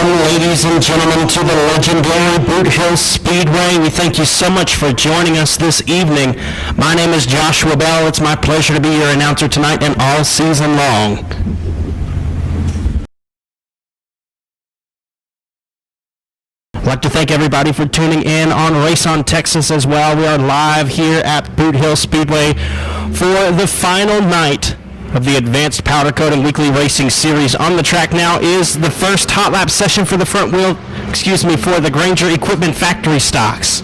Welcome, ladies and gentlemen, to the legendary Boothill Speedway. We thank you so much for joining us this evening. My name is Joshua Bell. It's my pleasure to be your announcer tonight and all season long. I'd like to thank everybody for tuning in on Race on Texas as well. We are live here at Boothill Speedway for the final night of the Advanced Powder Coating Weekly Racing Series. On the track now is the first hot lap session for the for the Granger Equipment Factory stocks.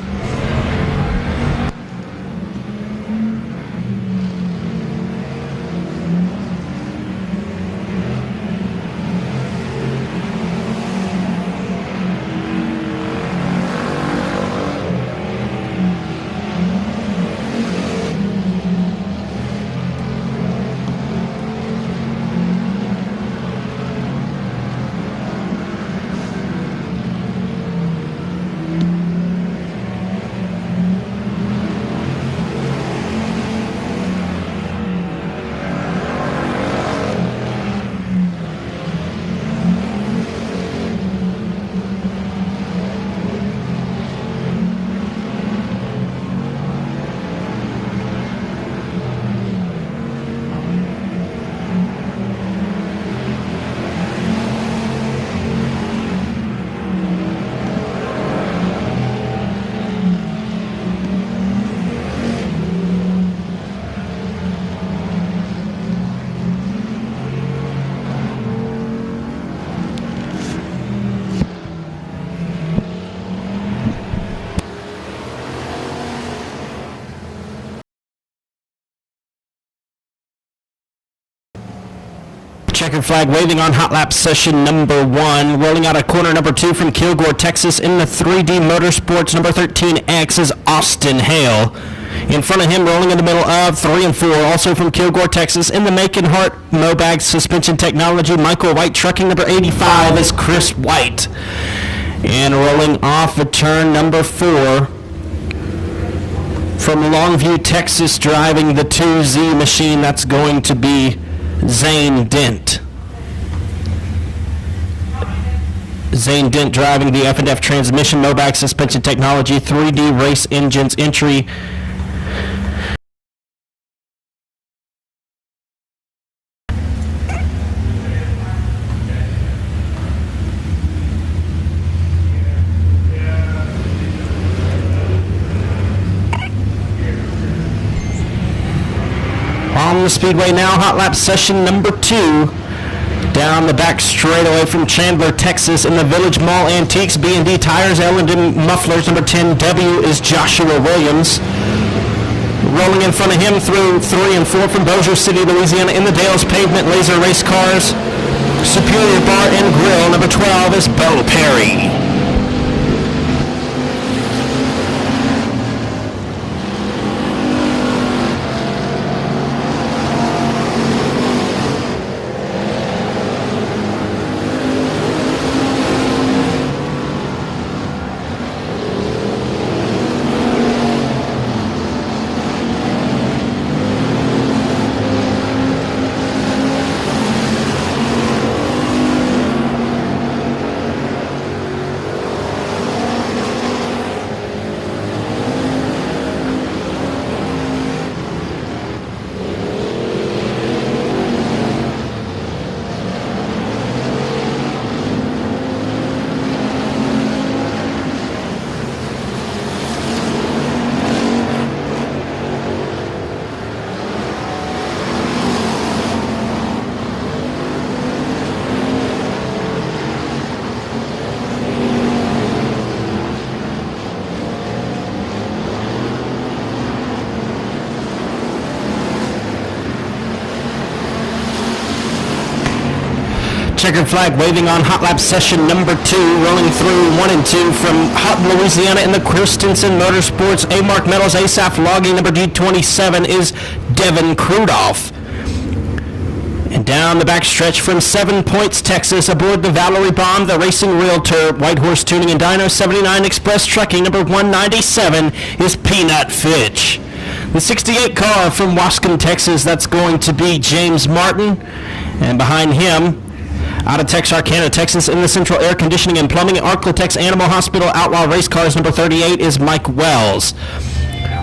Checkered flag waving on hot lap session number 1. Rolling out of corner number 2 from Kilgore, Texas in the 3D Motorsports number 13X is Austin Hale. In front of him, rolling in the middle of 3 and 4, also from Kilgore, Texas in the Macon Hart Mobag Suspension Technology, Michael White Trucking number 85 is Chris White. And rolling off of turn number 4 from Longview, Texas, driving the 2Z machine, that's going to be Zane Dent. Zane Dent driving the F&F Transmission Mobag Suspension Technology 3D Race Engines entry. On the speedway now, hot lap session number 2. Down the back straightaway from Chandler, Texas in the Village Mall Antiques B&D Tires L&M Mufflers number 10W is Joshua Williams. Rolling in front of him through 3 and 4 from Bossier City, Louisiana in the Dales Pavement Laser Race Cars. Superior Bar and Grill number 12 is Bo Perry. Checkered flag waving on hot lap session number 2, rolling through 1 and 2 from Houghton, Louisiana in the Christensen Motorsports A-Mark Metals ASAF logging number D27 is Devin Crudoff. And down the back stretch from 7 Points, Texas, aboard the Valerie Bomb, the Racing Realtor, White Horse Tuning and Dyno 79 Express Trucking number 197 is Peanut Fitch. The 68 car from Wascom, Texas, that's going to be James Martin. And behind him, Out of Texarkana, Texas, in the Central Air Conditioning and Plumbing, Arklatex Animal Hospital Outlaw Race Cars, number 38 is Mike Wells.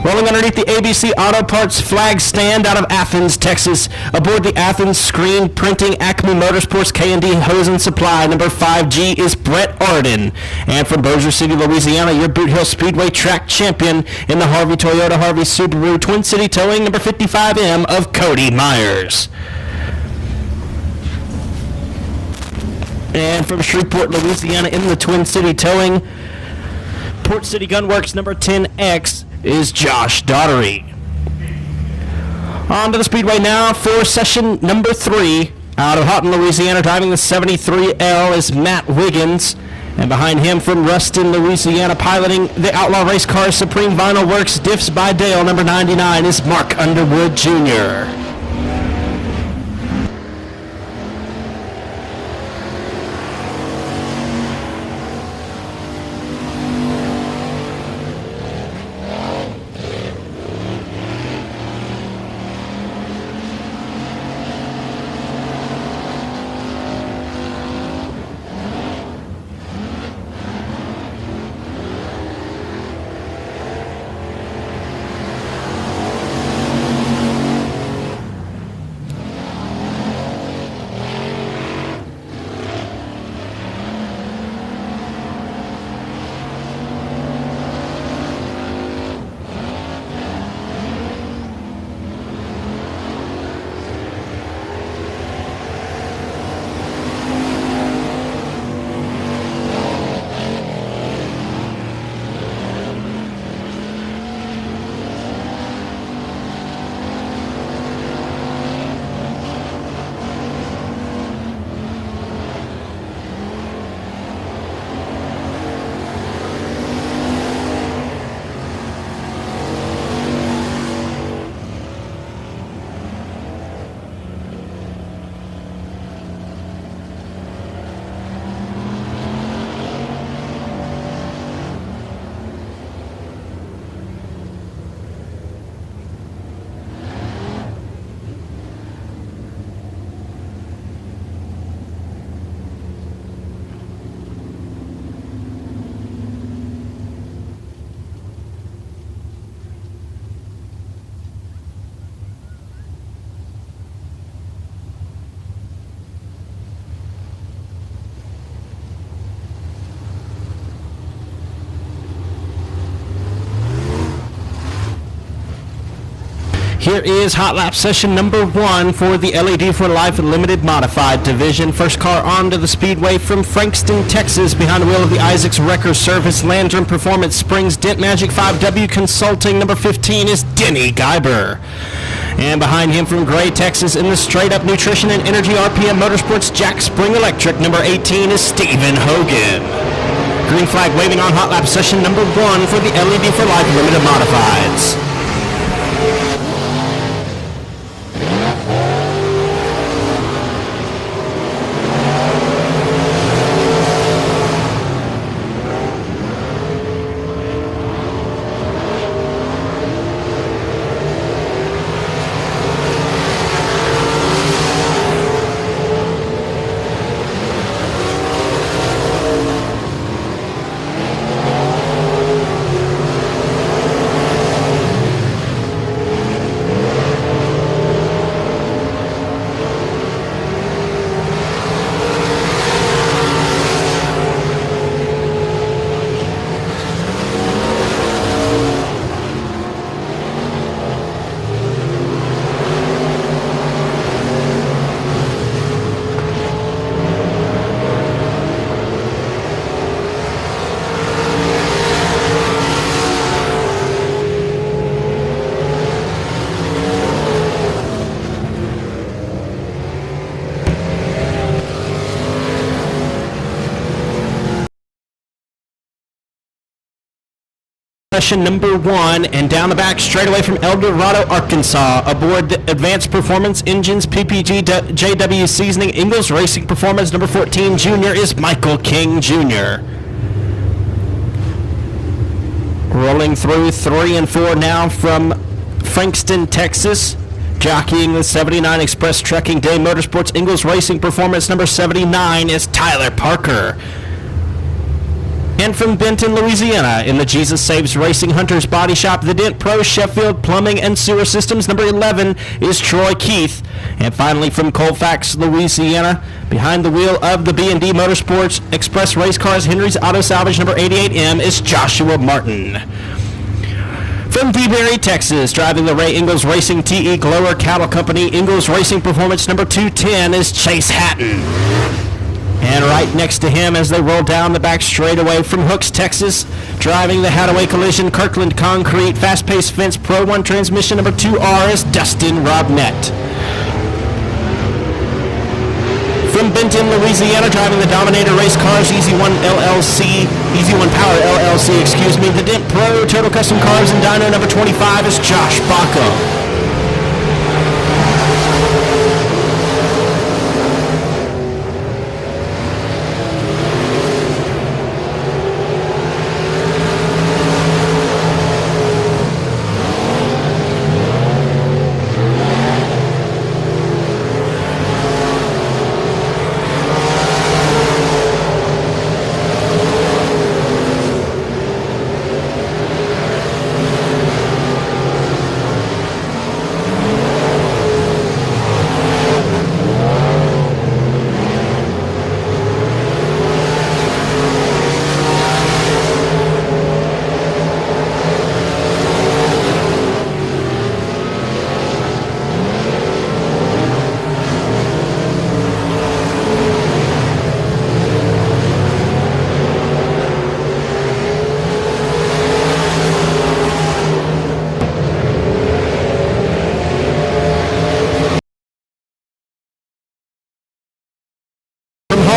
Rolling underneath the ABC Auto Parts flag stand out of Athens, Texas. Aboard the Athens Screen Printing Acme Motorsports K&D Hose and Supply, number 5G is Brett Arden. And from Bossier City, Louisiana, your Boothill Speedway track champion in the Harvey Toyota Harvey Subaru Twin City Towing, number 55M of Cody Myers. And from Shreveport, Louisiana, in the Twin City Towing, Port City Gunworks, number 10X is Josh Daughtery. On to the Speedway now for session number 3. Out of Houghton, Louisiana, driving the 73L is Matt Wiggins. And behind him from Ruston, Louisiana, piloting the Outlaw Race Car Supreme Vinyl Works Diffs by Dale, number 99 is Mark Underwood Jr. Here is hot lap session number 1 for the LED for Life Limited Modified Division. First car onto the Speedway from Frankston, Texas, behind the wheel of the Isaacs Wrecker Service Landrum Performance Springs Dent Magic 5W Consulting. Number 15 is Denny Geiber. And behind him from Gray, Texas, in the Straight Up Nutrition and Energy RPM Motorsports Jack Spring Electric, number 18 is Stephen Hogan. Green flag waving on hot lap session number 1 for the LED for Life Limited Modifieds. Session number 1, and down the back straight away from El Dorado, Arkansas, aboard the Advanced Performance Engines PPG JW Seasoning Ingalls Racing Performance, number 14 junior is Michael King Jr. Rolling through 3 and 4 now from Frankston, Texas. Jockeying the 79 Express Trucking Day Motorsports Ingles Racing Performance number 79 is Tyler Parker. And from Benton, Louisiana, in the Jesus Saves Racing Hunters Body Shop, the Dent Pro Sheffield Plumbing and Sewer Systems, number 11, is Troy Keith. And finally, from Colfax, Louisiana, behind the wheel of the B&D Motorsports Express Race Cars Henry's Auto Salvage, number 88M, is Joshua Martin. From DeBerry, Texas, driving the Ray Ingalls Racing TE Glower Cattle Company Ingalls Racing Performance, number 210, is Chase Hatton. And right next to him as they roll down the back straightaway from Hooks, Texas, driving the Hadaway Collision Kirkland Concrete Fast-Paced Fence Pro 1 Transmission number 2R is Dustin Robnett. From Benton, Louisiana, driving the Dominator Race Cars Easy One Power LLC, the Dent Pro Total Custom Cars and Dyno number 25 is Josh Baca.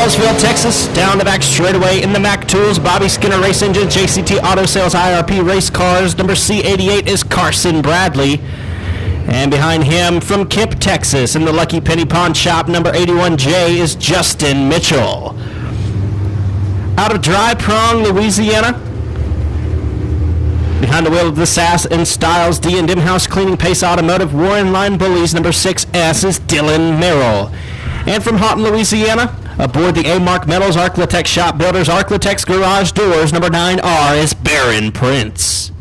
Hallsville, Texas, down the back straightaway in the Mac Tools, Bobby Skinner Race Engine, JCT Auto Sales IRP Race Cars, number C88 is Carson Bradley. And behind him from Kemp, Texas, in the Lucky Penny Pawn Shop, number 81J is Justin Mitchell. Out of Dry Prong, Louisiana, behind the wheel of the Sass and Styles D&M House Cleaning Pace Automotive Warren Line Bullies, number 6S is Dylan Merrill. And from Houghton, Louisiana, aboard the A-Mark Metals Arclitect Shop Builders Arclitect's Garage Doors, number 9R is Baron Prince.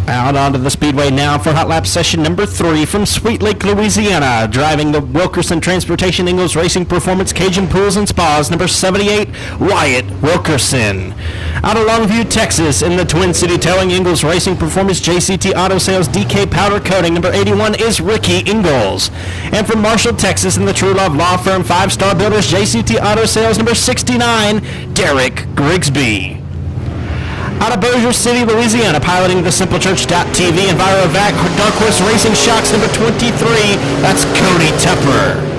Out onto the speedway now for hot lap session number 3 from Sweet Lake, Louisiana, driving the Wilkerson Transportation Ingalls Racing Performance Cajun Pools and Spas, number 78, Wyatt Wilkerson. Out of Longview, Texas, in the Twin City Towing Ingalls Racing Performance JCT Auto Sales DK Powder Coating, number 81 is Ricky Ingalls. And from Marshall, Texas, in the True Love Law Firm 5-Star Builders JCT Auto Sales, number 69, Derek Grigsby. Out of Bossier City, Louisiana, piloting the SimpleChurch.tv and ViroVac Dark Horse Racing Shocks, number 23, that's Cody Tupper.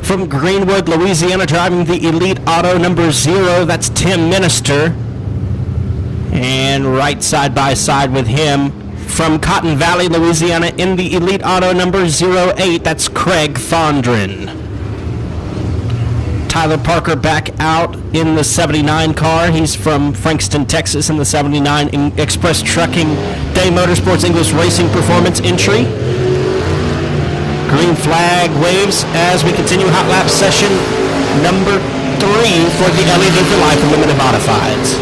From Greenwood, Louisiana, driving the Elite Auto number 0, that's Tim Minister. And right side by side with him, from Cotton Valley, Louisiana, in the Elite Auto number 08, that's Craig Thondren. Tyler Parker back out in the 79 car. He's from Frankston, Texas, in the 79 Express Trucking Day Motorsports Ingalls Racing Performance entry. Green flag waves as we continue hot lap session number 3 for the LED for Life Limited Modifieds.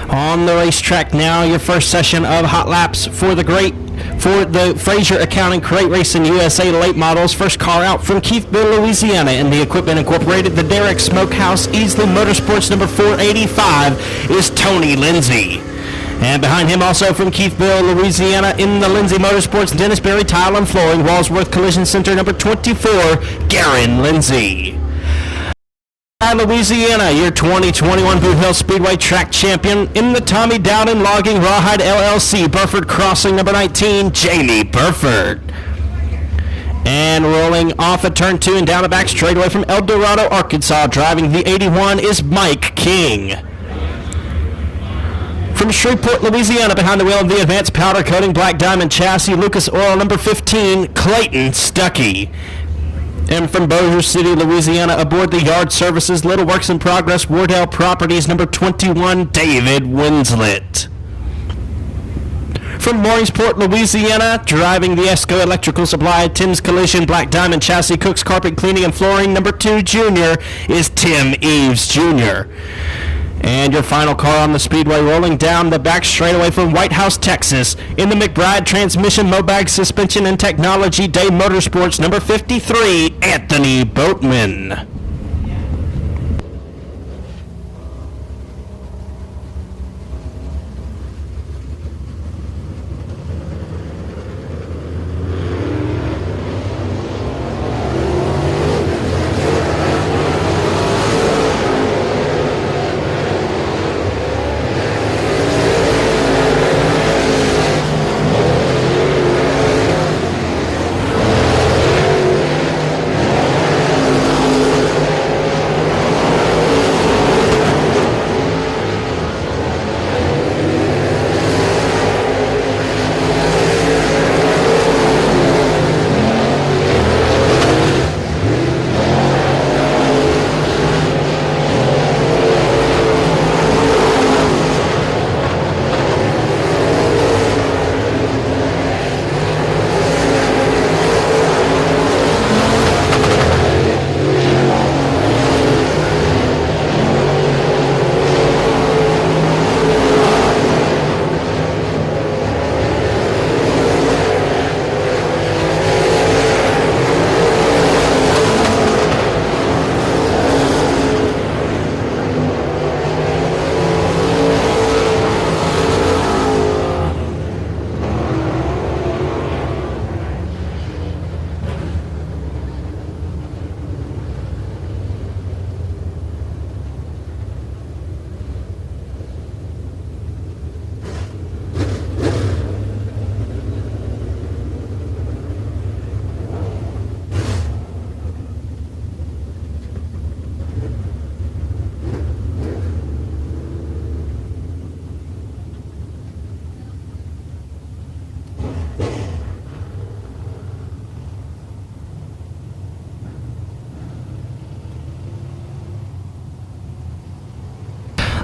On the racetrack now, your first session of hot laps for the Fraser Accounting Crate Racing USA late models. First car out from Keithville, Louisiana, in the Equipment Incorporated, the Derrick Smokehouse Easley Motorsports number 485 is Tony Lindsay. And behind him, also from Keithville, Louisiana, in the Lindsay Motorsports, Dennis Berry Tile and Flooring, Walsworth Collision Center number 24, Garen Lindsay. Louisiana, your 2021 Boothill Speedway track champion in the Tommy Dowden Logging Rawhide LLC, Burford Crossing number 19, Jamie Burford. And rolling off at turn 2 and down the back straightaway from El Dorado, Arkansas, driving the 81 is Mike King. From Shreveport, Louisiana, behind the wheel of the Advanced Powder Coating Black Diamond Chassis, Lucas Oil number 15, Clayton Stuckey. And from Bossier City, Louisiana, aboard the Yard Services Little Works in Progress Wardell Properties number 21, David Winslet. From Morrisport, Louisiana, driving the Esco Electrical Supply, Tim's Collision, Black Diamond Chassis, Cook's Carpet Cleaning and Flooring number 2, Junior, is Tim Eves Jr. And your final car on the speedway, rolling down the back straightaway from White House, Texas, in the McBride Transmission, Mobag Suspension and Technology Day Motorsports number 53, Anthony Boatman.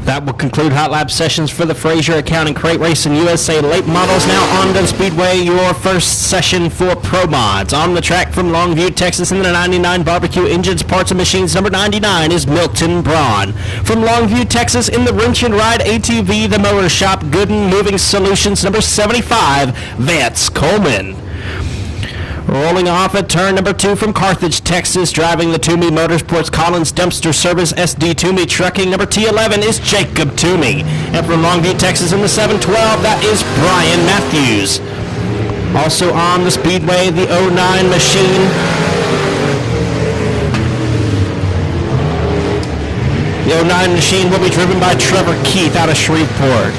That will conclude hot lap sessions for the Fraser Accounting Crate Racing USA late models. Now on to the speedway, your first session for Pro Mods. On the track from Longview, Texas, in the 99 Barbecue Engines, Parts and Machines number 99 is Milton Braun. From Longview, Texas, in the Wrench and Ride ATV, the Mower Shop, Gooden Moving Solutions number 75, Vance Coleman. Rolling off at turn number 2 from Carthage, Texas, driving the Toomey Motorsports Collins Dumpster Service SD Toomey Trucking number T11 is Jacob Toomey. And from Longview, Texas, in the 712, that is Brian Matthews. Also on the speedway, the 09 machine. The 09 machine will be driven by Trevor Keith out of Shreveport.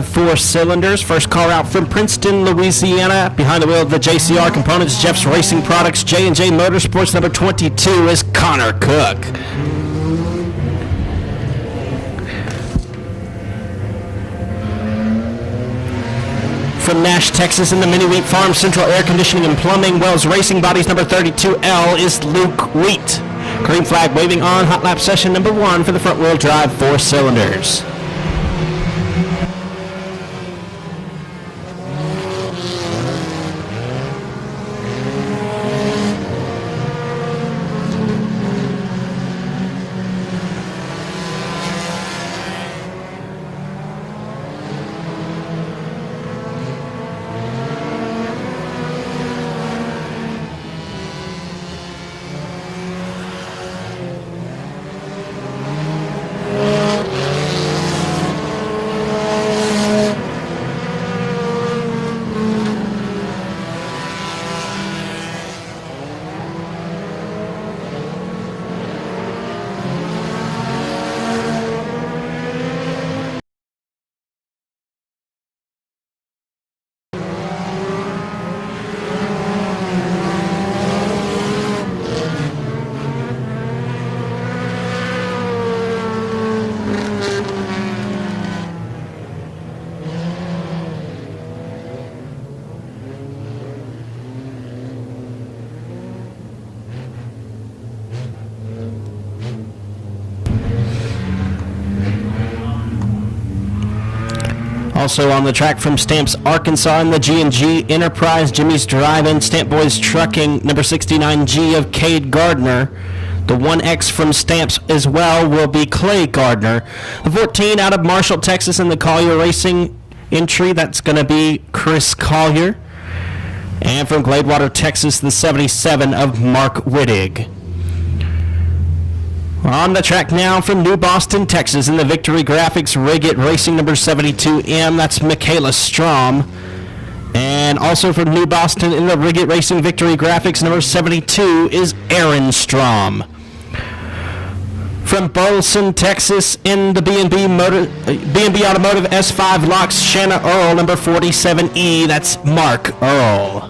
4 cylinders. First car out from Princeton, Louisiana. Behind the wheel of the JCR Components, Jeff's Racing Products, J&J Motorsports. Number 22 is Connor Cook. From Nash, Texas, in the Mini Wheat Farm Central Air Conditioning and Plumbing, Wells Racing Bodies, number 32L is Luke Wheat. Green flag waving on hot lap session number 1 for the front wheel drive 4 cylinders. Also on the track from Stamps Arkansas in the G&G Enterprise, Jimmy's Drive-In, Stamp Boys Trucking, number 69G of Cade Gardner. The 1X from Stamps as well will be Clay Gardner. The 14 out of Marshall, Texas in the Collier Racing entry, that's going to be Chris Collier. And from Gladewater, Texas, the 77 of Mark Wittig. On the track now from New Boston, Texas, in the Victory Graphics Riggit Racing number 72M, that's Michaela Strom. And also from New Boston in the Riggit Racing Victory Graphics number 72 is Aaron Strom. From Burleson, Texas, in the B&B Automotive S5 Locks, Shanna Earl, number 47E, that's Mark Earl.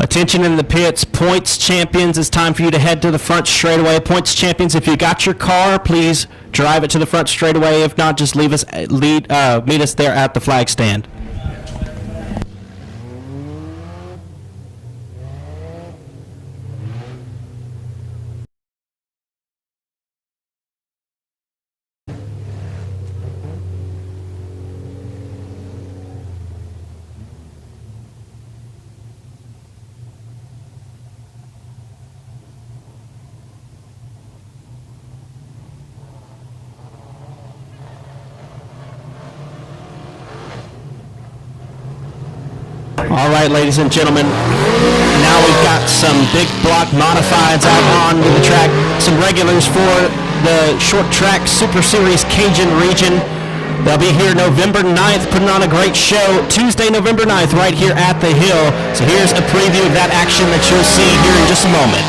Attention in the pits, points champions, it's time for you to head to the front straightaway. Points champions, if you got your car, please drive it to the front straightaway. If not, just meet us there at the flag stand. All right, ladies and gentlemen, now we've got some big block modifieds out on the track, some regulars for the short track Super Series Cajun region. They'll be here November 9th, putting on a great show. Tuesday, November 9th, right here at the Hill. So here's a preview of that action that you'll see here in just a moment.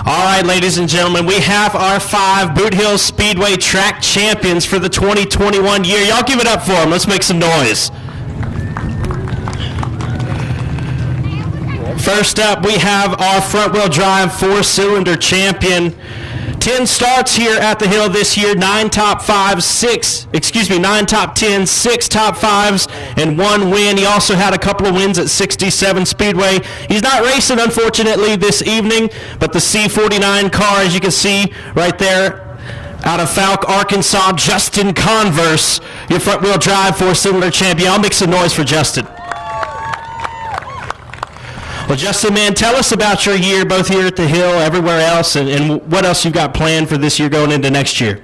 All right, ladies and gentlemen, we have our 5 Boothill Speedway track champions for the 2021 year. Y'all give it up for them. Let's make some noise. First up, we have our front-wheel drive 4-cylinder champion. 10 starts here at the Hill this year, 9 top 10s, 6 top 5s, and 1 win. He also had a couple of wins at 67 Speedway. He's not racing, unfortunately, this evening, but the C49 car, as you can see right there, out of Falk, Arkansas, Justin Converse, your front-wheel drive 4-cylinder champion. I'll make some noise for Justin. Well, Justin, man, tell us about your year, both here at the Hill, everywhere else, and what else you've got planned for this year going into next year.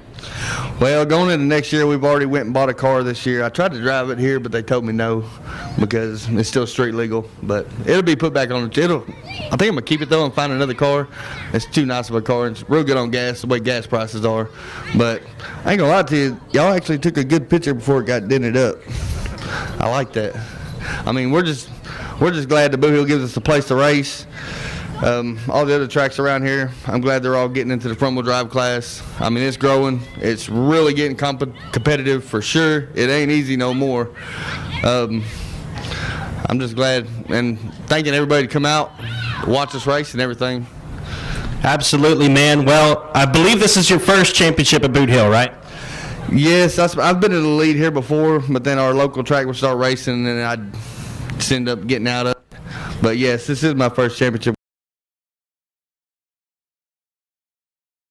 Well, going into next year, we've already went and bought a car this year. I tried to drive it here, but they told me no because it's still street legal. But it'll be put back on. I think I'm going to keep it, though, and find another car. It's too nice of a car. It's real good on gas, the way gas prices are. But I ain't going to lie to you, y'all actually took a good picture before it got dented up. I like that. I mean, we're just glad that Boothill gives us a place to race. All the other tracks around here, I'm glad they're all getting into the front-wheel drive class. I mean, it's growing. It's really getting competitive for sure. It ain't easy no more. I'm just glad and thanking everybody to come out, watch us race and everything. Absolutely, man. Well, I believe this is your first championship at Boot Hill, right? Yes, I've been in the lead here before, but then our local track would start racing, and I'd end up getting out of it. But yes, this is my first championship.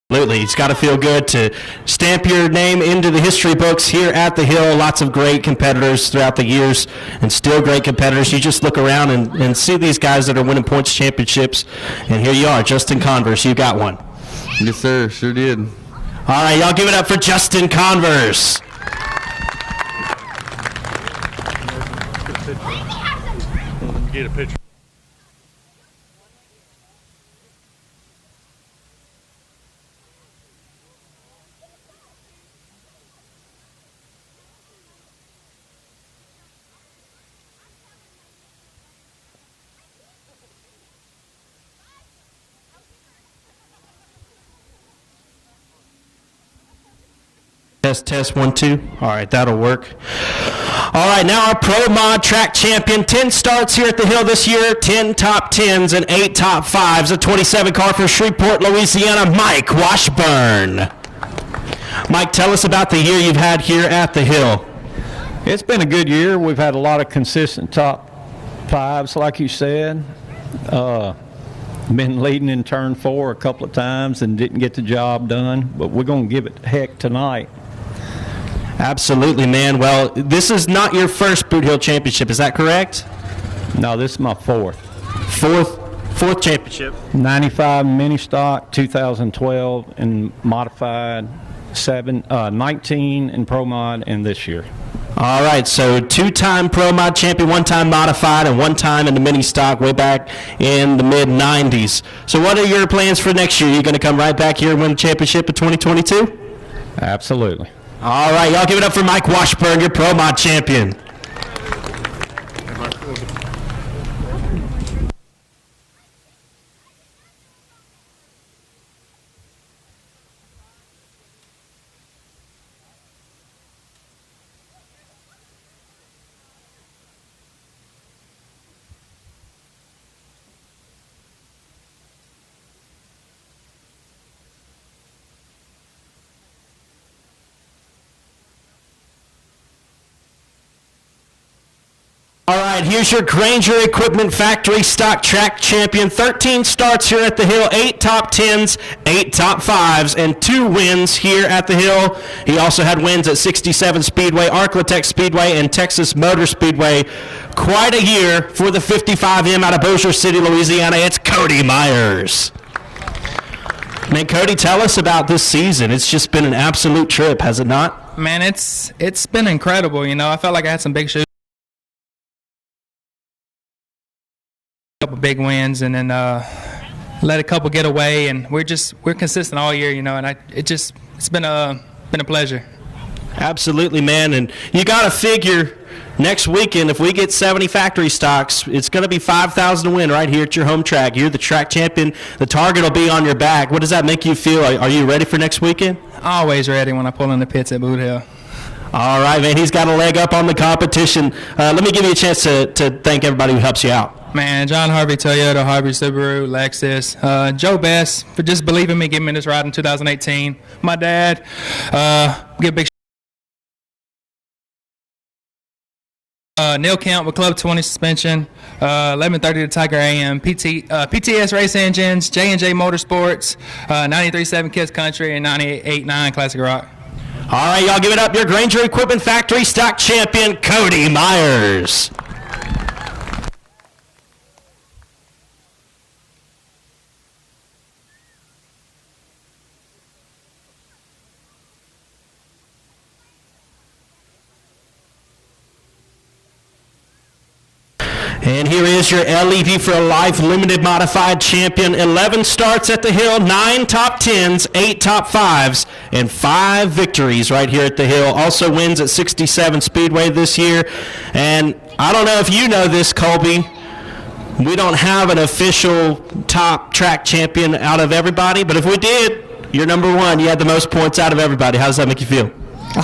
Absolutely. It's got to feel good to stamp your name into the history books here at the Hill. Lots of great competitors throughout the years and still great competitors. You just look around and see these guys that are winning points championships, and here you are, Justin Converse. You got one. Yes, sir. Sure did. All right, y'all give it up for Justin Converse. Get a picture. Test, 1, 2. All right, that'll work. All right, now our Pro Mod track champion. 10 starts here at the Hill this year, 10 top 10s and 8 top 5s. A 27 car for Shreveport, Louisiana, Mike Washburn. Mike, tell us about the year you've had here at the Hill. It's been a good year. We've had a lot of consistent top 5s, like you said. Been leading in turn 4 a couple of times and didn't get the job done, but we're going to give it heck tonight. Absolutely, man. Well, this is not your first Boot Hill championship, is that correct? No, this is my fourth. Fourth championship. 95 mini stock, 2012 in modified, 19 in Pro Mod, and this year. All right, so 2-time Pro Mod champion, 1-time modified, and 1 time in the mini stock way back in the mid-90s. So what are your plans for next year? You going to come right back here and win the championship in 2022? Absolutely. All right, y'all give it up for Mike Washburn, your Pro Mod champion. All right, here's your Granger Equipment Factory stock track champion. 13 starts here at the Hill, 8 top 10s, 8 top 5s, and 2 wins here at the Hill. He also had wins at 67 Speedway, Arklatex Speedway, and Texas Motor Speedway. Quite a year for the 55M out of Bossier City, Louisiana. It's Cody Myers. Man, Cody, tell us about this season. It's just been an absolute trip, has it not? Man, it's been incredible. You know, I felt like I had some big shoes. Couple big wins, and then let a couple get away, and we're consistent all year, you know, and it's been a pleasure. Absolutely, man, and you got to figure next weekend, if we get 70 factory stocks, it's going to be $5,000 to win right here at your home track. You're the track champion. The target will be on your back. What does that make you feel? Are you ready for next weekend? Always ready when I pull in the pits at Boothill. All right, man. He's got a leg up on the competition. Let me give you a chance to thank everybody who helps you out. Man, John Harvey Toyota, Harvey Subaru, Lexus, Joe Best for just believing in me, giving me this ride in 2018. My dad, give a big Neil Count with Club 20 suspension, 1130 to Tiger AM, PTS Race Engines, J&J Motorsports, 93.7 Kids Country, and 98.9 Classic Rock. All right, y'all give it up. Your Granger Equipment Factory stock champion, Cody Myers. And here is your LED for Life Limited Modified Champion. 11 starts at the Hill, 9 top 10s, 8 top 5s, and 5 victories right here at the Hill. Also wins at 67 Speedway this year. And I don't know if you know this, Colby. We don't have an official top track champion out of everybody, but if we did, you're number one. You had the most points out of everybody. How does that make you feel?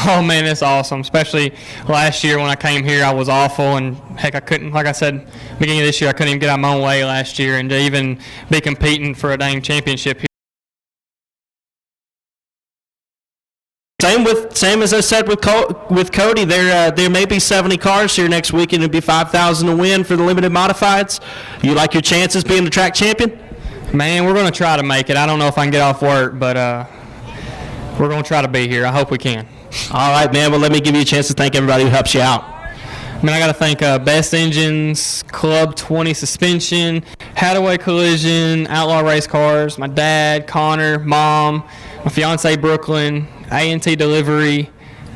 Oh man, it's awesome. Especially last year when I came here, I was awful, and heck, I couldn't. Like I said, beginning of this year, I couldn't even get out my own way last year, and to even be competing for a dang championship here. Same as I said with Cody. There may be 70 cars here next week, and it'd be $5,000 to win for the limited modifieds. You like your chances being the track champion? Man, we're going to try to make it. I don't know if I can get off work, but we're going to try to be here. I hope we can. All right, man. Well, let me give you a chance to thank everybody who helps you out. I mean, I got to thank Best Engines, Club 20 Suspension, Hadaway Collision, Outlaw Race Cars, my dad, Connor, Mom, my fiance, Brooklyn, A&T Delivery,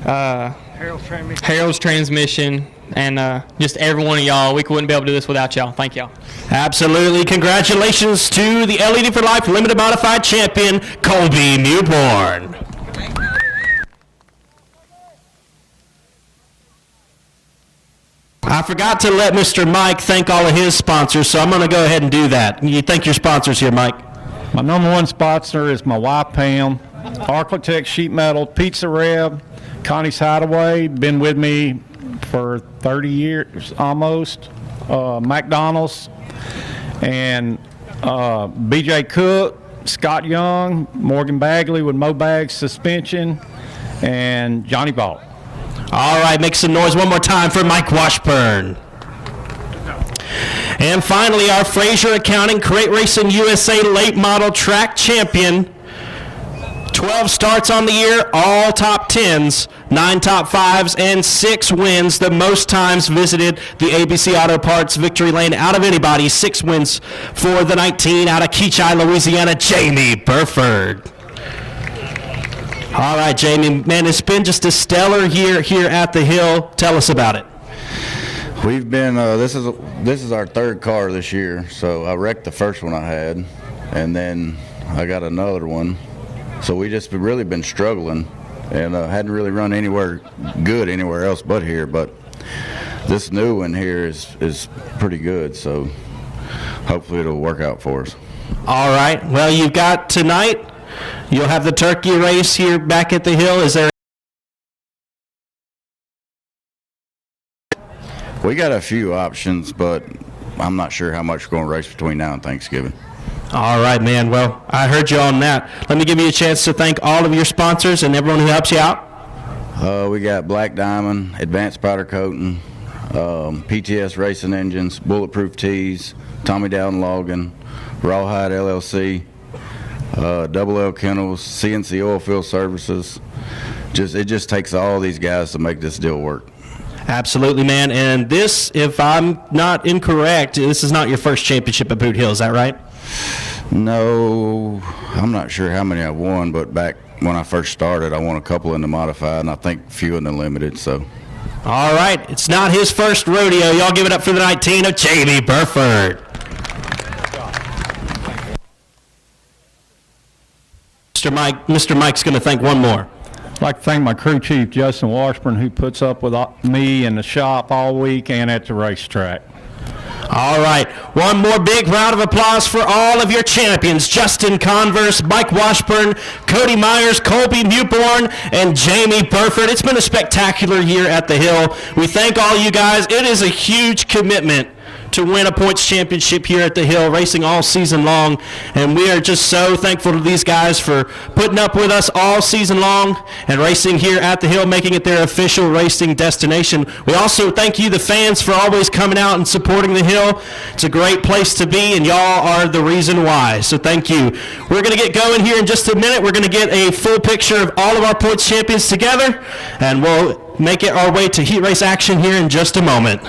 Harold's Transmission, and just every one of y'all. We wouldn't be able to do this without y'all. Thank y'all. Absolutely. Congratulations to the LED for Life Limited Modified Champion, Colby Newborn. I forgot to let Mr. Mike thank all of his sponsors, so I'm going to go ahead and do that. You thank your sponsors here, Mike. My number one sponsor is my wife, Pam, Architect Sheet Metal, Pizza Rev, Connie's Hideaway, been with me for 30 years almost, McDonald's, and BJ Cook, Scott Young, Morgan Bagley with Mobags Suspension, and Johnny Ball. All right, make some noise one more time for Mike Washburn. And finally, our Fraser Accounting Crate Racing USA Late Model Track Champion. 12 starts on the year, all top 10s, 9 top 5s, and 6 wins. The most times visited the ABC Auto Parts Victory Lane out of anybody. 6 wins for the 19 out of Keachai, Louisiana, Jamie Burford. All right, Jamie, man, it's been just a stellar year here at the Hill. Tell us about it. We've been, this is our third car this year, so I wrecked the first one I had, and then I got another one. So we just really been struggling, and hadn't really run anywhere good anywhere else but here, but this new one here is pretty good, so hopefully it'll work out for us. All right, well, you've got tonight. You'll have the turkey race here back at the Hill. Is there? We got a few options, but I'm not sure how much we're going to race between now and Thanksgiving. All right, man. Well, I heard you on that. Let me give you a chance to thank all of your sponsors and everyone who helps you out. We got Black Diamond, Advanced Powder Coating, PTS Racing Engines, Bulletproof Tees, Tommy Dowden Logging, Rawhide LLC, Double L Kennels, CNC Oilfield Services. It just takes all these guys to make this deal work. Absolutely, man. And this, if I'm not incorrect, this is not your first championship at Boot Hill, is that right? No, I'm not sure how many I've won, but back when I first started, I won a couple in the modified, and I think a few in the limited. So. All right, it's not his first rodeo. Y'all give it up for the 19 of Jamie Burford. Mr. Mike's going to thank one more. I'd like to thank my crew chief, Justin Washburn, who puts up with me in the shop all week and at the racetrack. All right, one more big round of applause for all of your champions: Justin Converse, Mike Washburn, Cody Myers, Colby Mewborn, and Jamie Burford. It's been a spectacular year at the Hill. We thank all you guys. It is a huge commitment to win a points championship here at the Hill, racing all season long, and we are just so thankful to these guys for putting up with us all season long and racing here at the Hill, making it their official racing destination. We also thank you, the fans, for always coming out and supporting the Hill. It's a great place to be, and y'all are the reason why, so thank you. We're going to get going here in just a minute. We're going to get a full picture of all of our points champions together, and we'll make it our way to heat race action here in just a moment.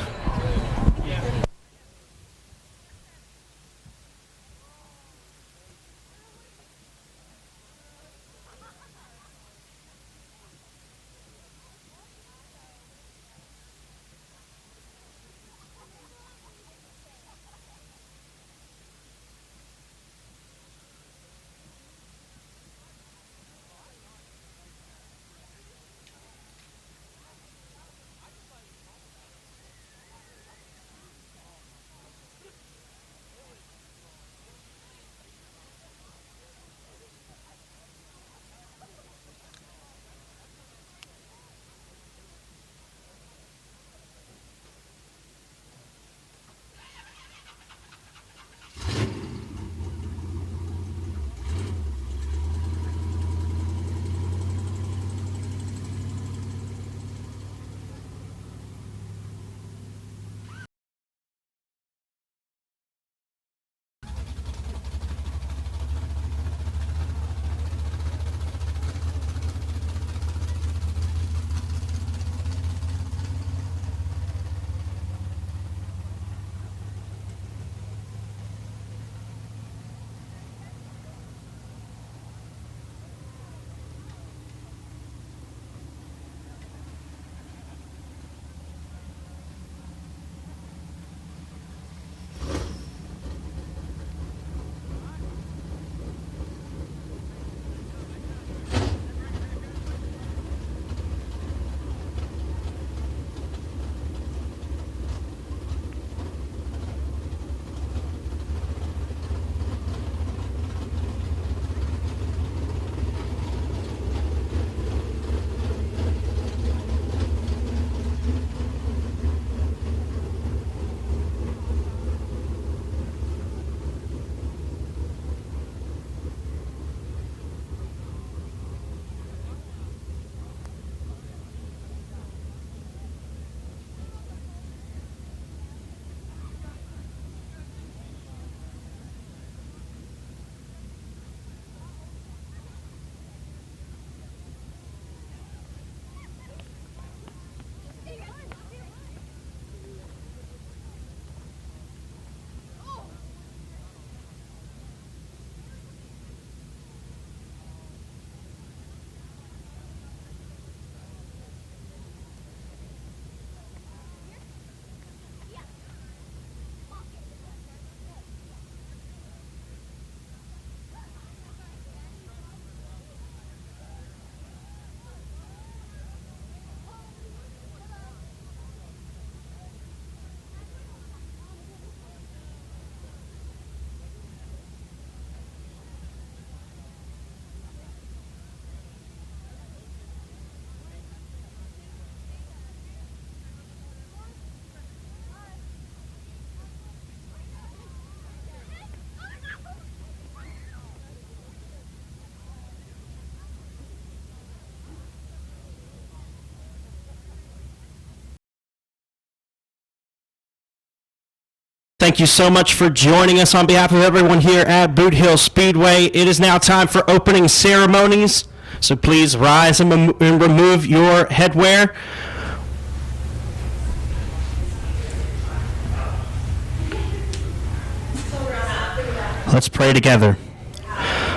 Thank you so much for joining us on behalf of everyone here at Boothill Speedway. It is now time for opening ceremonies, so please rise and remove your headwear. Let's pray together.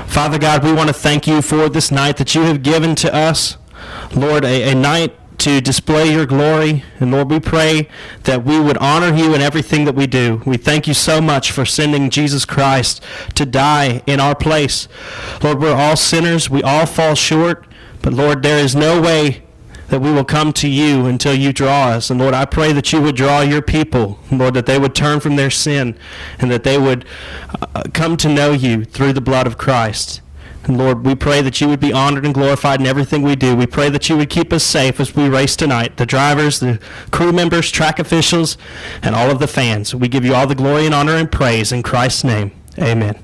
Father God, we want to thank you for this night that you have given to us. Lord, a night to display your glory. And Lord, we pray that we would honor you in everything that we do. We thank you so much for sending Jesus Christ to die in our place. Lord, we're all sinners. We all fall short. But But Lord, there is no way that we will come to you until you draw us. And Lord, I pray that you would draw your people, Lord, that they would turn from their sin and that they would come to know you through the blood of Christ. And Lord, we pray that you would be honored and glorified in everything we do. We pray that you would keep us safe as we race tonight. The drivers, the crew members, track officials, and all of the fans. We give you all the glory and honor and praise in Christ's name. Amen.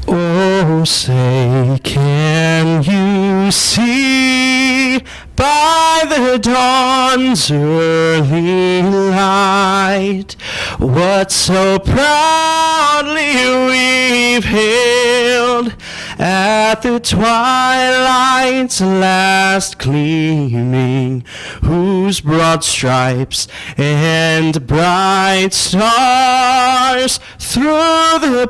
Oh, say, can you see by the dawn's early light what so proudly we've hailed at the twilight's last gleaming, whose broad stripes and bright stars through the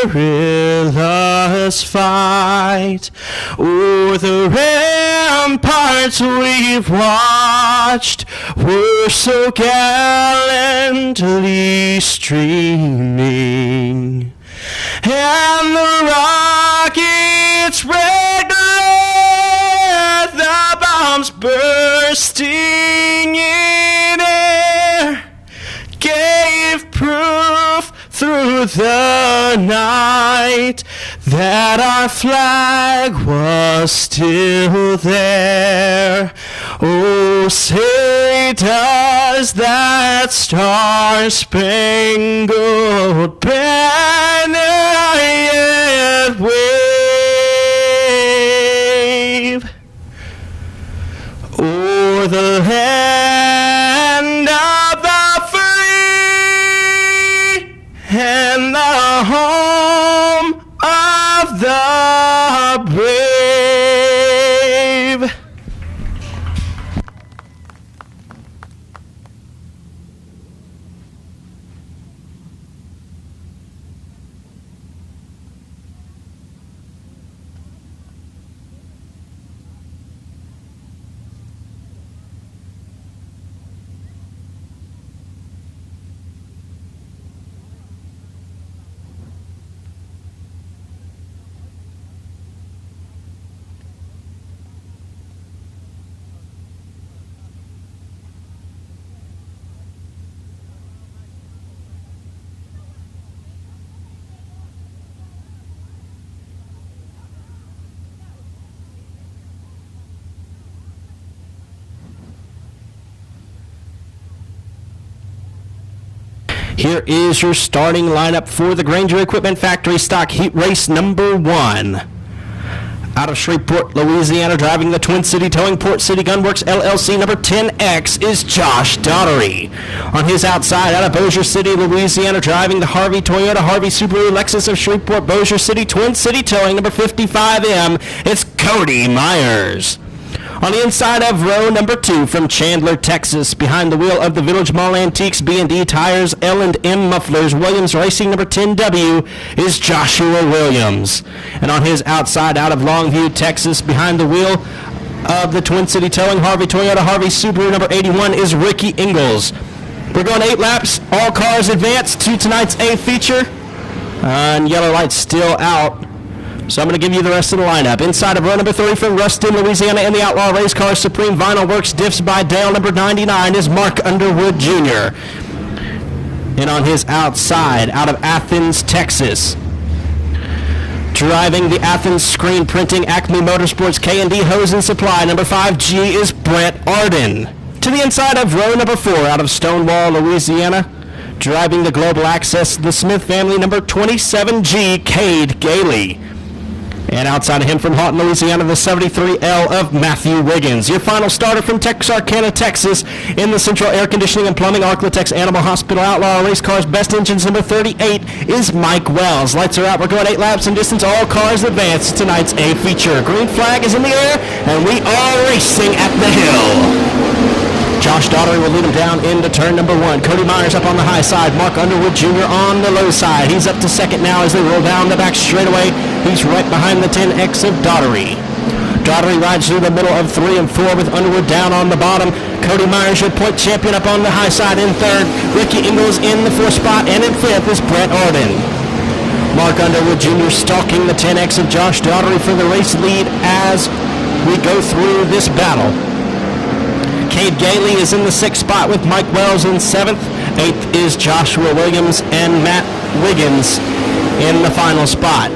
perilous fight o'er the ramparts we've watched were so gallantly streaming, and the rocket's red glare, the bombs bursting in air, gave proof through the night that our flag was still there. Oh, say, does that star-spangled banner yet wave o'er the land of the free and the home of the brave? Here is your starting lineup for the Granger Equipment Factory Stock Heat Race number 1. Out of Shreveport, Louisiana, driving the Twin City Towing Port City Gunworks LLC number 10X is Josh Daughtery. On his outside, out of Bossier City, Louisiana, driving the Harvey Toyota, Harvey Subaru, Lexus of Shreveport, Bossier City, Twin City Towing number 55M, it's Cody Myers. On the inside of row number 2 from Chandler, Texas, behind the wheel of the Village Mall Antiques, B&D Tires, L&M Mufflers, Williams Racing number 10W is Joshua Williams. And on his outside, out of Longview, Texas, behind the wheel of the Twin City Towing, Harvey Toyota, Harvey Subaru number 81 is Ricky Ingalls. We're going 8 laps. All cars advance to tonight's A feature. And yellow light's still out. So I'm going to give you the rest of the lineup. Inside of row number 3 from Ruston, Louisiana, in the Outlaw Race Car Supreme Vinyl Works Diffs by Dale number 99 is Mark Underwood Jr. And on his outside, out of Athens, Texas, driving the Athens Screen Printing Acme Motorsports K&D Hose and Supply number 5G is Brett Arden. To the inside of row number 4, out of Stonewall, Louisiana, driving the Global Access, the Smith family number 27G, Cade Gailey. And outside of him from Houghton, Louisiana, the 73L of Matthew Wiggins. Your final starter from Texarkana, Texas, in the Central Air Conditioning and Plumbing Arclitex Animal Hospital Outlaw Race Cars Best Engines number 38 is Mike Wells. Lights are out. We're going 8 laps in distance. All cars advance to tonight's A feature. Green flag is in the air, and we are racing at the hill. Josh Daughtery will lead him down into turn number 1. Cody Myers up on the high side. Mark Underwood Jr. on the low side. He's up to second now as they roll down the back straightaway. He's right behind the 10X of Daughtery. Daugherty rides through the middle of 3 and 4 with Underwood down on the bottom. Cody Myers, your point champion, up on the high side in third. Ricky Ingles in the 4th spot, and in 5th is Brett Arden. Mark Underwood Jr. stalking the 10X of Josh Daugherty for the race lead as we go through this battle. Cade Gailey is in the 6th spot with Mike Wells in 7th. 8th is Joshua Williams and Matt Wiggins in the final spot.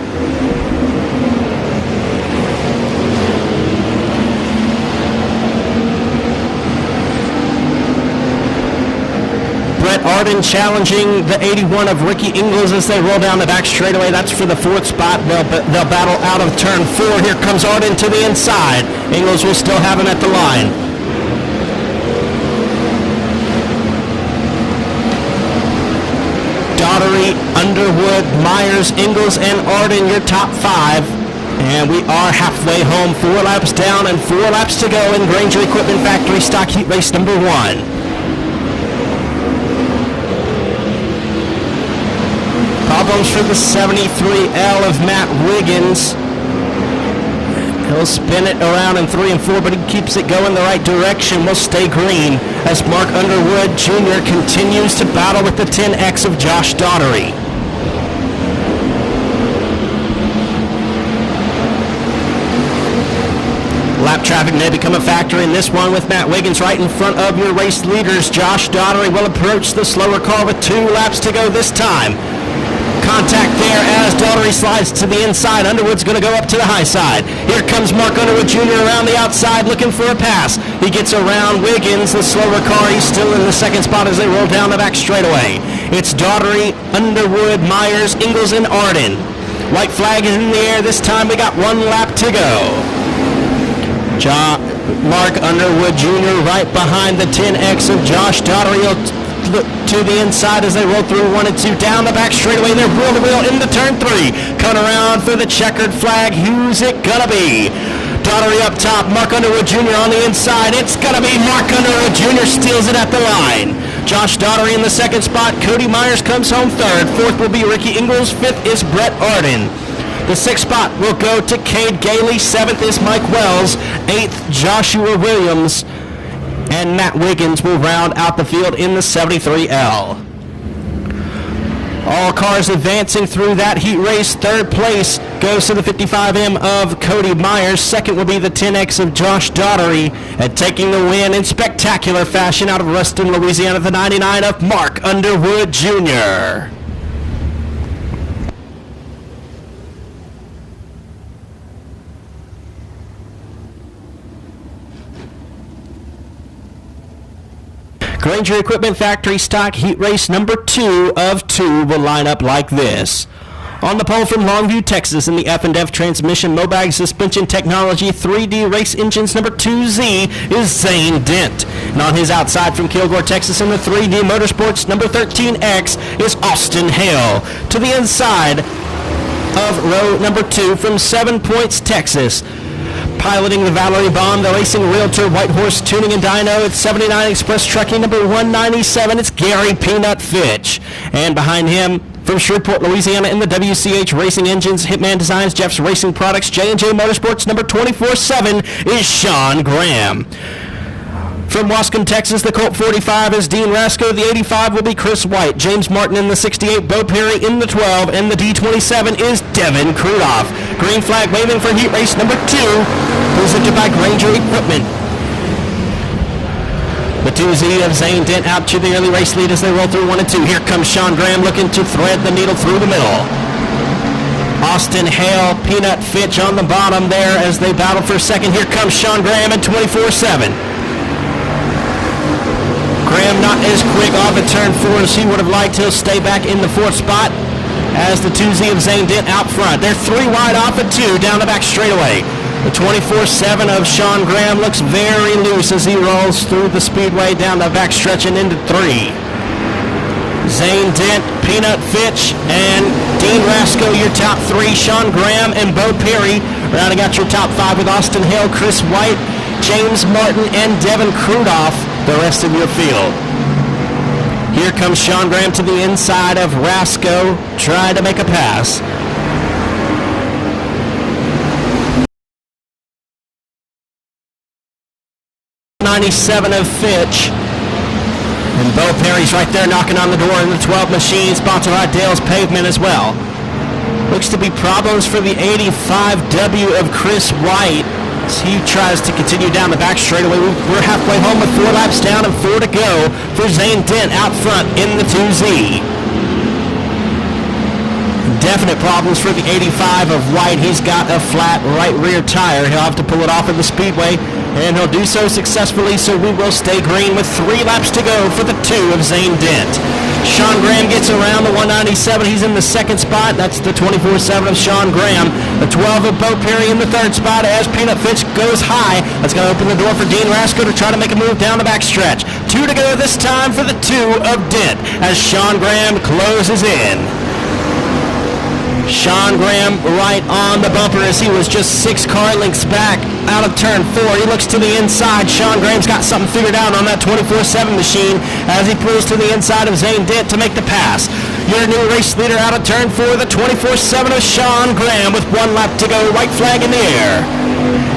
Brett Arden challenging the 81 of Ricky Ingles as they roll down the back straightaway. That's for the 4th spot. They'll battle out of turn 4. Here comes Arden to the inside. Ingles will still have him at the line. Daugherty, Underwood, Myers, Ingles, and Arden, your top 5. And we are halfway home. 4 laps down and 4 laps to go in Granger Equipment Factory Stock Heat Race number 1. Problems for the 73L of Matt Wiggins. He'll spin it around in 3 and 4, but he keeps it going the right direction. Will stay green as Mark Underwood Jr. continues to battle with the 10X of Josh Daugherty. Lap traffic may become a factor in this one with Matt Wiggins right in front of your race leaders. Josh Daugherty will approach the slower car with 2 laps to go this time. Contact there as Daugherty slides to the inside. Underwood's going to go up to the high side. Here comes Mark Underwood Jr. around the outside looking for a pass. He gets around Wiggins, the slower car. He's still in the 2nd spot as they roll down the back straightaway. It's Daugherty, Underwood, Myers, Ingles, and Arden. White flag is in the air. This time we got 1 lap to go. Mark Underwood Jr. right behind the 10X of Josh Daugherty. Look to the inside as they roll through 1 and 2 down the back straightaway. They're wheel to wheel into turn 3. Coming around for the checkered flag. Who's it gonna be? Daugherty up top. Mark Underwood Jr. on the inside. It's gonna be Mark Underwood Jr. steals it at the line. Josh Daugherty in the 2nd spot. Cody Myers comes home 3rd. 4th will be Ricky Ingles. 5th is Brett Arden. The 6th spot will go to Cade Gailey. 7th is Mike Wells. 8th, Joshua Williams. And Matt Wiggins will round out the field in the 73L. All cars advancing through that heat race. 3rd place goes to the 55M of Cody Myers. 2nd will be the 10X of Josh Daugherty. And taking the win in spectacular fashion out of Ruston, Louisiana, the 99 of Mark Underwood Jr. Granger Equipment Factory Stock Heat Race number 2 of 2 will line up like this. On the pole from Longview, Texas, in the F&F Transmission Mobag Suspension Technology 3D Race Engines number 2Z is Zane Dent. And on his outside from Kilgore, Texas, in the 3D Motorsports number 13X is Austin Hale. To the inside of row number 2 from 7 Points, Texas, piloting the Valerie Bomb, the Racing Realtor, White Horse Tuning and Dyno, it's 79 Express Trucking number 197, it's Gary Peanut Fitch. And behind him, from Shreveport, Louisiana, in the WCH Racing Engines, Hitman Designs, Jeff's Racing Products, J&J Motorsports number 24-7 is Sean Graham. From Wascom, Texas, the Colt 45 is Dean Rasco. The 85 will be Chris White. James Martin in the 68, Bo Perry in the 12, and the D27 is Devin Krudoff. Green flag waving for heat race number 2, presented by Granger Equipment. The 2Z of Zane Dent out to the early race lead as they roll through 1 and 2. Here comes Sean Graham looking to thread the needle through the middle. Austin Hale, Peanut Fitch on the bottom there as they battle for 2nd. Here comes Sean Graham at 24-7. Graham not as quick off at turn 4 as he would have liked. He'll stay back in the 4th spot as the 2Z of Zane Dent out front. They're 3 wide off at 2 down the back straightaway. The 24-7 of Sean Graham looks very loose as he rolls through the speedway down the back stretch and into 3. Zane Dent, Peanut Fitch, and Dean Rasco, your top 3. Sean Graham and Bo Perry rounding out your top 5 with Austin Hale, Chris White, James Martin, and Devin Krudoff, the rest of your field. Here comes Sean Graham to the inside of Rasco, trying to make a pass. 197 of Fitch. And Bo Perry's right there knocking on the door in the 12 machine, sponsored by Dale's Pavement as well. Looks to be problems for the 85W of Chris White as he tries to continue down the back straightaway. We're halfway home with 4 laps down and 4 to go for Zane Dent out front in the 2Z. Definite problems for the 85 of White. He's got a flat right rear tire. He'll have to pull it off in the speedway, and he'll do so successfully, so we will stay green with 3 laps to go for the 2 of Zane Dent. Sean Graham gets around the 197. He's in the second spot. That's the 24-7 of Sean Graham. The 12 of Bo Perry in the third spot as Peanut Fitch goes high. That's going to open the door for Dean Rasco to try to make a move down the backstretch. 2 to go this time for the 2 of Dent as Sean Graham closes in. Sean Graham right on the bumper as he was just 6 car lengths back out of turn 4. He looks to the inside. Sean Graham's got something figured out on that 24-7 machine as he pulls to the inside of Zane Dent to make the pass. Your new race leader out of turn 4, the 24-7 of Sean Graham with 1 lap to go. White flag in the air.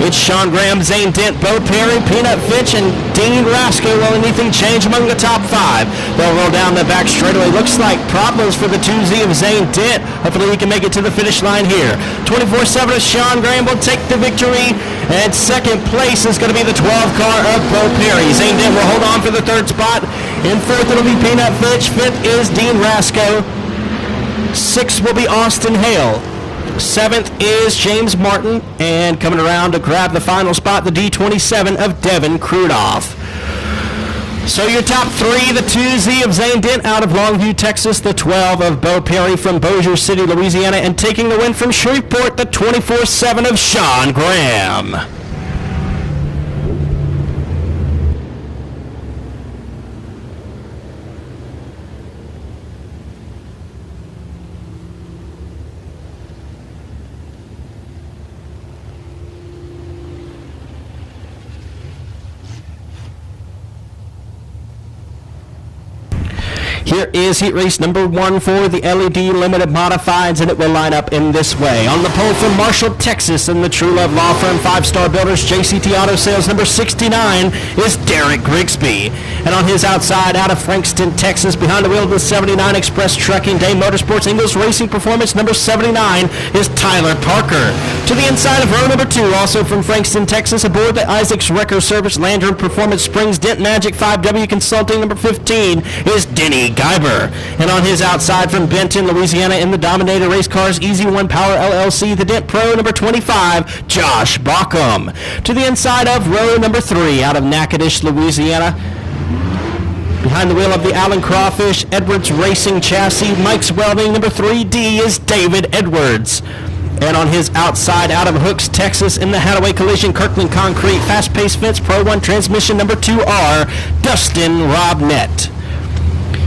It's Sean Graham, Zane Dent, Bo Perry, Peanut Fitch, and Dean Rasco. Will anything change among the top 5? They'll roll down the back straightaway. Looks like problems for the 2Z of Zane Dent. Hopefully he can make it to the finish line here. 24-7 of Sean Graham will take the victory. And second place is going to be the 12 car of Bo Perry. Zane Dent will hold on for the 3rd spot. In 4th it'll be Peanut Fitch. 5th is Dean Rasco. 6th will be Austin Hale. 7th is James Martin, and coming around to grab the final spot, the D27 of Devin Krudoff. So your top 3, the 2Z of Zane Dent out of Longview, Texas, the 12 of Bo Perry from Bossier City, Louisiana, and taking the win from Shreveport, the 24-7 of Sean Graham. Here is heat race number 1 for the LED Limited Modifieds, and it will line up in this way. On the pole from Marshall, Texas, and the True Love Law Firm 5-Star Builders, JCT Auto Sales, number 69 is Derek Grigsby. And on his outside, out of Frankston, Texas, behind the wheel of the 79 Express Trucking Day Motorsports Ingles Racing Performance, number 79 is Tyler Parker. To the inside of row number 2, also from Frankston, Texas, aboard the Isaacs Wrecker Service Landrum Performance Springs Dent Magic 5W Consulting, number 15 is Denny Guyber. And on his outside from Benton, Louisiana, in the Dominator Race Cars Easy One Power LLC, the Dent Pro, number 25, Josh Bauckham. To the inside of row number 3, out of Natchitoches, Louisiana, behind the wheel of the Allen Crawfish Edwards Racing Chassis, Mike's Welding, number 3D is David Edwards. And on his outside, out of Hooks, Texas, in the Hadaway Collision Kirkland Concrete Fast-Paced Fence Pro 1 Transmission, number 2R, Dustin Robnett.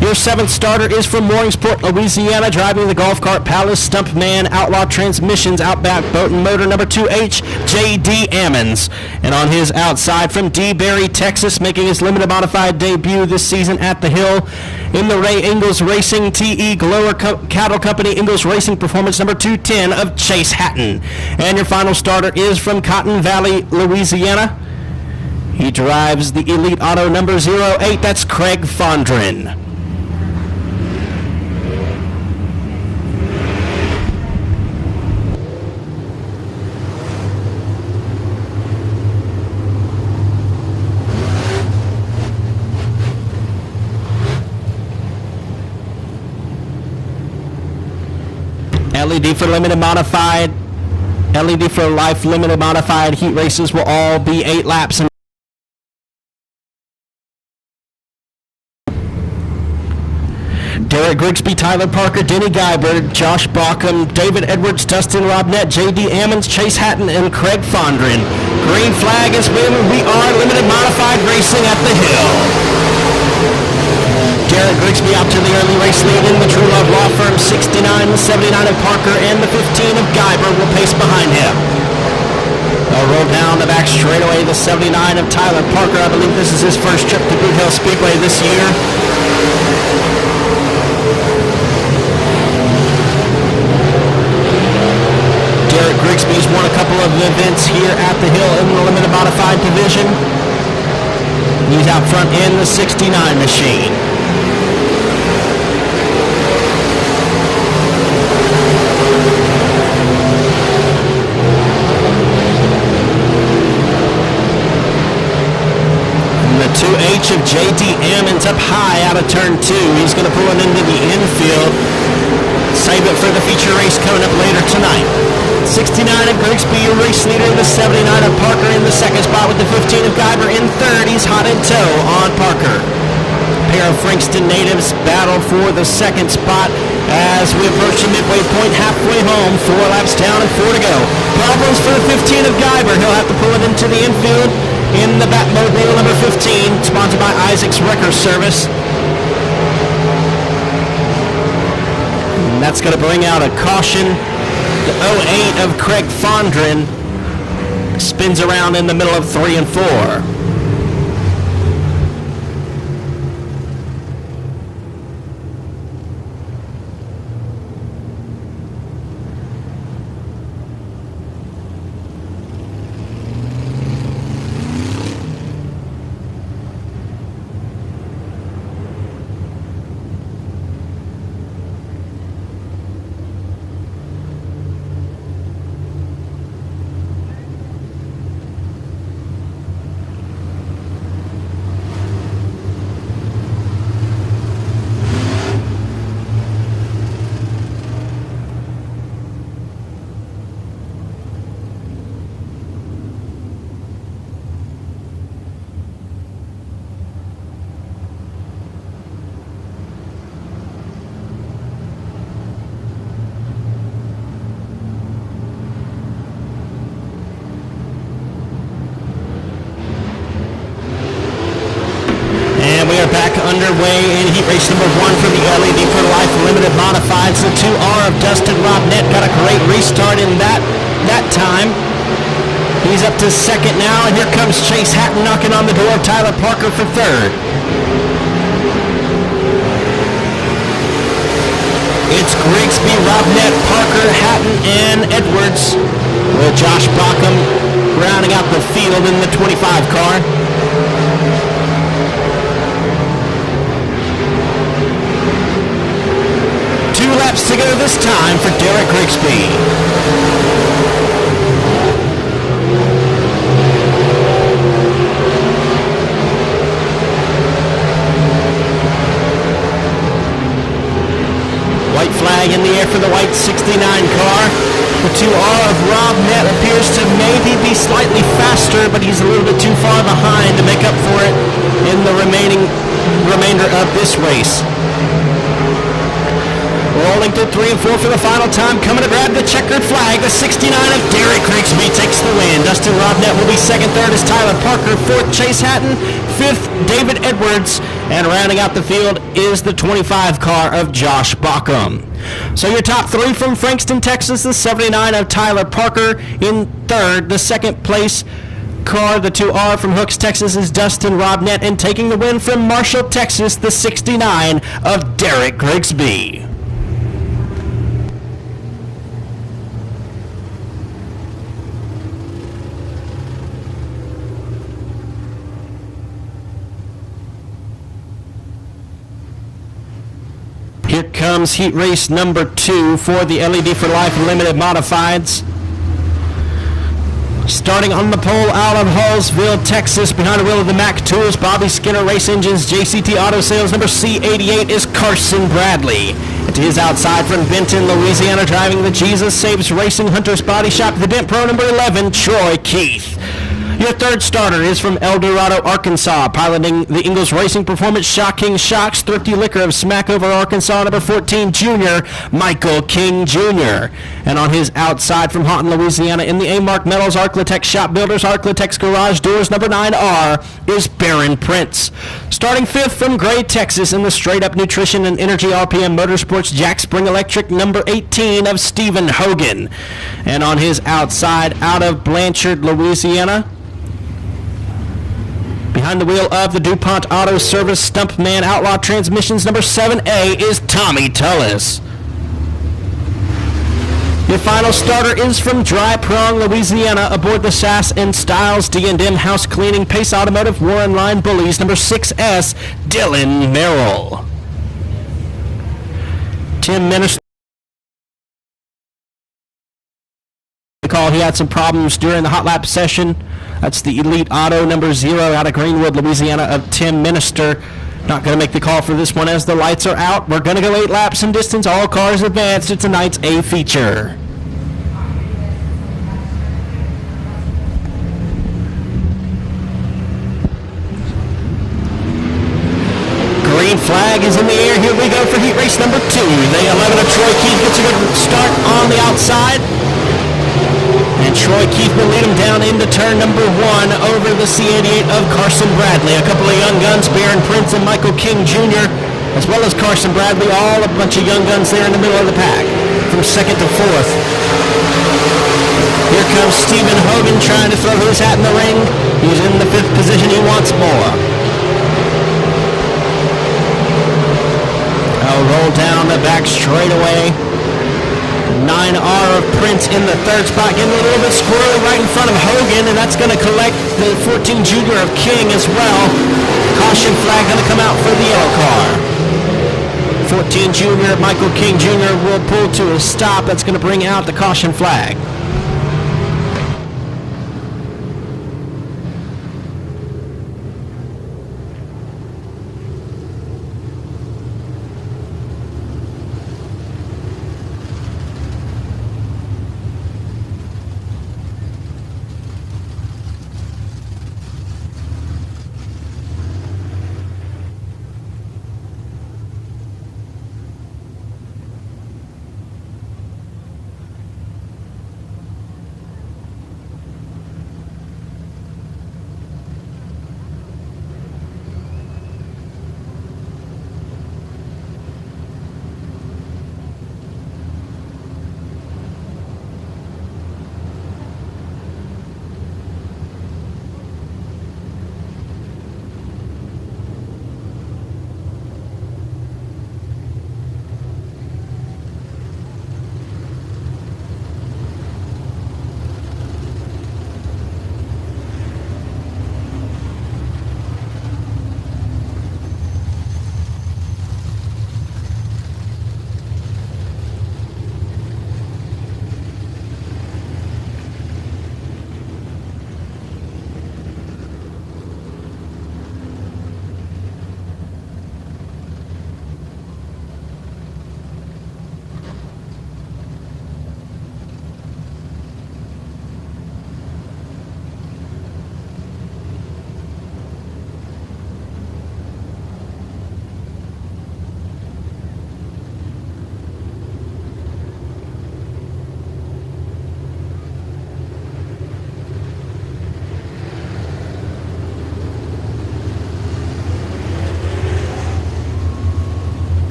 Your 7th starter is from Mooringsport, Louisiana, driving the Golf Cart Palace Stumpman Outlaw Transmissions Outback Boat and Motor, number 2H, J.D. Ammons. And on his outside from DeBerry, Texas, making his limited modified debut this season at the Hill, in the Ray Ingalls Racing TE Glower Cattle Company Ingalls Racing Performance, number 210 of Chase Hatton. And your final starter is from Cotton Valley, Louisiana. He drives the Elite Auto number 08, that's Craig Fondren. LED for limited modified, LED for life limited modified heat races will all be 8 laps. And Derek Grigsby, Tyler Parker, Denny Guyber, Josh Bauckham, David Edwards, Dustin Robnett, J.D. Ammons, Chase Hatton, and Craig Fondren. Green flag is waving. We are limited modified racing at the Hill. Derek Grigsby out to the early race lead in the True Love Law Firm, 69, the 79 of Parker, and the 15 of Guyber will pace behind him. They'll roll down the back straightaway, the 79 of Tyler Parker. I believe this is his first trip to Boothill Speedway this year. Derek Grigsby's won a couple of events here at the Hill in the limited modified division. He's out front in the 69 machine. The 2H of J.D. Ammons up high out of turn 2. He's going to pull it into the infield. Save it for the feature race coming up later tonight. 69 of Grigsby, your race leader. The 79 of Parker in the second spot with the 15 of Guyver in third. He's hot in tow on Parker. A pair of Frankston natives battle for the second spot as we approach the midway point, halfway home. 4 laps down and 4 to go. Problems for the 15 of Guyver. He'll have to pull it into the infield in the Batmobile number 15, sponsored by Isaac's Wrecker Service. And that's going to bring out a caution. The 08 of Craig Fondren spins around in the middle of 3 and 4. Back underway in heat race number 1 for the LED for Life Limited Modifieds. The 2R of Dustin Robnett got a great restart in that time. He's up to second now, and here comes Chase Hatton knocking on the door of Tyler Parker for third. It's Grigsby, Robnett, Parker, Hatton, and Edwards, with Josh Bockham rounding out the field in the 25 car. Laps to go this time for Derek Grigsby. White flag in the air for the white 69 car. The 2R of Robnett appears to maybe be slightly faster, but he's a little bit too far behind to make up for it in the remainder of this race. Rolling through 3 and 4 for the final time. Coming to grab the checkered flag. The 69 of Derek Grigsby takes the win. Dustin Robnett will be second. Third is Tyler Parker. Fourth, Chase Hatton. Fifth, David Edwards. And rounding out the field is the 25 car of Josh Bockham. So your top 3 from Frankston, Texas. The 79 of Tyler Parker in third. The second place car, the 2R from Hooks, Texas, is Dustin Robnett. And taking the win from Marshall, Texas, the 69 of Derek Grigsby. Here comes heat race number 2 for the LED for Life Limited Modifieds. Starting on the pole out of Hallsville, Texas, behind the wheel of the Mac Tools, Bobby Skinner Race Engines, JCT Auto Sales, number C88 is Carson Bradley. And to his outside from Benton, Louisiana, driving the Jesus Saves Racing Hunters Body Shop, the Dent Pro number 11, Troy Keith. Your third starter is from El Dorado, Arkansas, piloting the Ingalls Racing Performance Shocking Shocks, Thrifty Liquor of Smackover, Arkansas, number 14, Junior, Michael King Jr. And on his outside from Houghton, Louisiana, in the A-Mark Metals Arclitex Shop Builders, Arclitex Garage Doors, number 9R, is Barron Prince. Starting fifth from Gray, Texas, in the Straight Up Nutrition and Energy RPM Motorsports Jack Spring Electric, number 18 of Stephen Hogan. And on his outside, out of Blanchard, Louisiana, behind the wheel of the DuPont Auto Service Stumpman Outlaw Transmissions, number 7A, is Tommy Tullis. Your final starter is from Dry Prong, Louisiana, aboard the Sass and Styles D&M House Cleaning Pace Automotive Warren Line Bullies, number 6S, Dylan Merrill. Tim Minister. Call. He had some problems during the hot lap session. That's the Elite Auto number 0 out of Greenwood, Louisiana, of Tim Minister. Not going to make the call for this one as the lights are out. We're going to go 8 laps in distance. All cars advanced to tonight's A feature. Green flag is in the air. Here we go for heat race number 2. The 11 of Troy Keith gets a good start on the outside. And Troy Keith will lead him down into turn number 1 over the C88 of Carson Bradley. A couple of young guns, Baron Prince and Michael King Jr., as well as Carson Bradley, all a bunch of young guns there in the middle of the pack, from 2nd to 4th. Here comes Stephen Hogan trying to throw his hat in the ring. He's in the 5th position. He wants more. I'll roll down the back straightaway. 9R of Prince in the 3rd spot, getting a little bit squirrely right in front of Hogan, and that's going to collect the 14 Junior of King as well. Caution flag going to come out for the yellow car. 14 Junior, Michael King Jr. will pull to a stop. That's going to bring out the caution flag.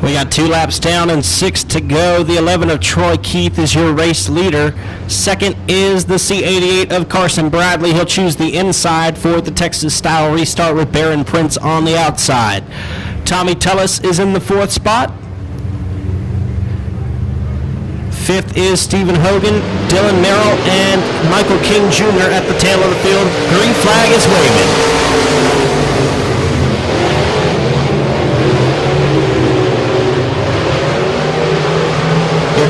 We got 2 laps down and 6 to go. The 11 of Troy Keith is your race leader. 2nd is the C88 of Carson Bradley. He'll choose the inside for the Texas-style restart with Baron Prince on the outside. Tommy Tellis is in the 4th spot. 5th is Stephen Hogan, Dylan Merrill, and Michael King Jr. at the tail of the field. Green flag is waving.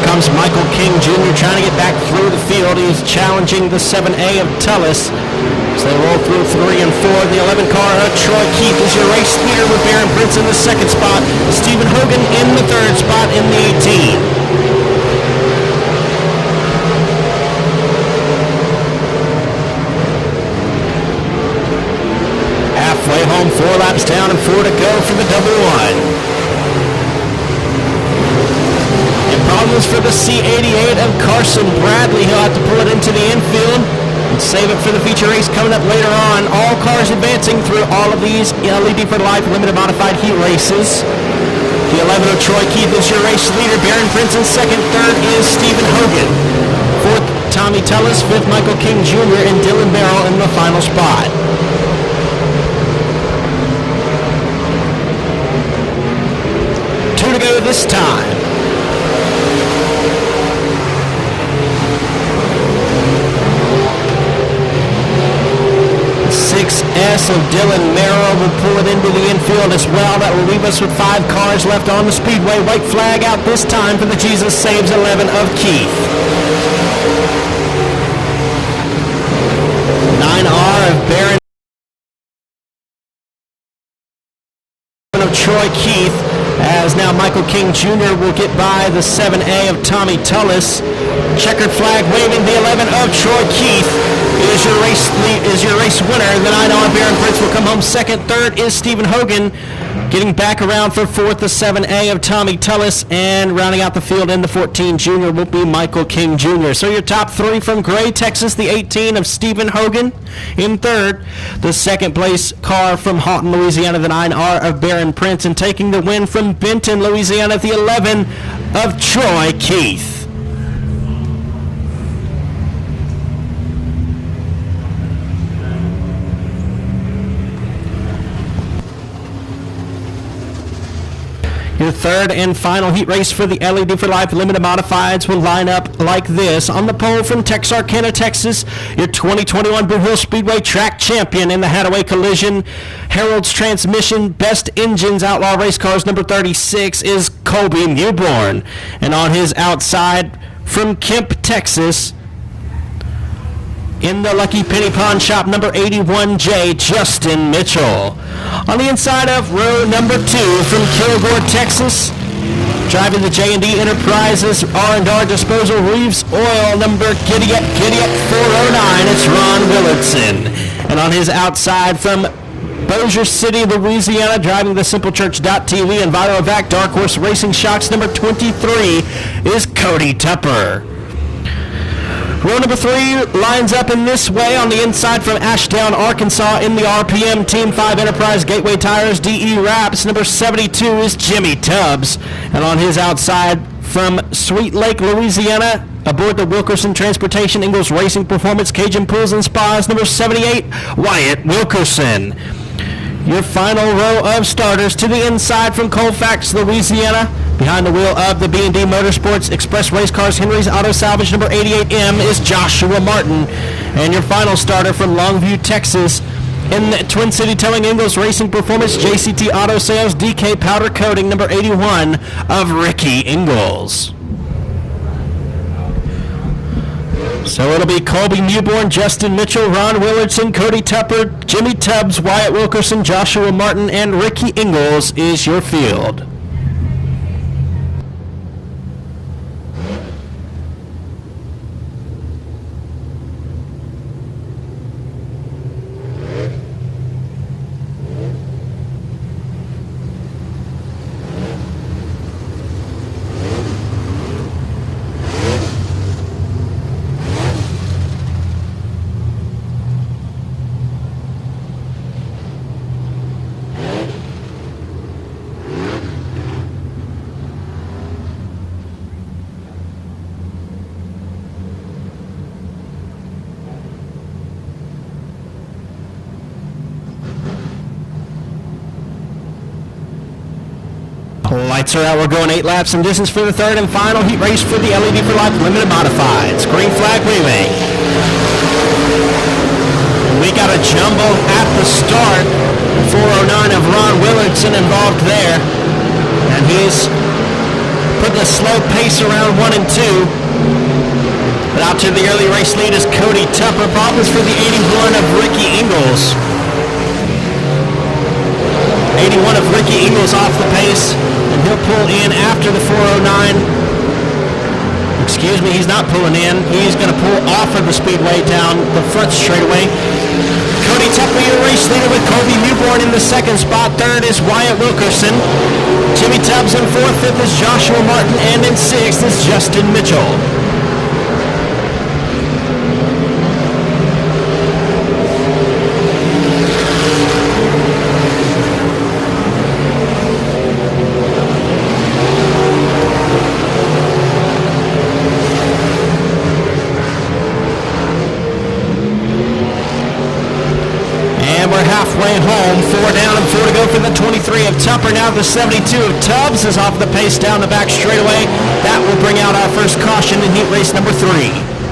Comes Michael King Jr. trying to get back through the field. He's challenging the 7A of Tellis. So they roll through 3 and 4. The 11 car of Troy Keith is your race leader with Baron Prince in the 2nd spot. Stephen Hogan in the 3rd spot in the 18. Halfway home, 4 laps down and 4 to go for the double one. Problems for the C88 of Carson Bradley. He'll have to pull it into the infield and save it for the feature race coming up later on. All cars advancing through all of these LED for Life limited modified heat races. The 11 of Troy Keith is your race leader. Baron Prince in 2nd. 3rd is Stephen Hogan. 4th, Tommy Tellis. 5th, Michael King Jr. and Dylan Merrill in the final spot. this time. 6S of Dylan Merrill will pull it into the infield as well. That will leave us with 5 cars left on the speedway. White flag out this time for the Jesus Saves 11 of Keith. 9R of Barron of Troy Keith, as now Michael King Jr. will get by the 7A of Tommy Tullis. Checkered flag waving, the 11 of Troy Keith is your race winner. The 9R Baron Prince will come home second. Third is Stephen Hogan. Getting back around for fourth, the 7A of Tommy Tullis, and rounding out the field in the 14 junior will be Michael King Jr. So your top 3 from Gray, Texas, the 18 of Stephen Hogan. In third, the second place car from Houghton, Louisiana, the 9R of Baron Prince, and taking the win from Benton, Louisiana, the 11 of Troy Keith. Your third and final heat race for the LED for Life Limited Modifieds will line up like this. On the pole from Texarkana, Texas, your 2021 Boothill Speedway track champion in the Hadaway Collision, Harold's Transmission, Best Engines, Outlaw Race Cars, number 36 is Colby Newborn. And on his outside from Kemp, Texas, in the Lucky Penny Pawn Shop, number 81J, Justin Mitchell. On the inside of row number 2 from Kilgore, Texas, driving the J&D Enterprises R&R Disposal Reeves Oil, number Giddy Up 409, it's Ron Willardson. And on his outside from Bossier City, Louisiana, driving the SimpleChurch.tv and VitalVac Dark Horse Racing Shocks, number 23 is Cody Tupper. Row number 3 lines up in this way. On the inside from Ashdown, Arkansas, in the RPM Team 5 Enterprise Gateway Tires DE Wraps, number 72 is Jimmy Tubbs. And on his outside from Sweet Lake, Louisiana, aboard the Wilkerson Transportation Ingalls Racing Performance Cajun Pools and Spas, number 78, Wyatt Wilkerson. Your final row of starters to the inside from Colfax, Louisiana, behind the wheel of the B&D Motorsports Express Race Cars Henry's Auto Salvage, number 88M is Joshua Martin. And your final starter from Longview, Texas, in the Twin City Towing Ingalls Racing Performance JCT Auto Sales DK Powder Coating, number 81 of Ricky Ingalls. So it'll be Colby Newborn, Justin Mitchell, Ron Willardson, Cody Tupper, Jimmy Tubbs, Wyatt Wilkerson, Joshua Martin, and Ricky Ingalls is your field. Lights are out. We're going 8 laps and distance for the third and final heat race for the LED for Life Limited Modifieds. Green flag waving. We got a jumble at the start. 409 of Ron Willardson involved there. And he's putting a slow pace around 1 and 2. But out to the early race lead is Cody Tupper. Problems for the 81 of Ricky Ingalls. 81 of Ricky Ingalls off the pace, and he'll pull in after the 409. Excuse me, he's not pulling in. He's going to pull off of the speedway down the front straightaway. Cody Tupper, your race leader, with Colby Newborn in the second spot. Third is Wyatt Wilkerson. Jimmy Tubbs in fourth. Fifth is Joshua Martin, and in sixth is Justin Mitchell. way home. 4 down and 4 to go for the 23 of Tupper. Now the 72 of Tubbs is off the pace down the back straightaway. That will bring out our first caution in heat race number 3.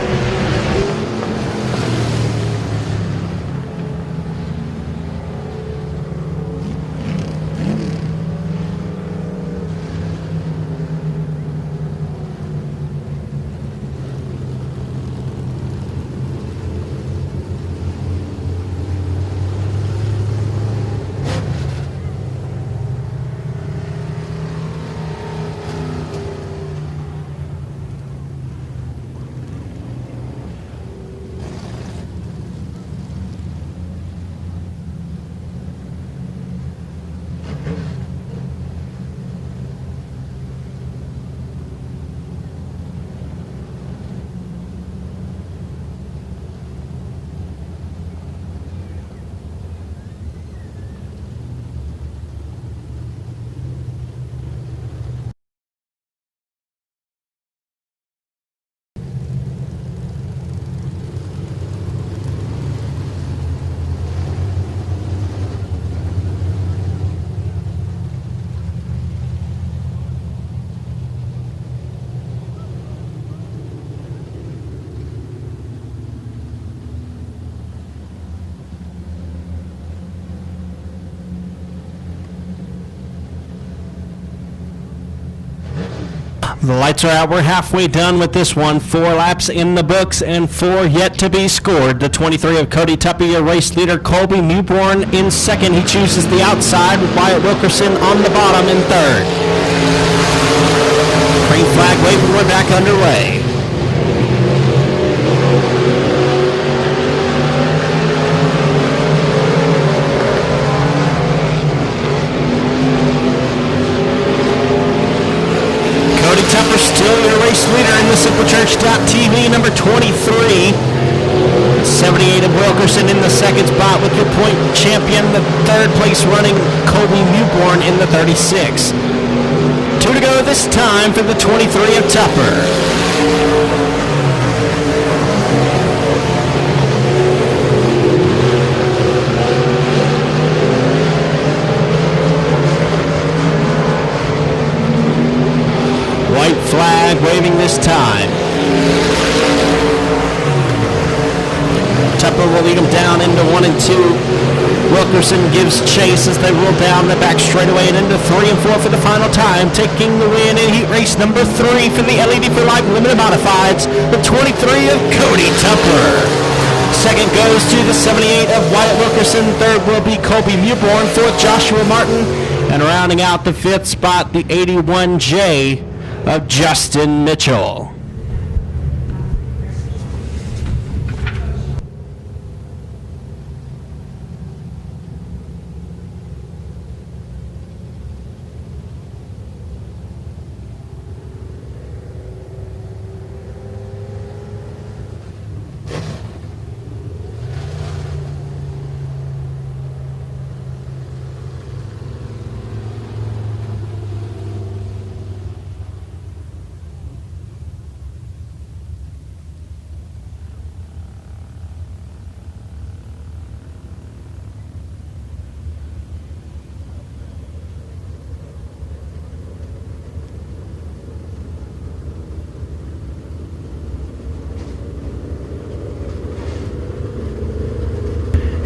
The lights are out. We're halfway done with this one. 4 laps in the books and 4 yet to be scored. The 23 of Cody Tuppy, your race leader. Colby Newborn in second. He chooses the outside with Wyatt Wilkerson on the bottom in third. Green flag waving. We're back underway. Tupper still your race leader in the SimpleChurch.tv, number 23. 78 of Wilkerson in the second spot with your point champion, the third place running Colby Newborn in the 36. 2 to go this time for the 23 of Tupper. White flag waving this time. Tupper will lead them down into 1 and 2. Wilkerson gives chase as they roll down the back straightaway and into 3 and 4 for the final time. Taking the win in heat race number 3 for the LED for Life Limited Modifieds, the 23 of Cody Tupper. Second goes to the 78 of Wyatt Wilkerson. Third will be Colby Newborn. Fourth, Joshua Martin. And rounding out the 5th spot, the 81J of Justin Mitchell.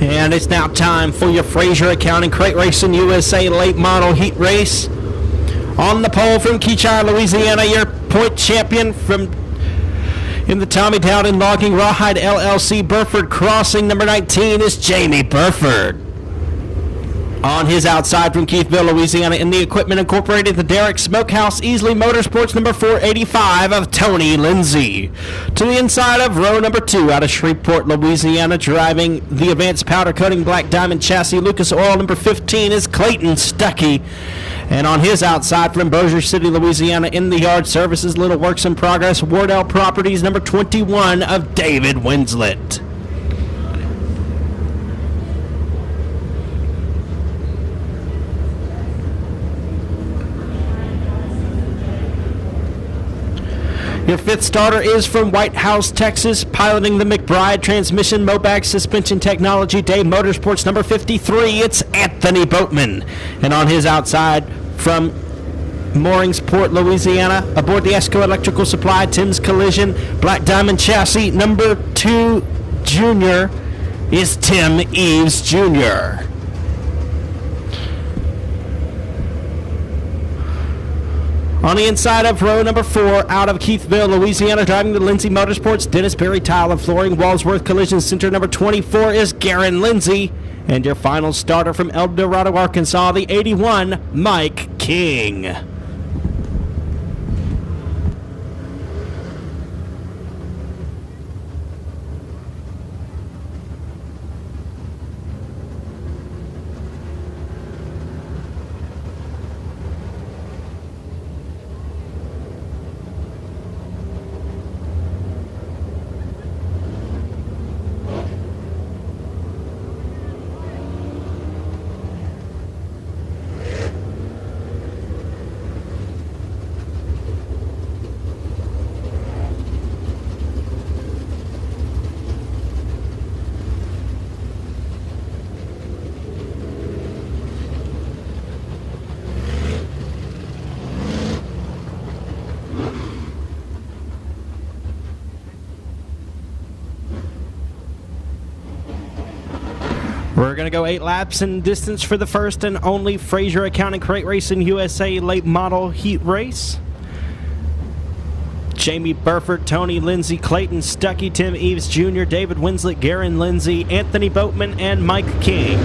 And it's now time for your Fraser Accounting Crate Racing USA Late Model Heat Race. On the pole from Keachire, Louisiana, your point champion from in the Tommy Dowden Logging Rawhide LLC Burford Crossing, number 19 is Jamie Burford. On his outside from Keithville, Louisiana, in the Equipment Incorporated, the Derrick Smokehouse Easley Motorsports, number 485 of Tony Lindsay. To the inside of row number 2 out of Shreveport, Louisiana, driving the Advanced Powder Coating Black Diamond Chassis Lucas Oil, number 15 is Clayton Stuckey. And on his outside from Bossier City, Louisiana, in the Yard Services Little Works in Progress, Wardell Properties, number 21 of David Winslet. Your fifth starter is from White House, Texas, piloting the McBride transmission, Mobag suspension technology, Dave Motorsports number 53. It's Anthony Boatman. And on his outside from Mooringsport, Louisiana, aboard the Esco Electrical Supply, Tim's Collision, Black Diamond Chassis number 2 junior is Tim Eves Jr. On the inside of row number 4, out of Keithville, Louisiana, driving the Lindsay Motorsports, Dennis Berry Tile and Flooring, Walsworth Collision Center number 24 is Garen Lindsay. And your final starter from El Dorado, Arkansas, the 81, Mike King. We're going to go 8 laps in distance for the first and only Fraser Accounting Crate Racing USA late model heat race. Jamie Burford, Tony Lindsay, Clayton Stuckey, Tim Eves Jr., David Winslet, Garen Lindsay, Anthony Boatman, and Mike King.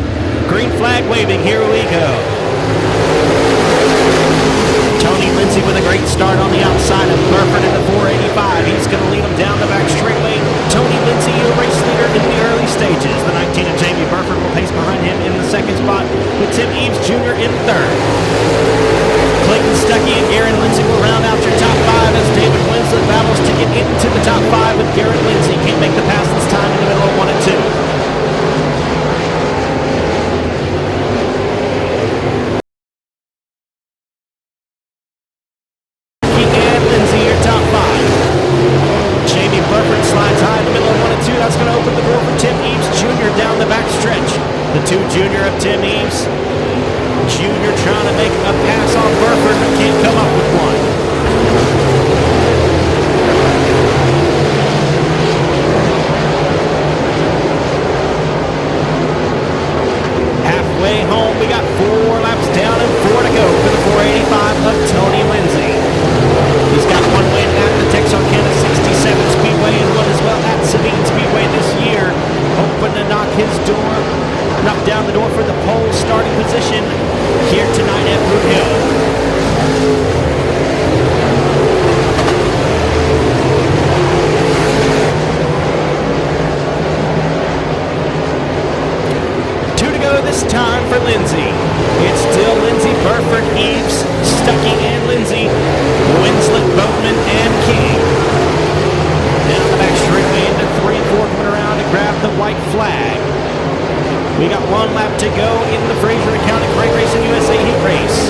Green flag waving, here we go. Tony Lindsay with a great start on the outside of Burford in the 485. He's going to lead him down the back straightaway. Tony Lindsay, a race leader in the early stages. The 19 of Jamie Burford will pace behind him in the second spot with Tim Eves Jr. in third. Clayton Stuckey and Garen Lindsay will round out your top 5 as David Winslet battles to get into the top 5 with Garen Lindsay. Can't make the pass this time in the middle of 1 and 2. That's going to open the door for Tim Eves Jr. down the back stretch. The 2 junior of Tim Eves Jr. trying to make a pass on Burford, but can't come up with one. Halfway home, we got 4 laps down and 4 to go for the 485 of Tony Lindsay. He's got 1 win at the Texarkana 67 Speedway and 1 as well at Sabine Speedway this year. Hoping to knock down the door for the pole starting position here tonight at Boothill. This time for Lindsay. It's still Lindsay, Burford, Eves, Stuckey, and Lindsay, Winslet, Boatman, and King. Down the back straightaway into 3-4 coming around to grab the white flag. We got 1 lap to go in the Fraser Accounting Crate Racing USA heat race.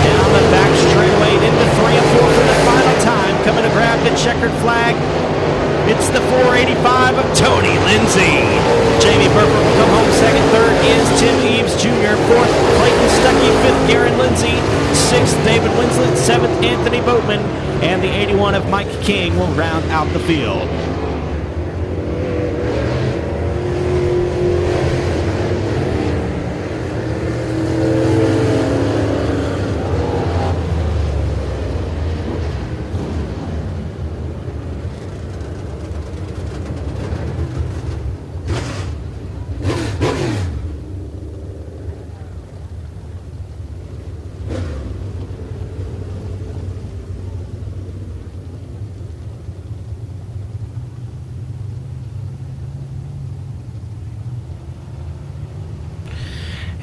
Down the back straightaway into 3 and 4 for the final time. Coming to grab the checkered flag. It's the 485 of Tony Lindsay. Jamie Burford will come home second. Third is Tim Eves Jr. Fourth, Clayton Stuckey. Fifth, Garen Lindsay. Sixth, David Winslet. Seventh, Anthony Boatman. And the 81 of Mike King will round out the field.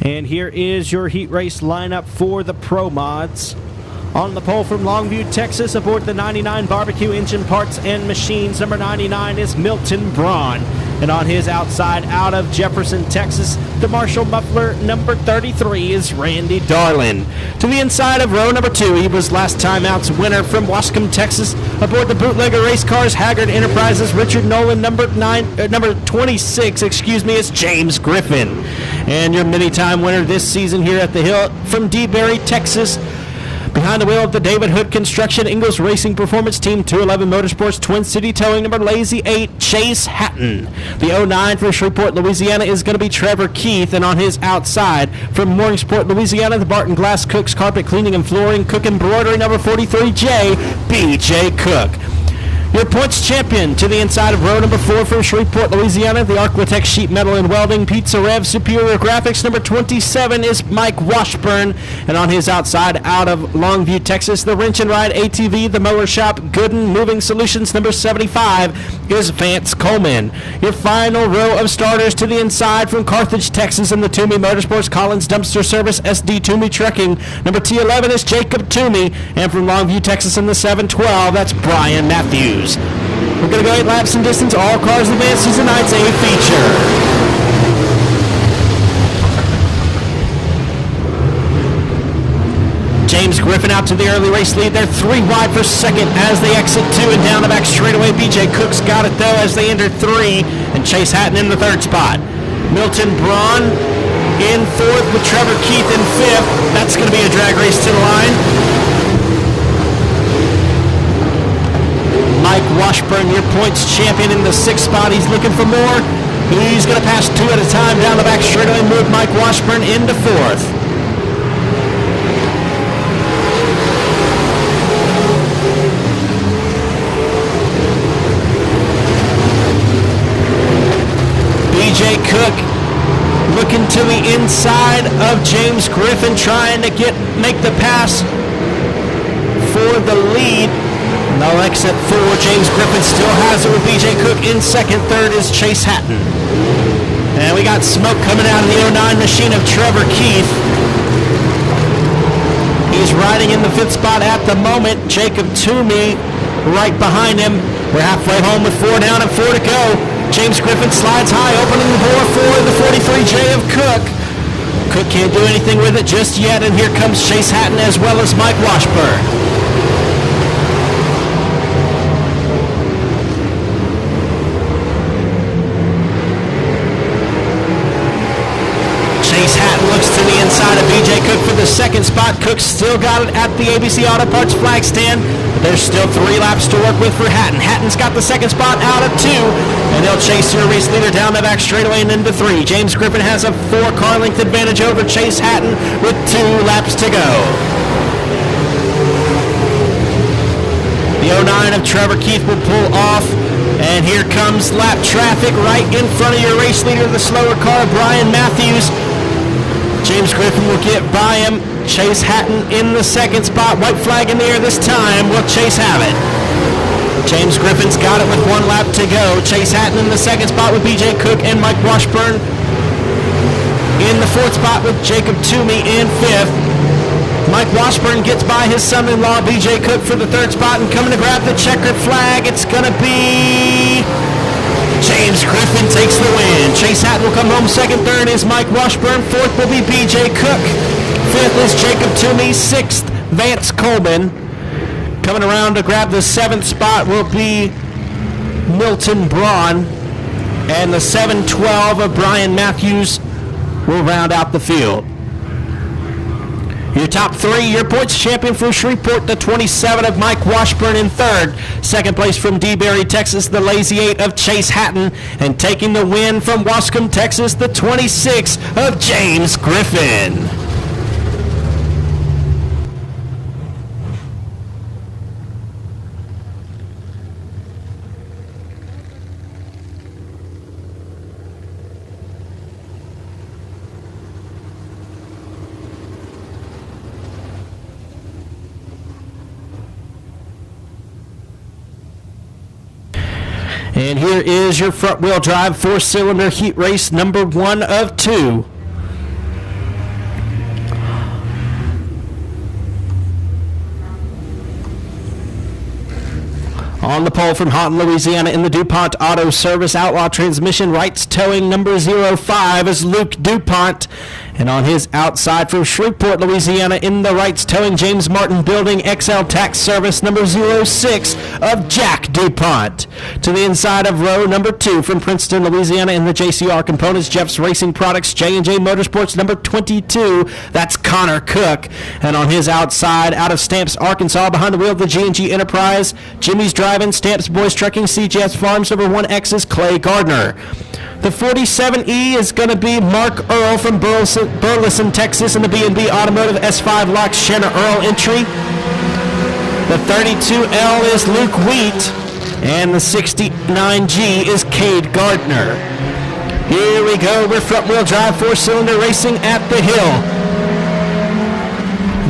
And here is your heat race lineup for the Pro Mods. On the pole from Longview, Texas, aboard the 99 Barbecue Engine Parts and Machines, number 99 is Milton Braun. And on his outside, out of Jefferson, Texas, the Marshall muffler number 33 is Randy Darlin. To the inside of row number 2, he was last time out's winner from Wascom, Texas. Aboard the bootlegger race cars, Haggard Enterprises, Richard Nolan, number 26, is James Griffin. And your many-time winner this season here at the Hill from DeBerry, Texas. Behind the wheel of the David Hood Construction Ingalls Racing Performance Team 211 Motorsports Twin City Towing number Lazy 8, Chase Hatton. The 09 from Shreveport, Louisiana is going to be Trevor Keith, and on his outside from Morningsport, Louisiana, the Barton Glass Cooks Carpet Cleaning and Flooring Cook Embroidery number 43J, B.J. Cook. Your points champion to the inside of row number 4 from Shreveport, Louisiana, the Arquitect Sheet Metal and Welding Pizza Rev Superior Graphics number 27 is Mike Washburn, and on his outside, out of Longview, Texas, the Wrench and Ride ATV, the Mower Shop Gooden Moving Solutions number 75 is Vance Coleman. Your final row of starters to the inside from Carthage, Texas, and the Toomey Motorsports Collins Dumpster Service SD Toomey Trucking number T11 is Jacob Toomey, and from Longview, Texas, in the 712, that's Brian Matthews. We're going to go 8 laps in distance. All cars advanced to tonight's A feature. James Griffin out to the early race lead. They're 3 wide for second as they exit 2 and down the back straightaway. B.J. Cook's got it, though, as they enter 3, and Chase Hatton in the 3rd spot. Milton Braun in 4th with Trevor Keith in 5th. That's going to be a drag race to the line. Mike Washburn, your points champion, in the 6th spot. He's looking for more. He's going to pass 2 at a time down the back straightaway and move Mike Washburn into 4th. B.J. Cook looking to the inside of James Griffin, trying to make the pass for the lead. No exit 4. James Griffin still has it with B.J. Cook in 2nd. 3rd is Chase Hatton. And we got smoke coming out of the 09 machine of Trevor Keith. He's riding in the 5th spot at the moment. Jacob Toomey right behind him. We're halfway home with 4 down and 4 to go. James Griffin slides high, opening the door for the 43J of Cook. Cook can't do anything with it just yet, and here comes Chase Hatton as well as Mike Washburn. Chase Hatton looks to the inside of B.J. Cook for the 2nd spot. Cook's still got it at the ABC Auto Parts flag stand, but there's still 3 laps to work with for Hatton. Hatton's got the 2nd spot out of 2, and he'll chase your race leader down the back straightaway and into 3. James Griffin has a 4-car length advantage over Chase Hatton with 2 laps to go. The 09 of Trevor Keith will pull off, and here comes lap traffic right in front of your race leader, the slower car, Brian Matthews. James Griffin will get by him. Chase Hatton in the 2nd spot. White flag in the air this time. Will Chase have it? James Griffin's got it with 1 lap to go. Chase Hatton in the 2nd spot with B.J. Cook and Mike Washburn. In the 4th spot with Jacob Toomey in 5th. Mike Washburn gets by his son-in-law, B.J. Cook, for the 3rd spot, and coming to grab the checkered flag, it's going to be James Griffin takes the win. Chase Hatton will come home 2nd. 3rd is Mike Washburn. 4th will be B.J. Cook. 5th is Jacob Toomey. 6th, Vance Coleman. Coming around to grab the 7th spot will be Milton Braun. And the 7-12 of Brian Matthews will round out the field. Your top 3, your points champion from Shreveport, the 27 of Mike Washburn in 3rd. 2nd place from DeBerry, Texas, the Lazy 8 of Chase Hatton. And taking the win from Wascom, Texas, the 26 of James Griffin. And here is your front-wheel drive 4-cylinder heat race number 1 of 2. On the pole from Houghton, Louisiana, in the DuPont Auto Service Outlaw Transmission, Wrights Towing number 05 is Luke DuPont. And on his outside from Shreveport, Louisiana, in the Wrights Towing James Martin Building XL Tax Service number 06 of Jack DuPont. To the inside of row number 2 from Princeton, Louisiana, in the JCR Components Jeff's Racing Products J&J Motorsports number 22, that's Connor Cook. And on his outside, out of Stamps, Arkansas, behind the wheel of the G&G Enterprise, Jimmy's Driving, Stamps Boys Trucking, CJS Farms number 1X is Clay Gardner. The 47E is going to be Mark Earl from Burleson, Texas, in the B&B Automotive S5 Locks Shanna Earl entry. The 32L is Luke Wheat, and the 69G is Cade Gardner. Here we go. We're front-wheel drive, four-cylinder racing at the hill.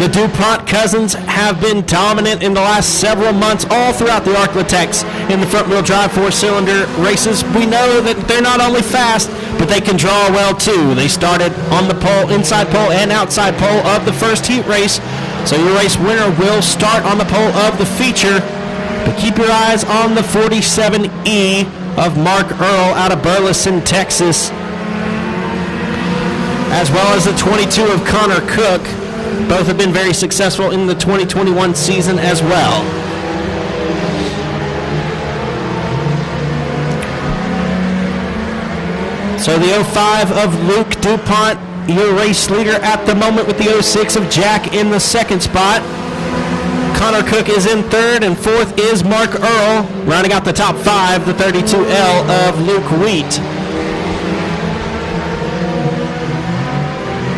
The DuPont cousins have been dominant in the last several months all throughout the Arklatex in the front-wheel drive four-cylinder races. We know that they're not only fast, but they can draw well too. They started on the pole, inside pole and outside pole of the first heat race. So your race winner will start on the pole of the feature. But keep your eyes on the 47E of Mark Earl out of Burleson, Texas, as well as the 22 of Connor Cook. Both have been very successful in the 2021 season as well. So the 05 of Luke DuPont, your race leader at the moment, with the 06 of Jack in the second spot. Connor Cook is in third, and fourth is Mark Earl. Rounding out the top five, the 32L of Luke Wheat.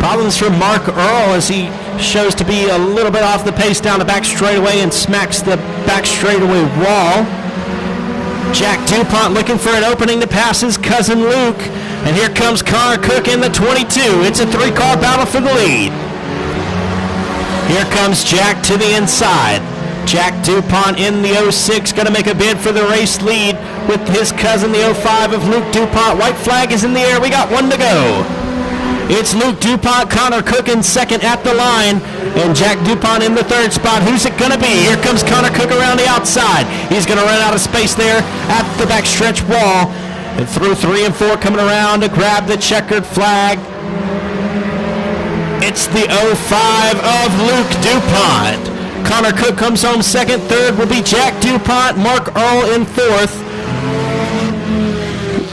Problems for Mark Earl as he shows to be a little bit off the pace down the back straightaway and smacks the back straightaway wall. Jack DuPont looking for an opening to pass his cousin Luke. And here comes Connor Cook in the 22. It's a three-car battle for the lead. Here comes Jack to the inside. Jack DuPont in the 06, going to make a bid for the race lead with his cousin, the 05 of Luke DuPont. White flag is in the air. We got one to go. It's Luke DuPont, Connor Cook in second at the line, and Jack DuPont in the third spot. Who's it going to be? Here comes Connor Cook around the outside. He's going to run out of space there at the backstretch wall. And through 3 and 4 coming around to grab the checkered flag. It's the 05 of Luke DuPont. Connor Cook comes home second. Third will be Jack DuPont. Mark Earl in fourth.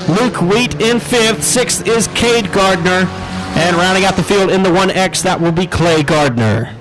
Luke Wheat in fifth. Sixth is Cade Gardner. And rounding out the field in the 1X, that will be Clay Gardner.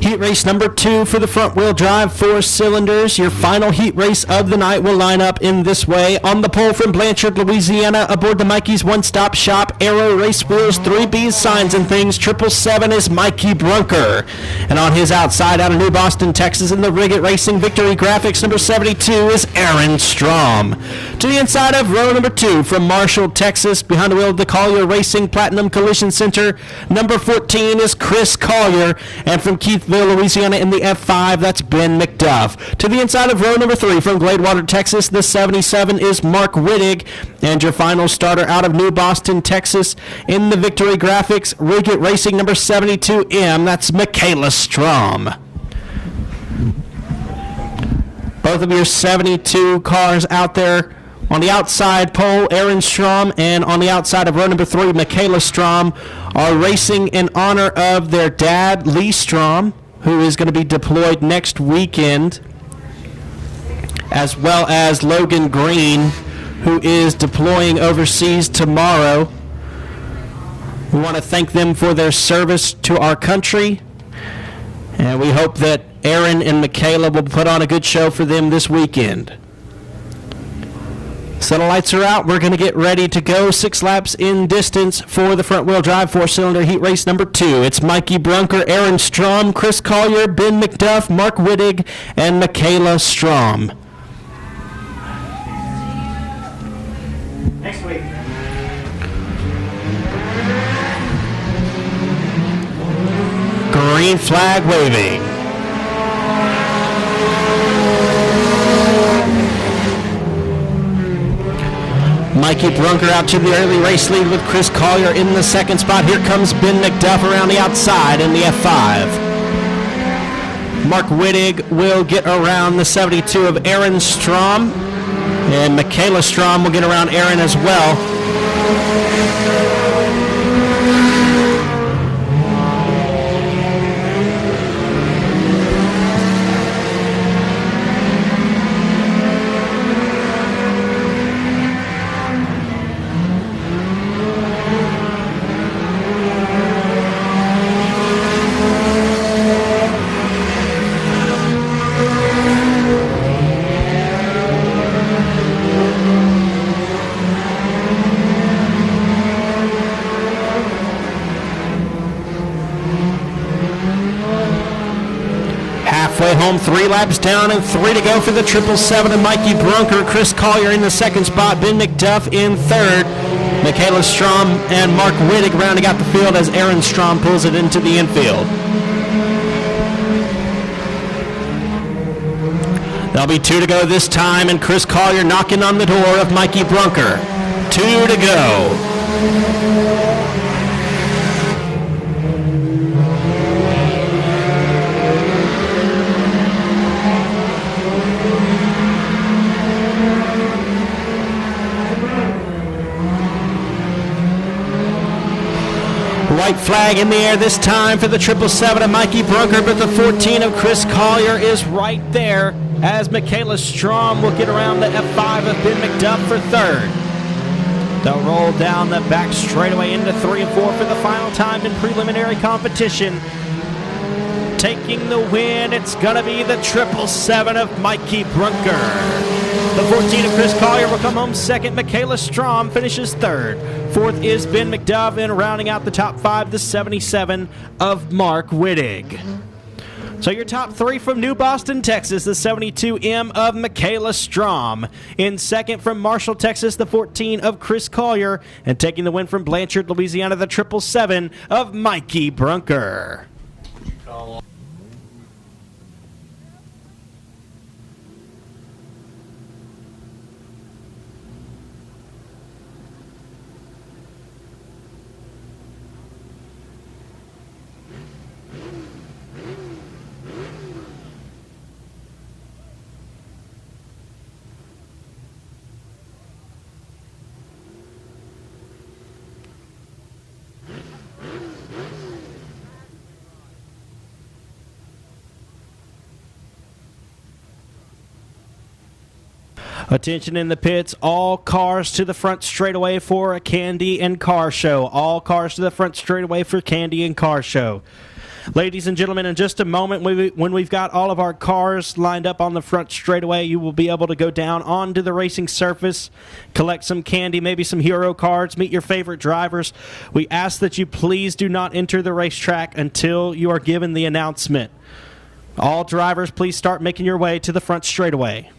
Heat race number 2 for the front-wheel drive 4 cylinders. Your final heat race of the night will line up in this way. On the pole from Blanchard, Louisiana, aboard the Mikey's one-stop shop, Aero Race Wheels, 3B's Signs and Things, 777 is Mikey Brunker. And on his outside, out of New Boston, Texas, in the Riggit Racing Victory Graphics, number 72 is Aaron Strom. To the inside of row number 2 from Marshall, Texas, behind the wheel of the Collier Racing Platinum Collision Center, number 14 is Chris Collier. And from Keithville, Louisiana, in the F5, that's Ben McDuff. To the inside of row number 3 from Gladewater, Texas, the 77 is Mark Wittig. And your final starter out of New Boston, Texas, in the Victory Graphics Riggit Racing number 72M, that's Michaela Strom. Both of your 72 cars out there. On the outside pole, Aaron Strom, and on the outside of row number 3, Michaela Strom, are racing in honor of their dad, Lee Strom, who is going to be deployed next weekend, as well as Logan Green, who is deploying overseas tomorrow. We want to thank them for their service to our country, and we hope that Aaron and Michaela will put on a good show for them this weekend. So the lights are out. We're going to get ready to go. 6 laps in distance for the front-wheel drive 4-cylinder heat race number 2. It's Mikey Brunker, Aaron Strom, Chris Collier, Ben McDuff, Mark Wittig, and Michaela Strom. Next week. Green flag waving. Mikey Brunker out to the early race lead with Chris Collier in the second spot. Here comes Ben McDuff around the outside in the F5. Mark Wittig will get around the 72 of Aaron Strom. And Michaela Strom will get around Aaron as well. Halfway home, 3 laps down and 3 to go for the 777 of Mikey Brunker. Chris Collier in the second spot, Ben McDuff in third. Michaela Strom and Mark Wittig rounding out the field as Aaron Strom pulls it into the infield. There'll be 2 to go this time, and Chris Collier knocking on the door of Mikey Brunker. 2 to go. White flag in the air this time for the 777 of Mikey Brunker, but the 14 of Chris Collier is right there as Michaela Strom will get around the F5 of Ben McDuff for third. They'll roll down the back straightaway into 3 and 4 for the final time in preliminary competition. Taking the win, it's going to be the 777 of Mikey Brunker. The 14 of Chris Collier will come home second. Michaela Strom finishes third. Fourth is Ben McDuff, and rounding out the top 5, the 77 of Mark Wittig. So your top 3 from New Boston, Texas, the 72M of Michaela Strom. In second from Marshall, Texas, the 14 of Chris Collier. And taking the win from Blanchard, Louisiana, the 777 of Mikey Brunker. Attention in the pits, all cars to the front straightaway for a Candy and Car Show. All cars to the front straightaway for Candy and Car Show. Ladies and gentlemen, in just a moment, when we've got all of our cars lined up on the front straightaway, you will be able to go down onto the racing surface, collect some candy, maybe some hero cards, meet your favorite drivers. We ask that you please do not enter the racetrack until you are given the announcement. All drivers, please start making your way to the front straightaway.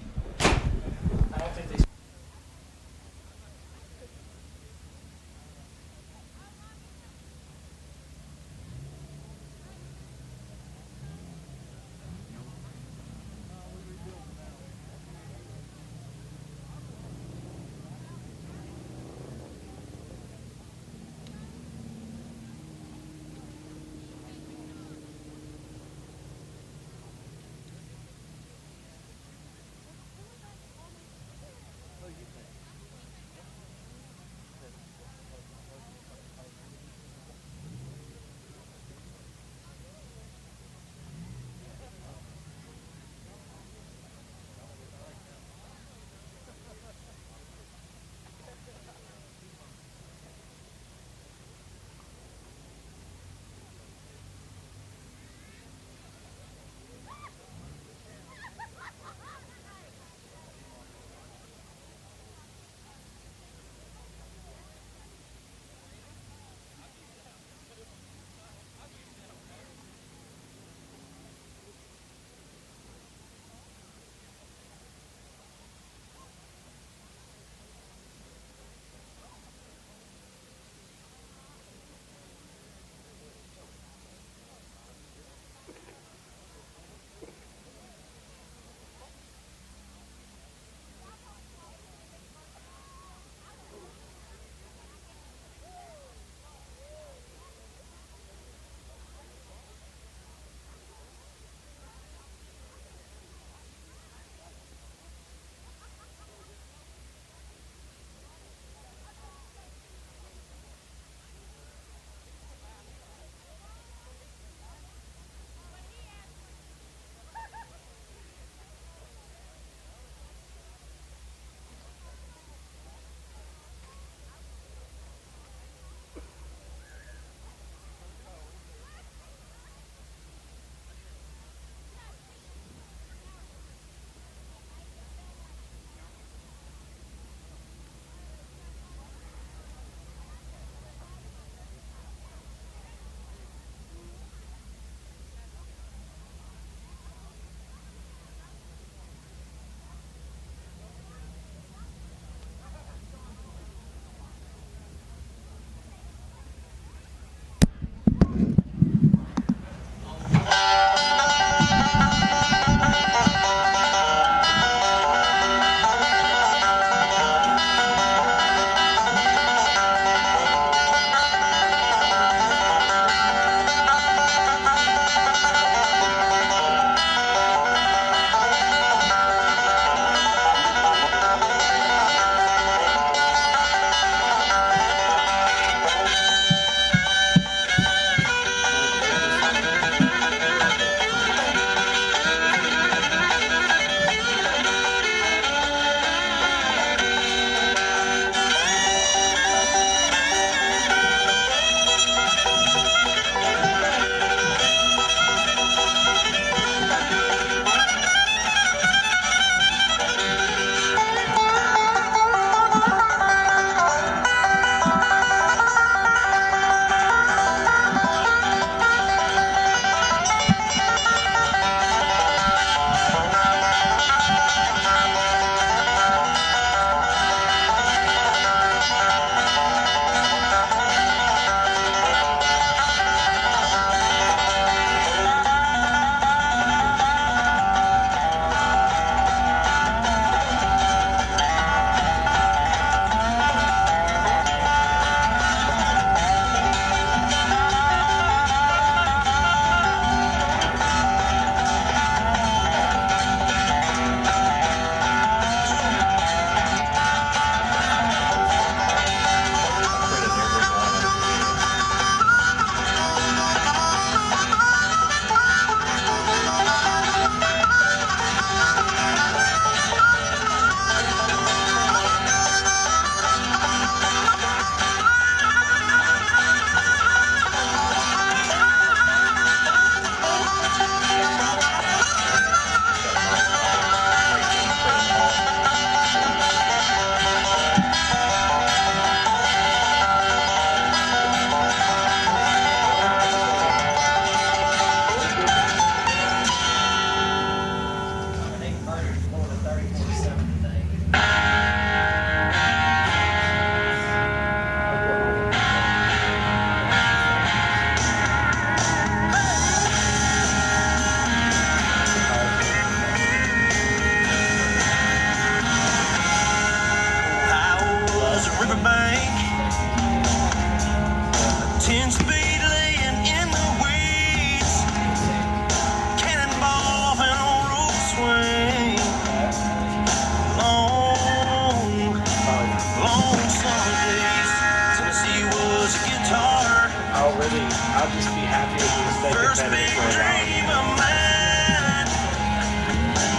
dream of mine.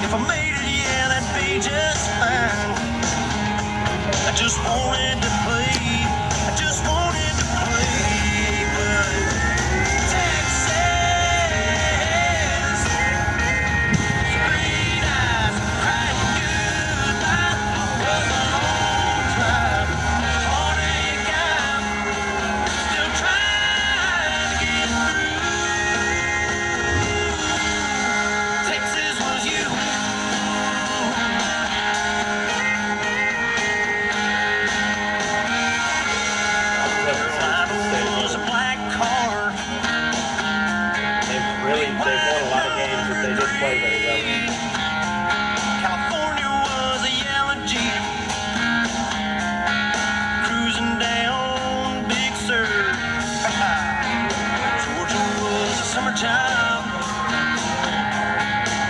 If I made it, yeah, that'd be just fine. I just wanted to play. I just wanted to play. But Texas, green eyes, crying goodbye. Was a long drive, heartache. I'm still trying to get through. Texas was you. Was a black car. They've won a lot of games, but they didn't play very well. California was a yellow Jeep, cruising down Big Sur. Georgia was a summertime.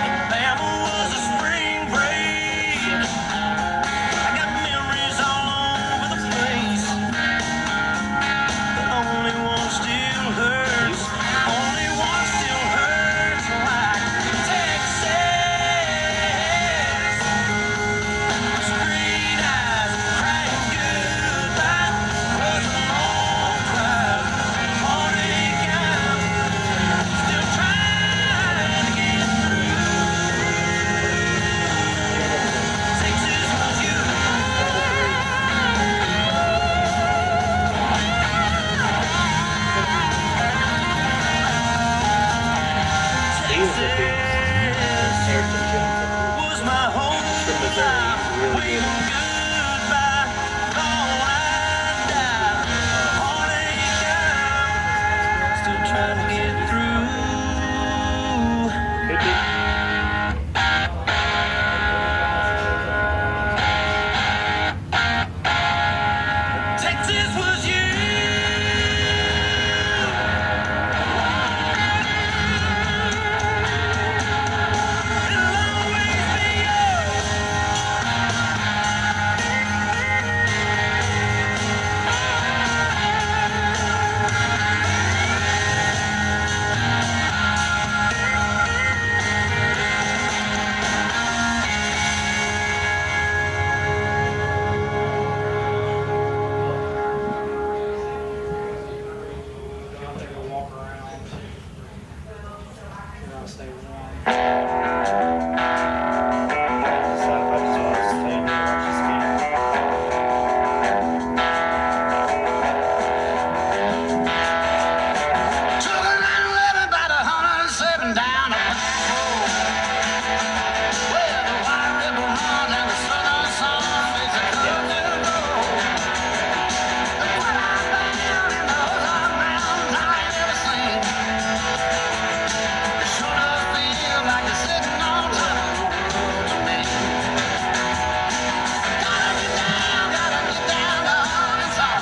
Alabama was a spring break. I got memories all over the place. The only one still hurts. Only one still hurts like Texas. Green eyes, crying goodbye. Was a long drive, heartache. I'm still trying to get through. Texas was you. Texas was my whole life. Waving goodbye, thought I'd die. Heartache, I'm still trying to get through. Texas was you. It'll always be yours. Trucking and living by the 107 down a back road. Where the White River runs and the Southern Sun makes a cut to the road. The what I found in the Ozark Mountains I ain't never seen. It sure does feel like you're sitting on top of the world to me. Gotta get down to Arkansas.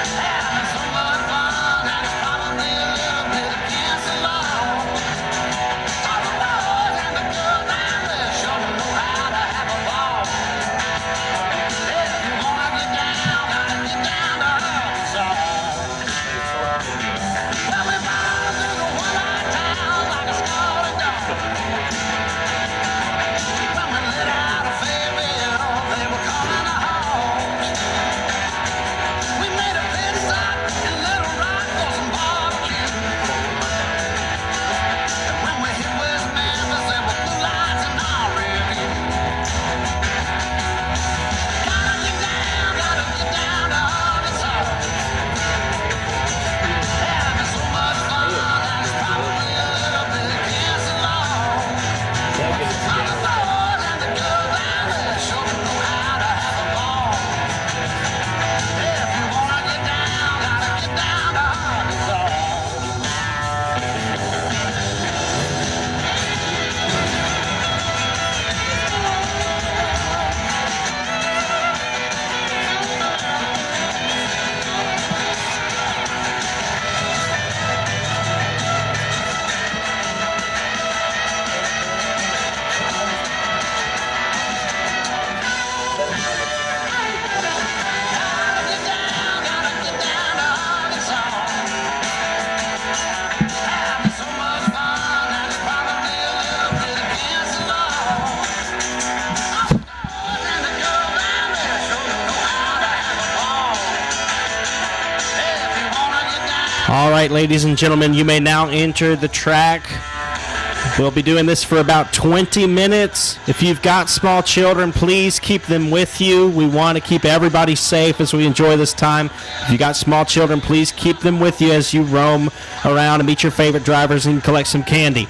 Having so much fun, and it's probably a little bit of Kansas. right, ladies and gentlemen, you may now enter the track. We'll be doing this for about 20 minutes. If you've got small children, please keep them with you. We want to keep everybody safe as we enjoy this time. If you got small children, please keep them with you as you roam around and meet your favorite drivers and collect some candy.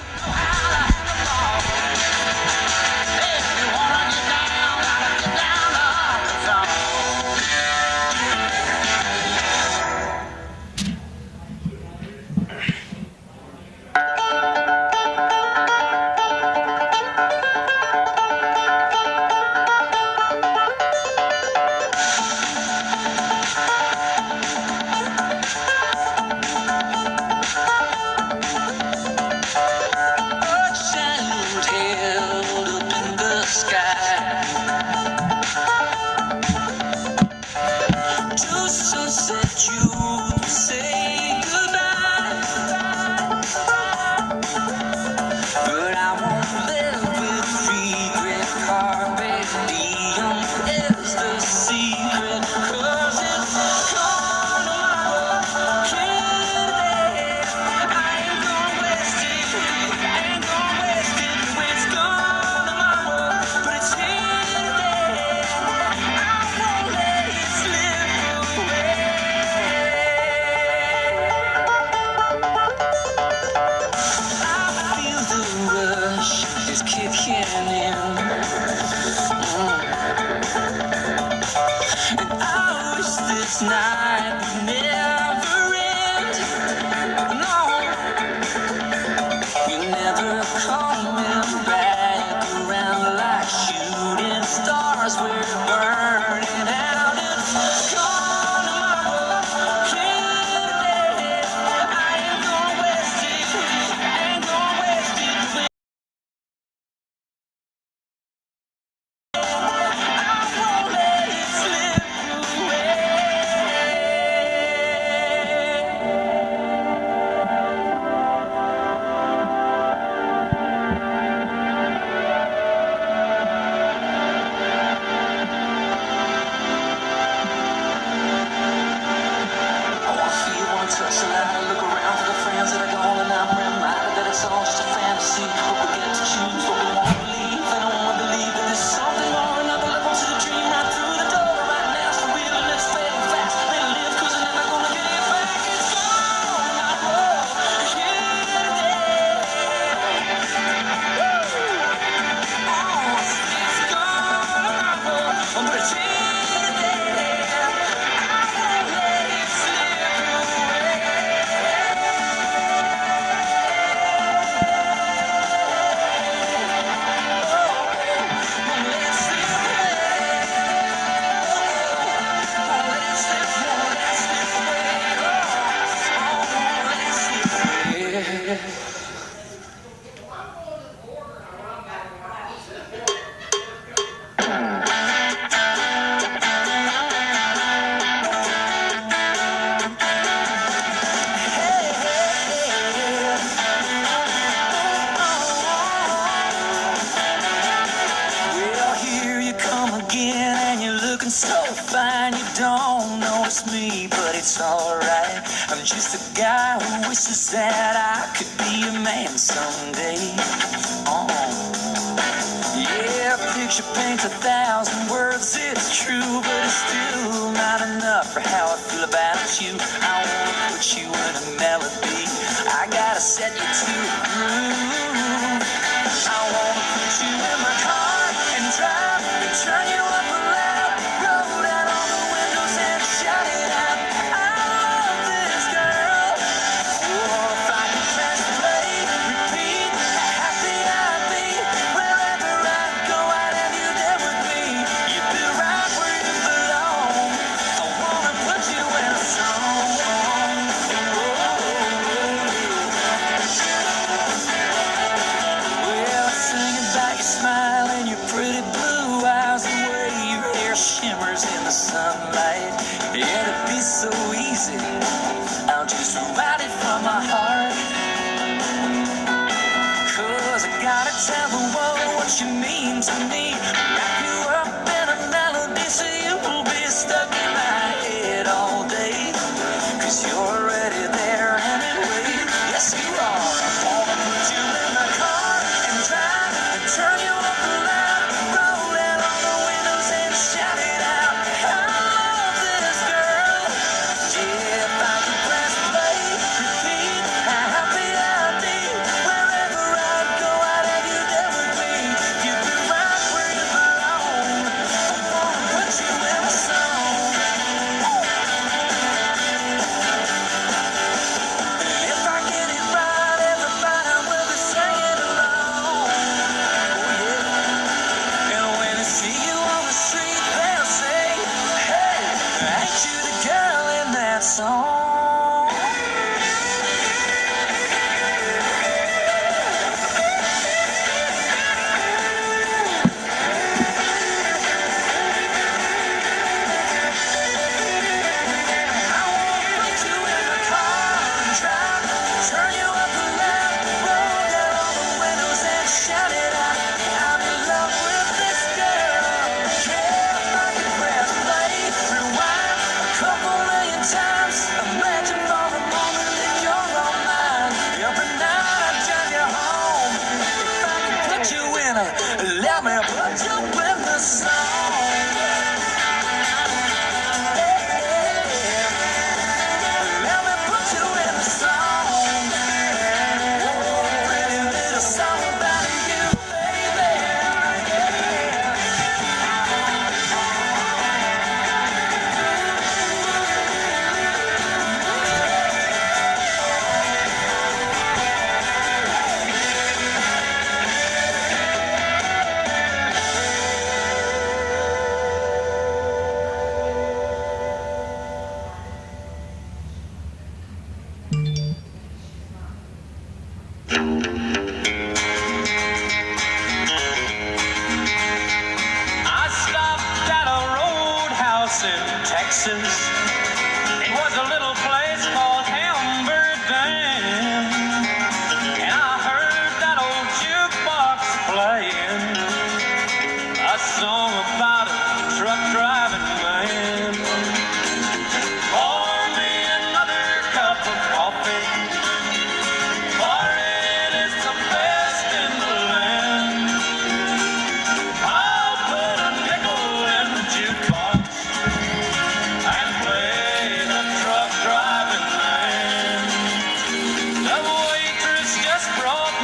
You're already there and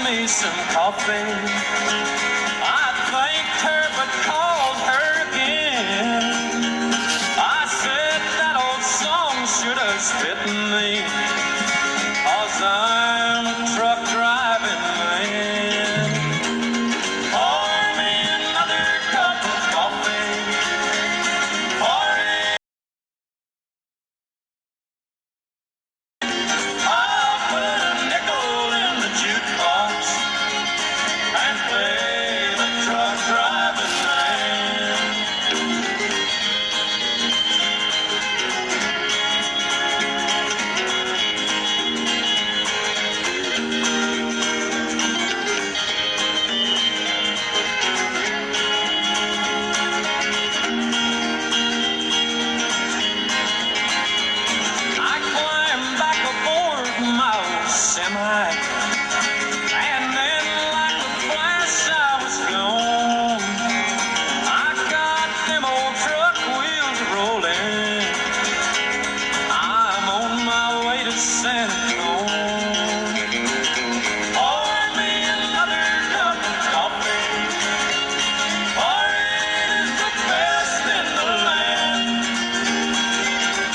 me some coffee. I thanked her but called her again. I said that old song should have spit me, 'cause I'm a truck driving man. Pour me another cup of coffee. Pour it. I'll put a nickel in the jukebox and play the truck driving man. I climbed back aboard my old semi, and then like a flash I was gone. I got them old truck wheels rolling. I'm on my way to San Antonio. Pour me another cup of coffee. For it is the best in the land.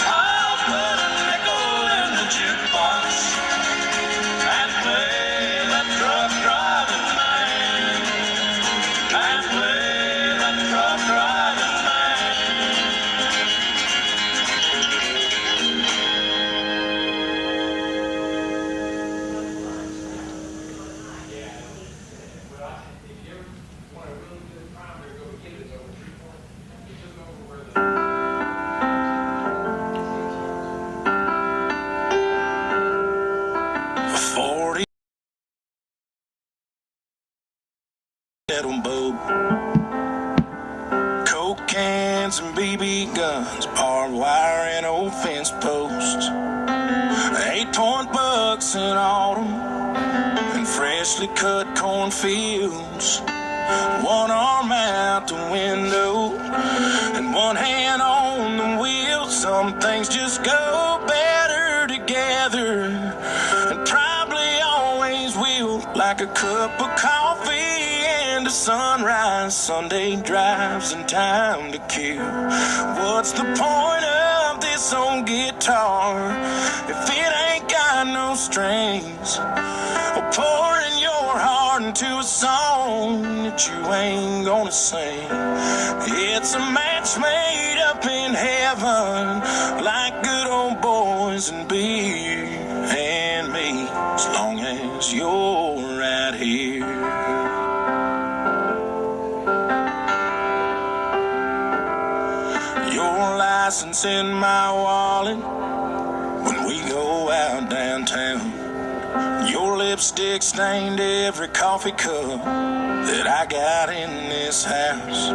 I'll put a nickel in the jukebox and play that truck driving man. And play that truck driving man. A 40 little boat, coke cans and BB guns, barbed wire and old fence posts, 8-point bucks in autumn and freshly cut cornfields. One arm out the window and one hand on the wheel. Some things just go better together, and probably always will. Like a cup of coffee and a sunrise, Sunday drives and time to kill. What's the point of this old guitar if it ain't got no strings? Or pouring your heart into a song that you ain't gonna sing. It's a match made up in heaven, like good old boys and beer and me, as long as you're right here. Your license in my wallet when we go out downtown. Your lipstick stained every coffee cup that I got in this house.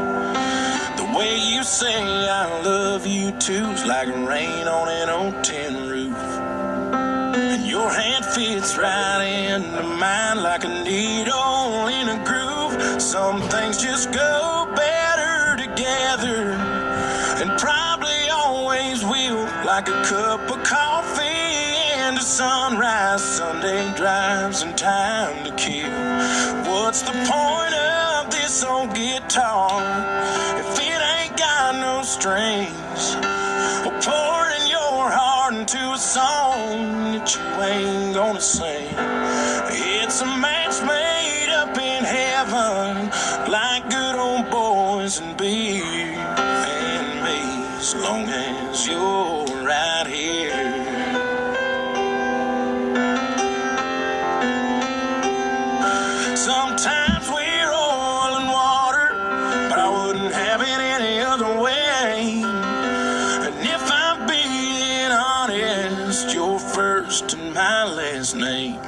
The way you say I love you too's like rain on an old tin roof. And your hand fits right into mine like a needle in a groove. Some things just go better together, and probably always will. Like a cup of coffee and a sunrise, Sunday drives and time to kill. What's the point of this old guitar if it ain't got no strings? Or pouring your heart into a song that you ain't gonna sing. It's a match made up in heaven, like good old boys and beer and me, as long as you're right here. Sometimes we're oil and water, but I wouldn't have it any other way. And if I'm being honest, your first and my last name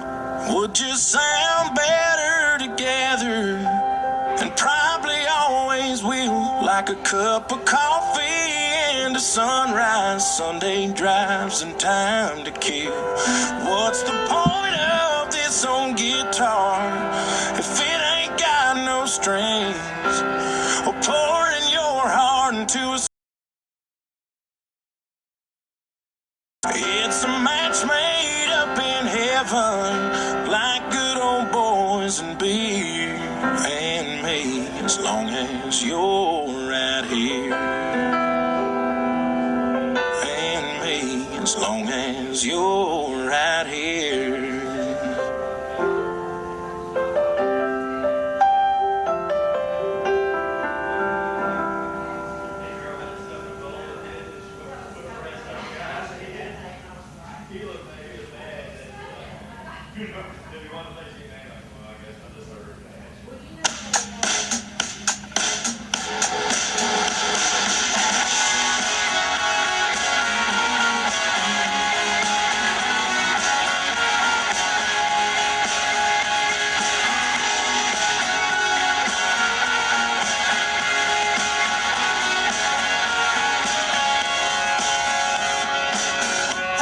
would just sound better together, and probably always will. Like a cup of coffee and a sunrise, Sunday drives and time to kill. What's the point of this old guitar if it ain't got no strings? Or pouring your heart into a It's a match made up in heaven, like good old boys and beer and me, as long as you're right here. And me, as long as you're right here.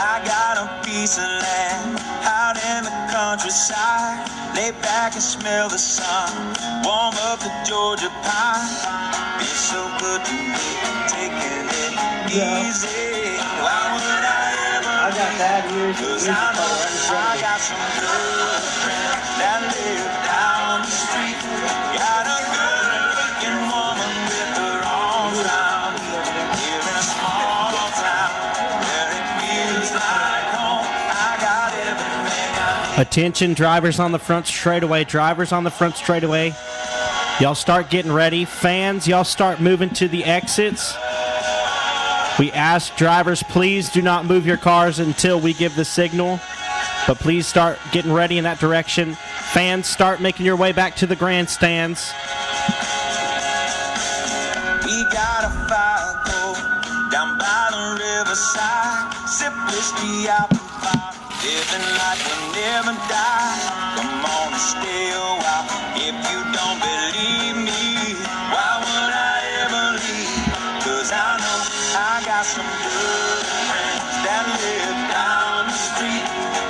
I got a piece of land out in the countryside. Lay back and smell the sun, warm up the Georgia pine. It's so good to me, taking it easy. Why would I ever I got that years and Cause years I ago. know I got some good friends that live down the street. Got a good looking woman with her arms around me. Here in a small town where it feels like home. I got everything I need. Attention, drivers on the front straightaway. Drivers on the front straightaway. Y'all start getting ready. Fans, y'all start moving to the exits. We ask drivers, please do not move your cars until we give the signal. But please start getting ready in that direction. Fans, start making your way back to the grandstands. We got a fire coal down by the riverside. Sip whiskey out the fire, living like we'll never die. Come on and stay a while. If you don't believe me, why would I ever leave? Cause I know I got some good friends that live down the street.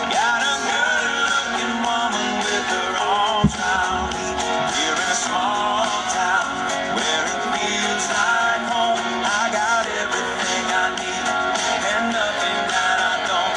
Got a good looking woman with her arms around me. Here in a small town where it feels like home. I got everything I need and nothing that I don't.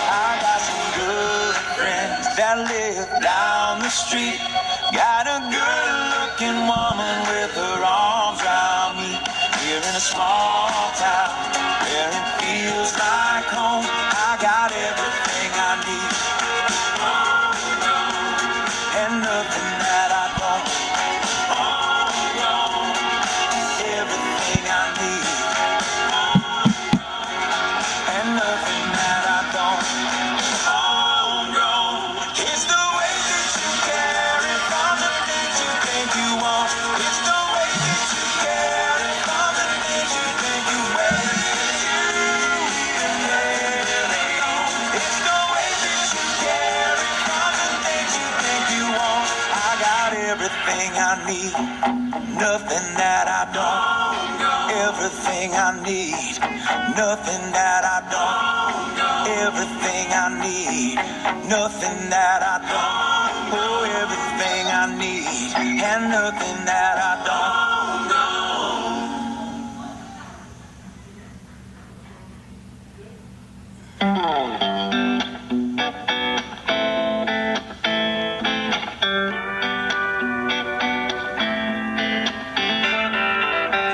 I got some good friends that live down the street. Got a good looking woman with her arms around me. Here in a small town where it feels like home. I got everything I need and nothing that I don't. Everything I need and nothing that I don't. Homegrown, it's the way that you carry from the things you think you want. It's the way that you carry from the things you think you wear. It's the way that you carry from the things you think you want. I got everything I need, nothing that I don't. Everything I need, nothing that I don't. Everything I need, nothing that I don't. Oh, everything I need and nothing that I don't.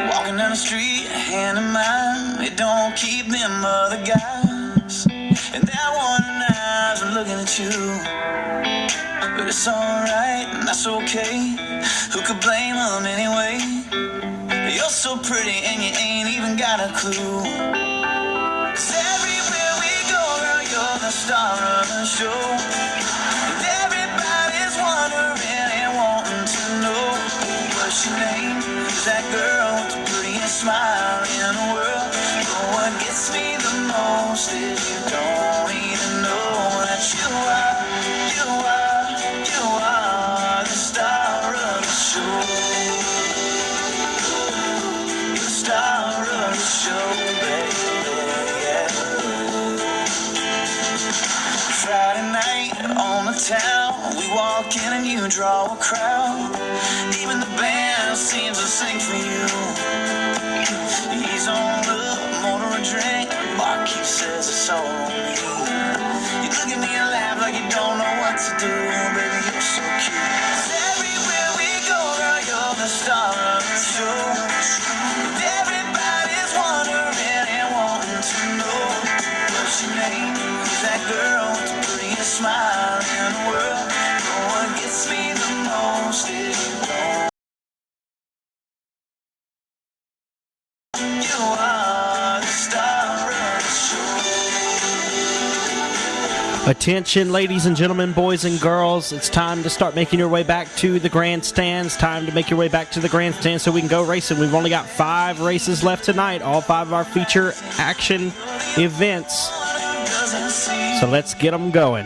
Walking down the street, a hand in mine. They don't keep them other guys. And that one eyes are looking at you. But it's alright, and that's okay. Who could blame them anyway? You're so pretty and you ain't even got a clue. 'Cause everywhere we go, girl, you're the star of the show. And everybody's wondering and wanting to know what's your name? Who's that girl with the prettiest smile in the world? But what gets me the most is you don't even know that you are the star of the show. The star of the show, baby, yeah. Friday night town. We walk in and you draw a crowd. Even the band seems to sing for you. He's on the motor and drink. Barkeep says it's all on me. You look at me and laugh like you don't know what to do. Baby, you're so cute. 'Cause everywhere we go, girl, you're the star of the show. And everybody's wondering and wanting to know what's your name. Who's that girl with the prettiest smile in the world? No one gets me the most if you don't. You are the star of the show. Attention, ladies and gentlemen, boys and girls. It's time to start making your way back to the grandstands. Time to make your way back to the grandstands so we can go racing. We've only got 5 races left tonight, all 5 of our feature action events. So let's get them going.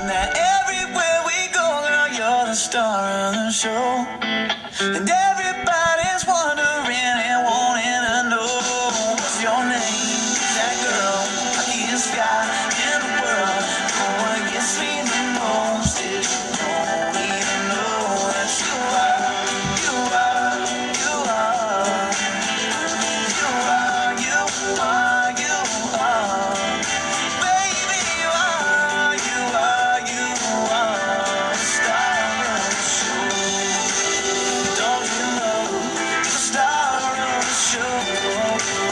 Now everywhere we go, girl, you're the star of the show. And everybody's wondering and wanting to know what's your name. That girl, luckiest guy in the world. No one gets me the most if you don't even know that you are. You are, you are. You are, you are, you are. Baby, you are, you are, you are the star of the show. Don't you know the star of the show?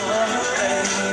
Oh, baby.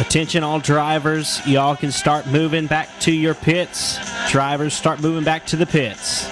Attention all drivers, y'all can start moving back to your pits. Drivers, start moving back to the pits.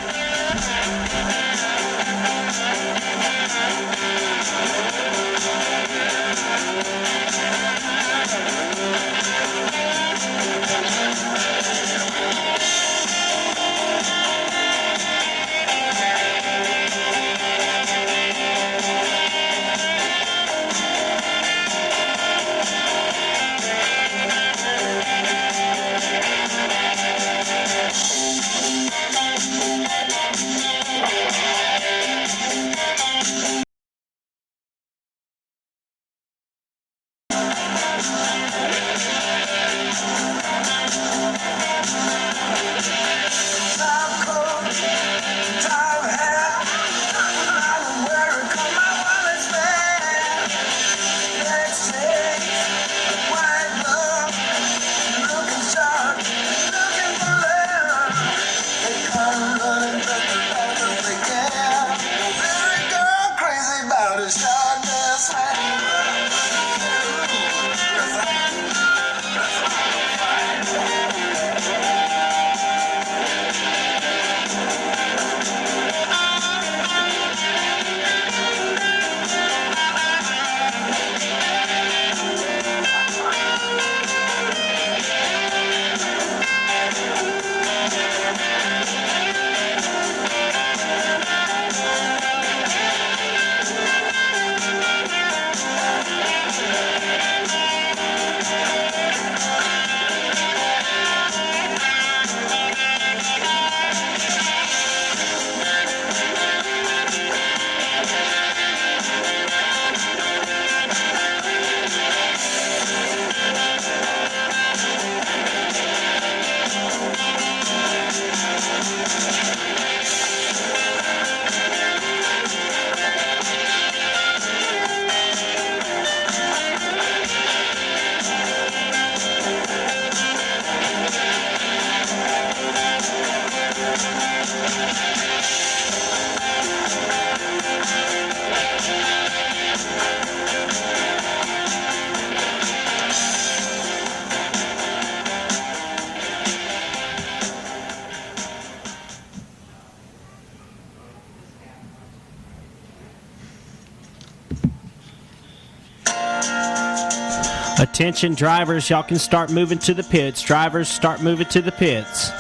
Attention drivers, y'all can start moving to the pits. Drivers, start moving to the pits.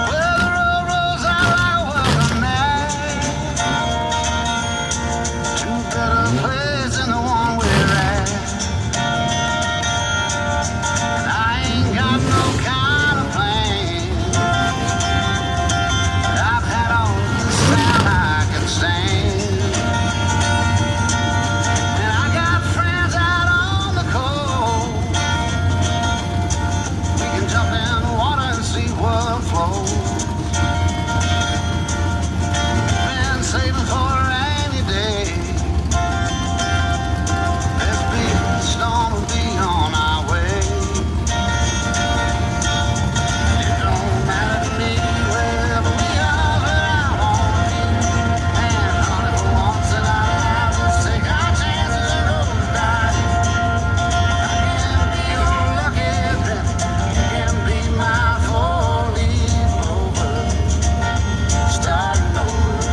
Well, the road rolls out like a welcome mat to a better place than the one we're at. And I ain't got no kind of plan, but I've had all the sound I can stand. And I got friends out on the coast. We can jump in the water and see what flows. Been saving for a rainy day. This big storm will be on our way. It don't matter to me wherever we are, but I wanna be. And honey, for once in our lives, let's take our chances and roll the dice. I can be your lucky penny. You can be my four-leaf clover. Starting over.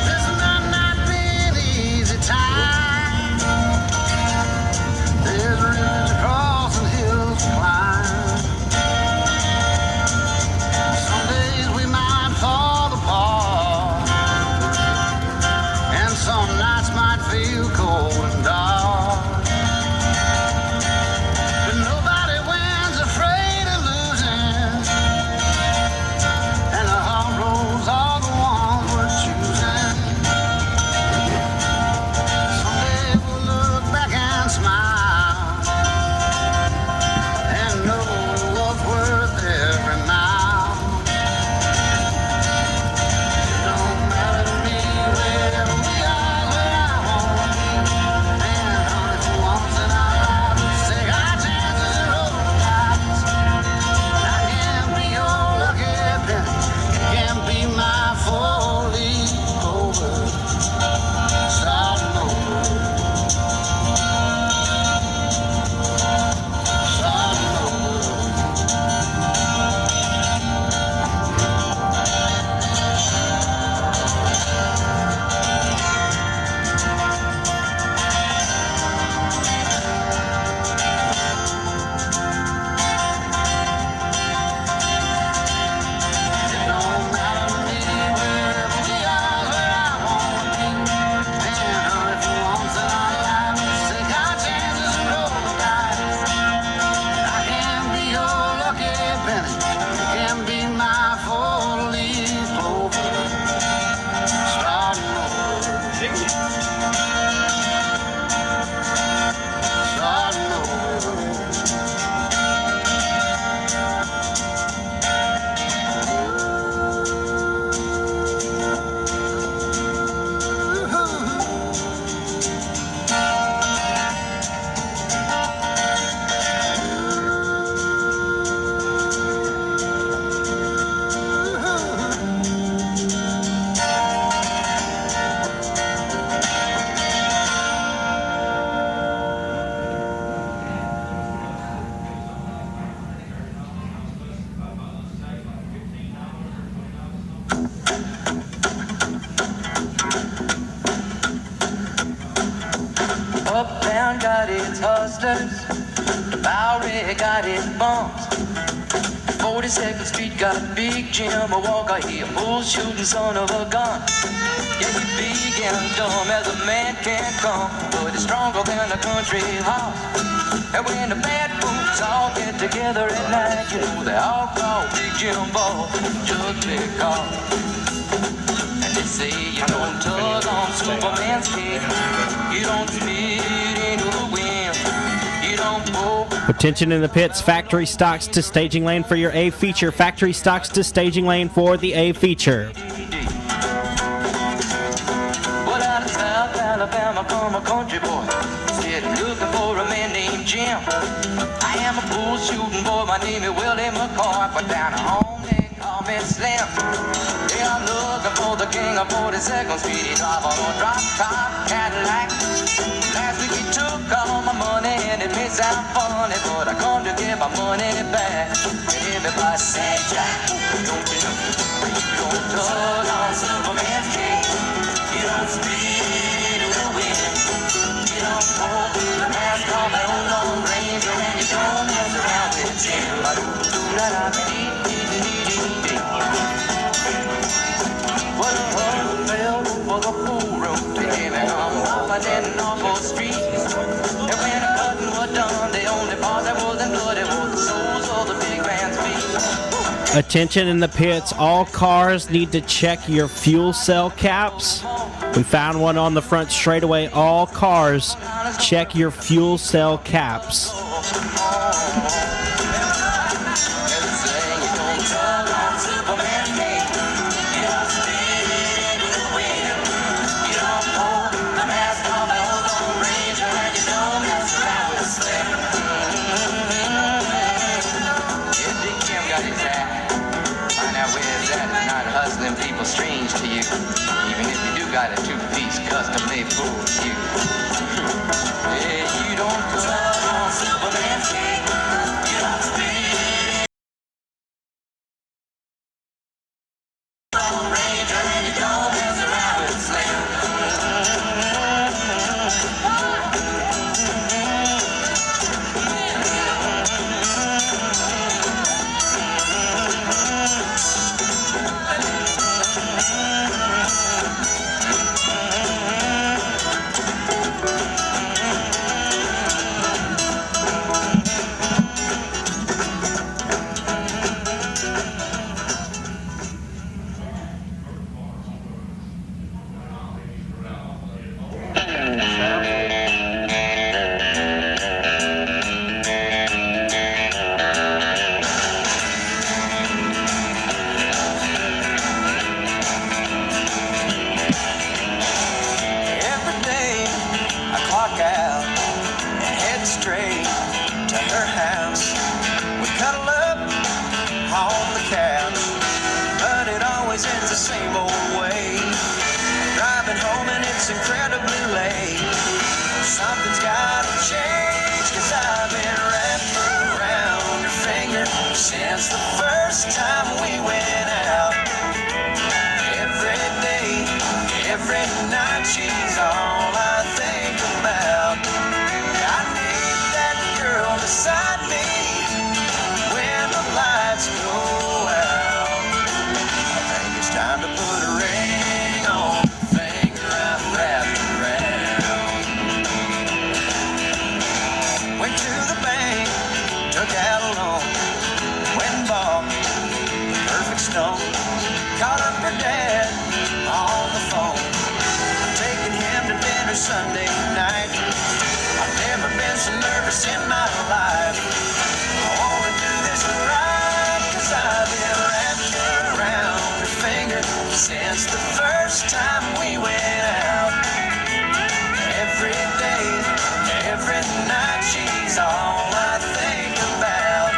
This might not be an easy time. There's rivers to cross and hills to climb. Some days we might fall apart, and some nights might feel cold and dark. But nobody wins afraid of losing, and the hard roads are the ones we're choosing. Someday we'll look back and smile, and know it was worth every mile. It don't matter to me wherever we are, but I wanna be. And honey, for once in our lives, let's take our chances and roll the dice. I can be your lucky penny. You can be my four-leaf clover. Starting over. Starting over. It don't matter to me wherever we are, but I wanna be. And honey, for once in our lives, let's take our chances and roll the dice. I can be your lucky penny. You can be my four-leaf clover. Starting over. Starting over. Uptown got its hustlers, Bowery got its bumps. 42nd Street got Big Jim, a Walker, he a bull shooting son of a gun. Yeah, he big and dumb as a man can come, but he's stronger than a country house. And when the bad folks all get together at night, you know they all call Big Jim Ball just because. And they say you don't tug on Superman's cape, you don't spit into the wind, you don't poke. Attention in the pits, factory stocks to staging lane for your A feature. Factory stocks to staging lane for the A feature. Well, out of South Alabama come a country boy, said looking for a man named Jim. I am a bull shooting boy, my name is Willie McCoy, but down at home they Call me Slim. They are looking for the king of 42nd Street. He drive on a drop-top Cadillac. Last week he took all my money and it may sound funny, but I come to get my money back. And everybody say, Jack, don't you tug on Superman's cape. You don't speed with the wind. You don't pull the mask off that old Lone Ranger, and you don't mess around with Jim. Well, the husband fell for the pool road to heaven. I'm hopping in an awful street. And when the cutting was done, the only part that wasn't bloody was the soles of the big man's feet. Attention in the pits, all cars need to check your fuel cell caps. We found one on the front straightaway. All cars, check your fuel cell caps. People strange to you, even if you do got a two-piece custom-made pool suit. Yeah, you don't tug on Superman's cape. You don't speed. Lone Ranger, and you don't mess around with Slim. Since the first time we went out, every day, every night, she's all I think about. I need that girl beside me when the lights go out. I think it's time to put a ring on the finger I'm wrapped around. Went to the bank, took out a loan. Stone. Caught up her dad on the phone, taking him to dinner Sunday night. I've never been so nervous in my life. I want to do this right, 'cause I've been wrapped around her finger since the first time we went out. Every day, every night, she's all I think about.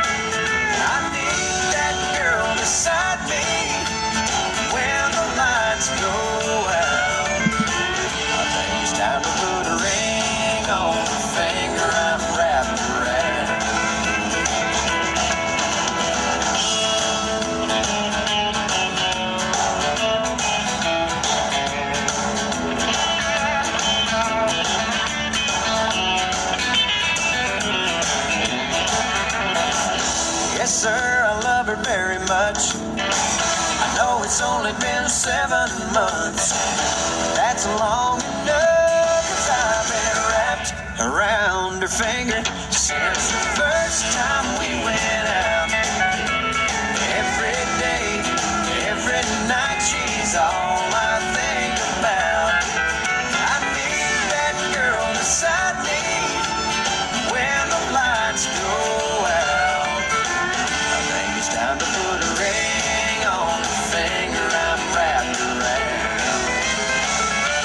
I need that girl beside me when the lights go out. I think it's time to put a ring on the finger I'm wrapped around. Yes, sir, I love her very much. I know it's only been 7 months. That's long enough, 'cause I've been wrapped around her finger since the first time we went out. Every day, every night, she's all I think about. I need that girl beside me when the lights go out. I think it's time to put a ring on the finger I'm wrapped around.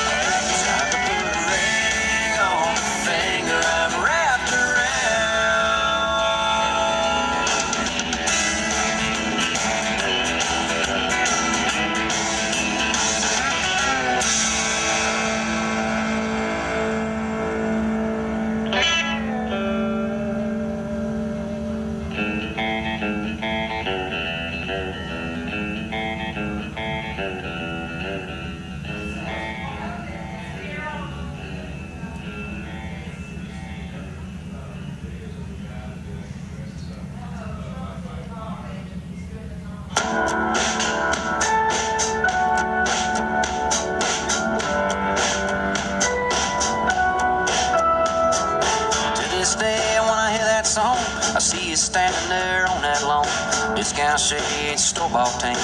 I think it's time to put a ring on the finger I'm wrapped around. standing there on that lawn. Discount shade, store-bought tank.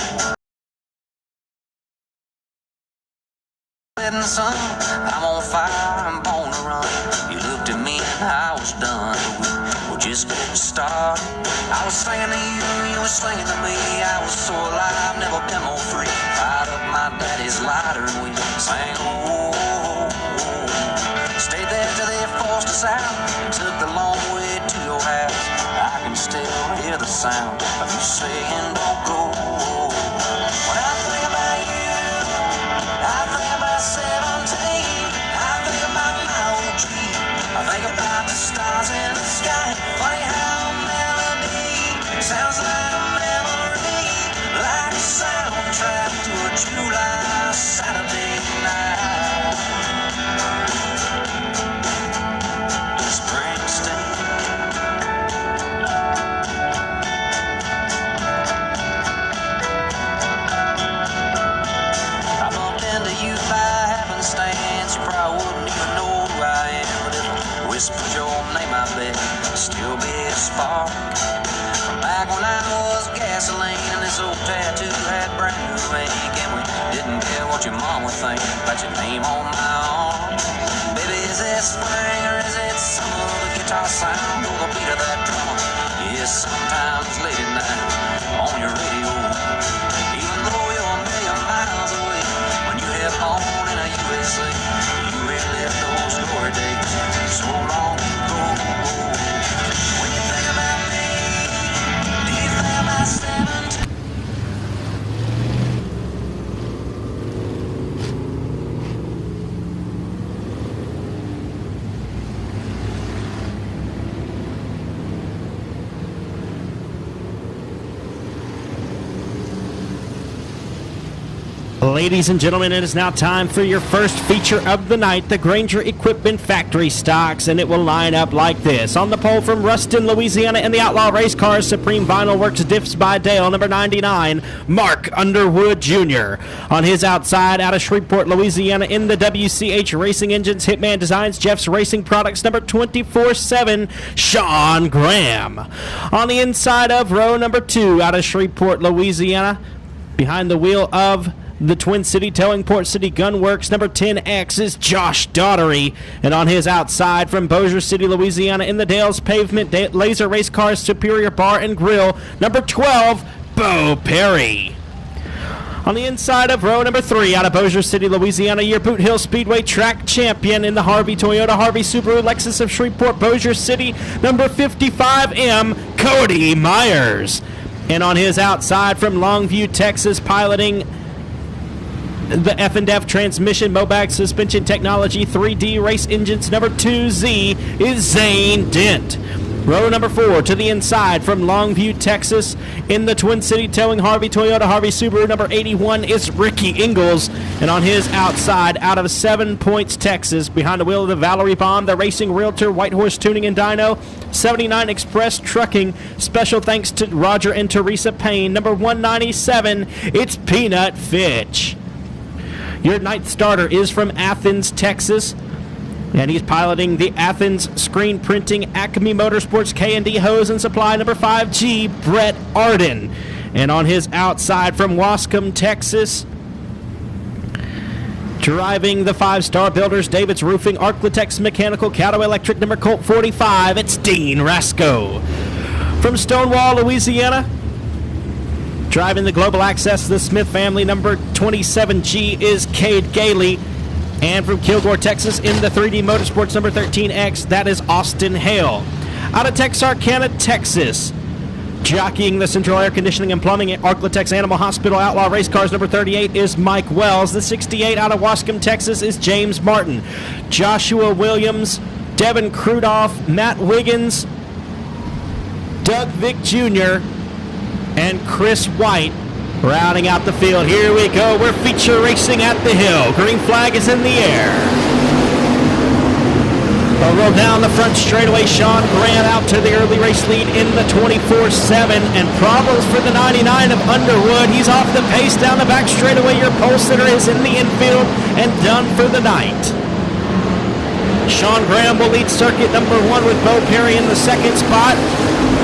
In the sun, I'm on fire, I'm born to run. You looked at me and I was done. We're just getting started. I was singing to you, you were singing to me. I was so alive, never been more free. Fired up my daddy's lighter and we sang, oh, oh, oh. Stayed there till they forced us out and took the long way to your house. I can still hear the sound of you saying, don't go. When I think about you, I think about 17. I think about my old dream. I think about the stars in the sky. Funny how a melody sounds like a memory, like a soundtrack to a July Saturday night. Springsteen. I bumped into you by happenstance. You probably wouldn't even know who I am, but if I whispered your name, I bet it'd still be a spark. From back when I was gasoline and this old tattoo had brand new ink, and we didn't care what your mom would think about your name on my arm. Baby, is it spring or is it summer? The guitar sound or the beat of that drummer? Yes, sometimes late at night on your radio. Even though you're a million miles away, when you head home in a USA, you relive those glory days so long ago. When you think about me, do you think about 17? Ladies and gentlemen, it is now time for your first feature of the night, the Granger Equipment Factory Stocks, and it will line up like this. On the pole from Ruston, Louisiana, in the Outlaw Race Cars, Supreme Vinyl Works Diffs by Dale, number 99, Mark Underwood Jr. On his outside, out of Shreveport, Louisiana, in the WCH Racing Engines, Hitman Designs, Jeff's Racing Products, number 24-7, Sean Graham. On the inside of row number 2, out of Shreveport, Louisiana, behind the wheel of the Twin City Towing Port City Gun Works, number 10X, is Josh Daughtery. And on his outside from Bossier City, Louisiana, in the Dales Pavement Laser Race Cars Superior Bar and Grill, number 12, Bo Perry. On the inside of row number 3, out of Bossier City, Louisiana, your Boothill Speedway track champion in the Harvey Toyota, Harvey Subaru, Lexus of Shreveport, Bossier City, number 55M, Cody Myers. And on his outside from Longview, Texas, piloting the F&F transmission, Mobag suspension technology, 3D race engines, number 2Z, is Zane Dent. Row number 4 to the inside from Longview, Texas, in the Twin City Towing, Harvey Toyota, Harvey Subaru, number 81, is Ricky Ingalls. And on his outside, out of 7 Points, Texas, behind the wheel of the Valerie Bond, the Racing Realtor, White Horse Tuning and Dyno, 79 Express Trucking, special thanks to Roger and Teresa Payne, number 197, it's Peanut Fitch. Your ninth starter is from Athens, Texas, and he's piloting the Athens Screen Printing Acme Motorsports K&D Hose and Supply, number 5G, Brett Arden. And on his outside from Wascom, Texas, driving the 5-star builders, David's Roofing, Arclitex Mechanical, Caddo Electric, number Colt 45, it's Dean Rasco. From Stonewall, Louisiana, driving the Global Access, the Smith family, number 27G, is Cade Gailey. And from Kilgore, Texas, in the 3D Motorsports, number 13X, that is Austin Hale. Out of Texarkana, Texas, jockeying the Central Air Conditioning and Plumbing at Arclitex Animal Hospital, Outlaw Race Cars, number 38, is Mike Wells. The 68 out of Wascom, Texas, is James Martin. Joshua Williams, Devin Krudoff, Matt Wiggins, Doug Vick Jr., and Chris White rounding out the field. Here we go. We're feature racing at the hill. Green flag is in the air. A roll down the front straightaway. Sean Grant out to the early race lead in the 24-7. And problems for the 99 of Underwood. He's off the pace down the back straightaway. Your pole sitter is in the infield and done for the night. Sean Graham will lead circuit number 1 with Bo Perry in the second spot.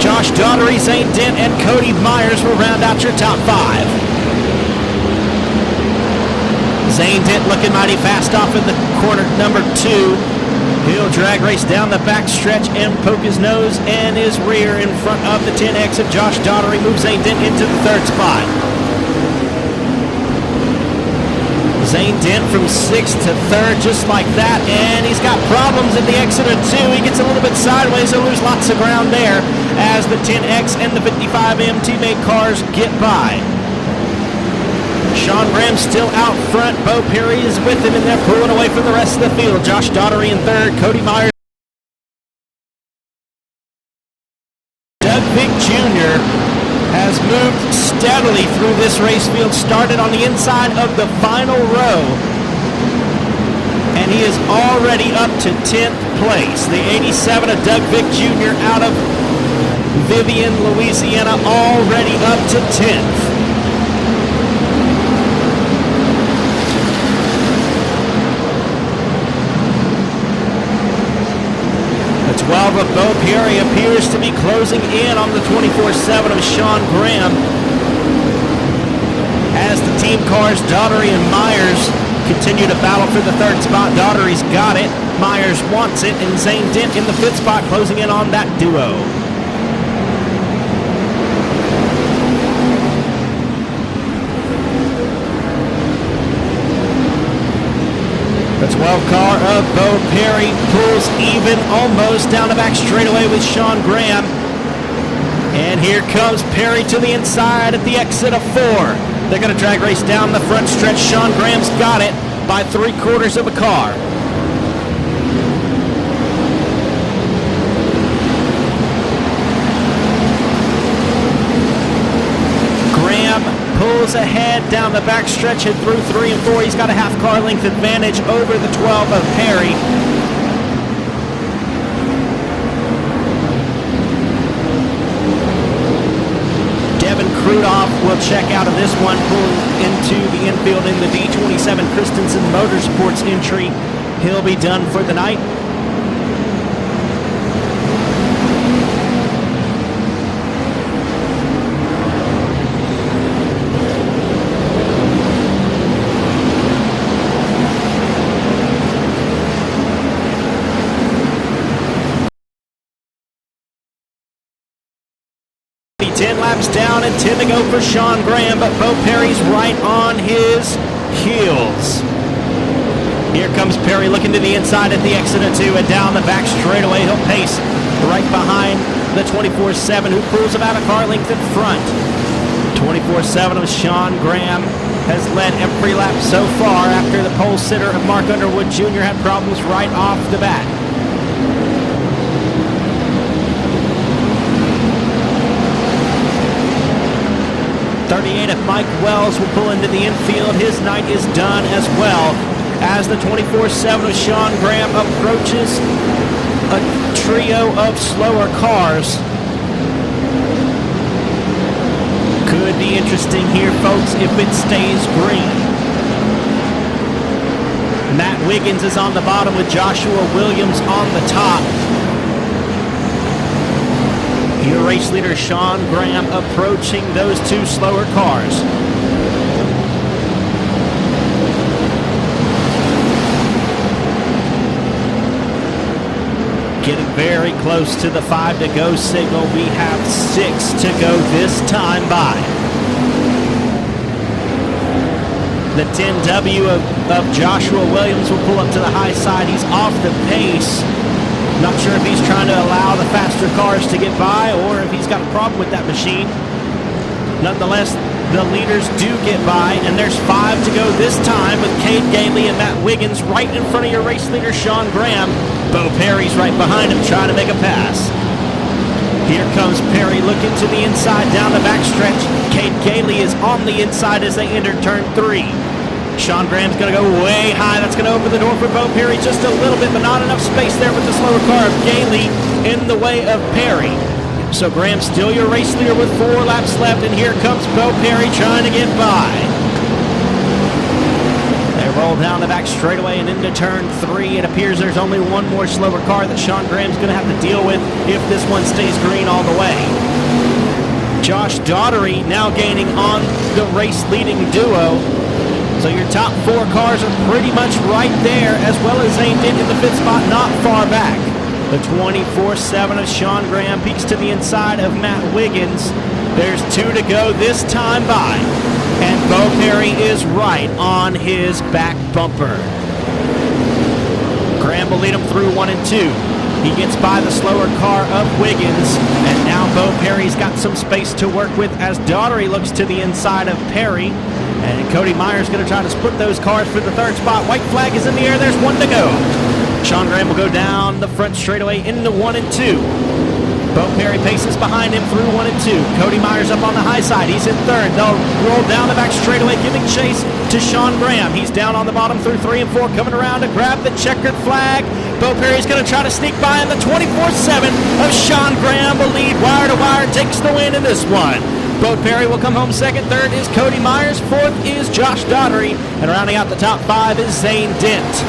Josh Daugherty, Zane Dent, and Cody Myers will round out your top 5. Zane Dent looking mighty fast off in the corner number 2. He'll drag race down the back stretch and poke his nose and his rear in front of the 10X of Josh Daugherty. Moves Zane Dent into the 3rd spot. Zane Dent from 6th to 3rd, just like that, and he's got problems at the exit of 2. He gets a little bit sideways, he'll lose lots of ground there as the 10X and the 55M teammate cars get by. Sean Graham still out front. Bo Perry is with him, and they're pulling away from the rest of the field. Josh Daugherty in 3rd, Cody Myers. Doug Vick Jr. has moved steadily through this race field, started on the inside of the final row, and he is already up to 10th place. The 87 of Doug Vick Jr. out of Vivian, Louisiana, already up to 10th. The 12 of Bo Perry appears to be closing in on the 24/7 of Sean Graham as the team cars Daugherty and Myers continue to battle for the 3rd spot. Daugherty's got it, Myers wants it, and Zane Dent in the 5th spot closing in on that duo. The 12 car of Bo Perry pulls even almost down the back straightaway with Sean Graham. And here comes Perry to the inside at the exit of 4. They're going to drag race down the front stretch. Sean Graham's got it by 3/4 of a car. Pulls ahead down the back stretch and through 3 and 4. He's got a half car length advantage over the 12 of Perry. Devin Krudoff will check out of this one, pulling into the infield in the D27 Christensen Motorsports entry. He'll be done for the night. Down and 10 to go for Sean Graham, but Bo Perry's right on his heels. Here comes Perry looking to the inside at the exit of 2 and down the back straightaway. He'll pace right behind the 24/7 who pulls about a car length in front. 24/7 of Sean Graham has led every lap so far after the pole sitter of Mark Underwood Jr. had problems right off the bat. 38 of Mike Wells will pull into the infield. His night is done as well as the 24/7 of Sean Graham approaches a trio of slower cars. Could be interesting here, folks, if it stays green. Matt Wiggins is on the bottom with Joshua Williams on the top. Your race leader, Sean Graham, approaching those 2 slower cars. Getting very close to the 5 to go signal. We have 6 to go this time by. The 10W of Joshua Williams will pull up to the high side. He's off the pace. Not sure if he's trying to allow the faster cars to get by or if he's got a problem with that machine. Nonetheless, the leaders do get by, and there's 5 to go this time with Cade Gailey and Matt Wiggins right in front of your race leader, Sean Graham. Bo Perry's right behind him trying to make a pass. Here comes Perry looking to the inside down the back stretch. Cade Gailey is on the inside as they enter turn 3. Sean Graham's going to go way high. That's going to open the door for Bo Perry just a little bit, but not enough space there with the slower car of Gailey in the way of Perry. So Graham's still your race leader with 4 laps left, and here comes Bo Perry trying to get by. roll down the back straightaway and into turn 3. It appears there's only one more slower car that Sean Graham's going to have to deal with if this one stays green all the way. Josh Daughtery now gaining on the race-leading duo. So your top 4 cars are pretty much right there, as well as Zane Dent in the 5th spot, not far back. The 24/7 of Sean Graham peeks to the inside of Matt Wiggins. There's 2 to go this time by. And Bo Perry is right on his back bumper. Graham will lead him through 1 and 2. He gets by the slower car of Wiggins. And now Bo Perry's got some space to work with as Daughtery looks to the inside of Perry. And Cody Meyer's going to try to split those cars for the 3rd spot. White flag is in the air. There's 1 to go. Sean Graham will go down the front straightaway into 1 and 2. Bo Perry paces behind him through 1 and 2. Cody Meyer's up on the high side. He's in 3rd. They'll roll down the back straightaway, giving chase to Sean Graham. He's down on the bottom through 3 and 4, coming around to grab the checkered flag. Bo Perry's going to try to sneak by, and the 24/7 of Sean Graham will lead wire to wire, takes the win in this one. Bo Perry will come home 2nd. 3rd is Cody Myers. 4th is Josh Daughtery. And rounding out the top 5 is Zane Dent.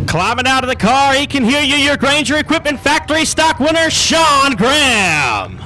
Climbing out of the car, he can hear you, your Granger Equipment Factory stock winner, Sean Graham.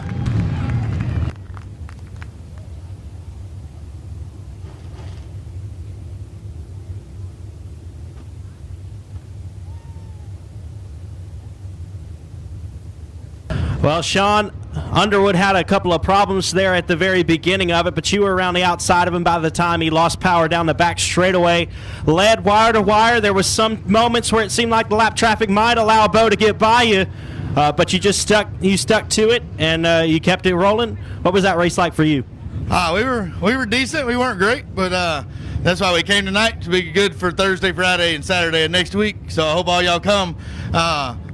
Well, Sean, Underwood had a couple of problems there at the very beginning of it, but you were around the outside of him by the time he lost power down the back straightaway. Led wire to wire. There was some moments where it seemed like the lap traffic might allow Bo to get by you, but you just stuck to it, and you kept it rolling. What was that race like for you? We were decent. We weren't great, but that's why we came tonight, to be good for Thursday, Friday, and Saturday of next week. So I hope all y'all come.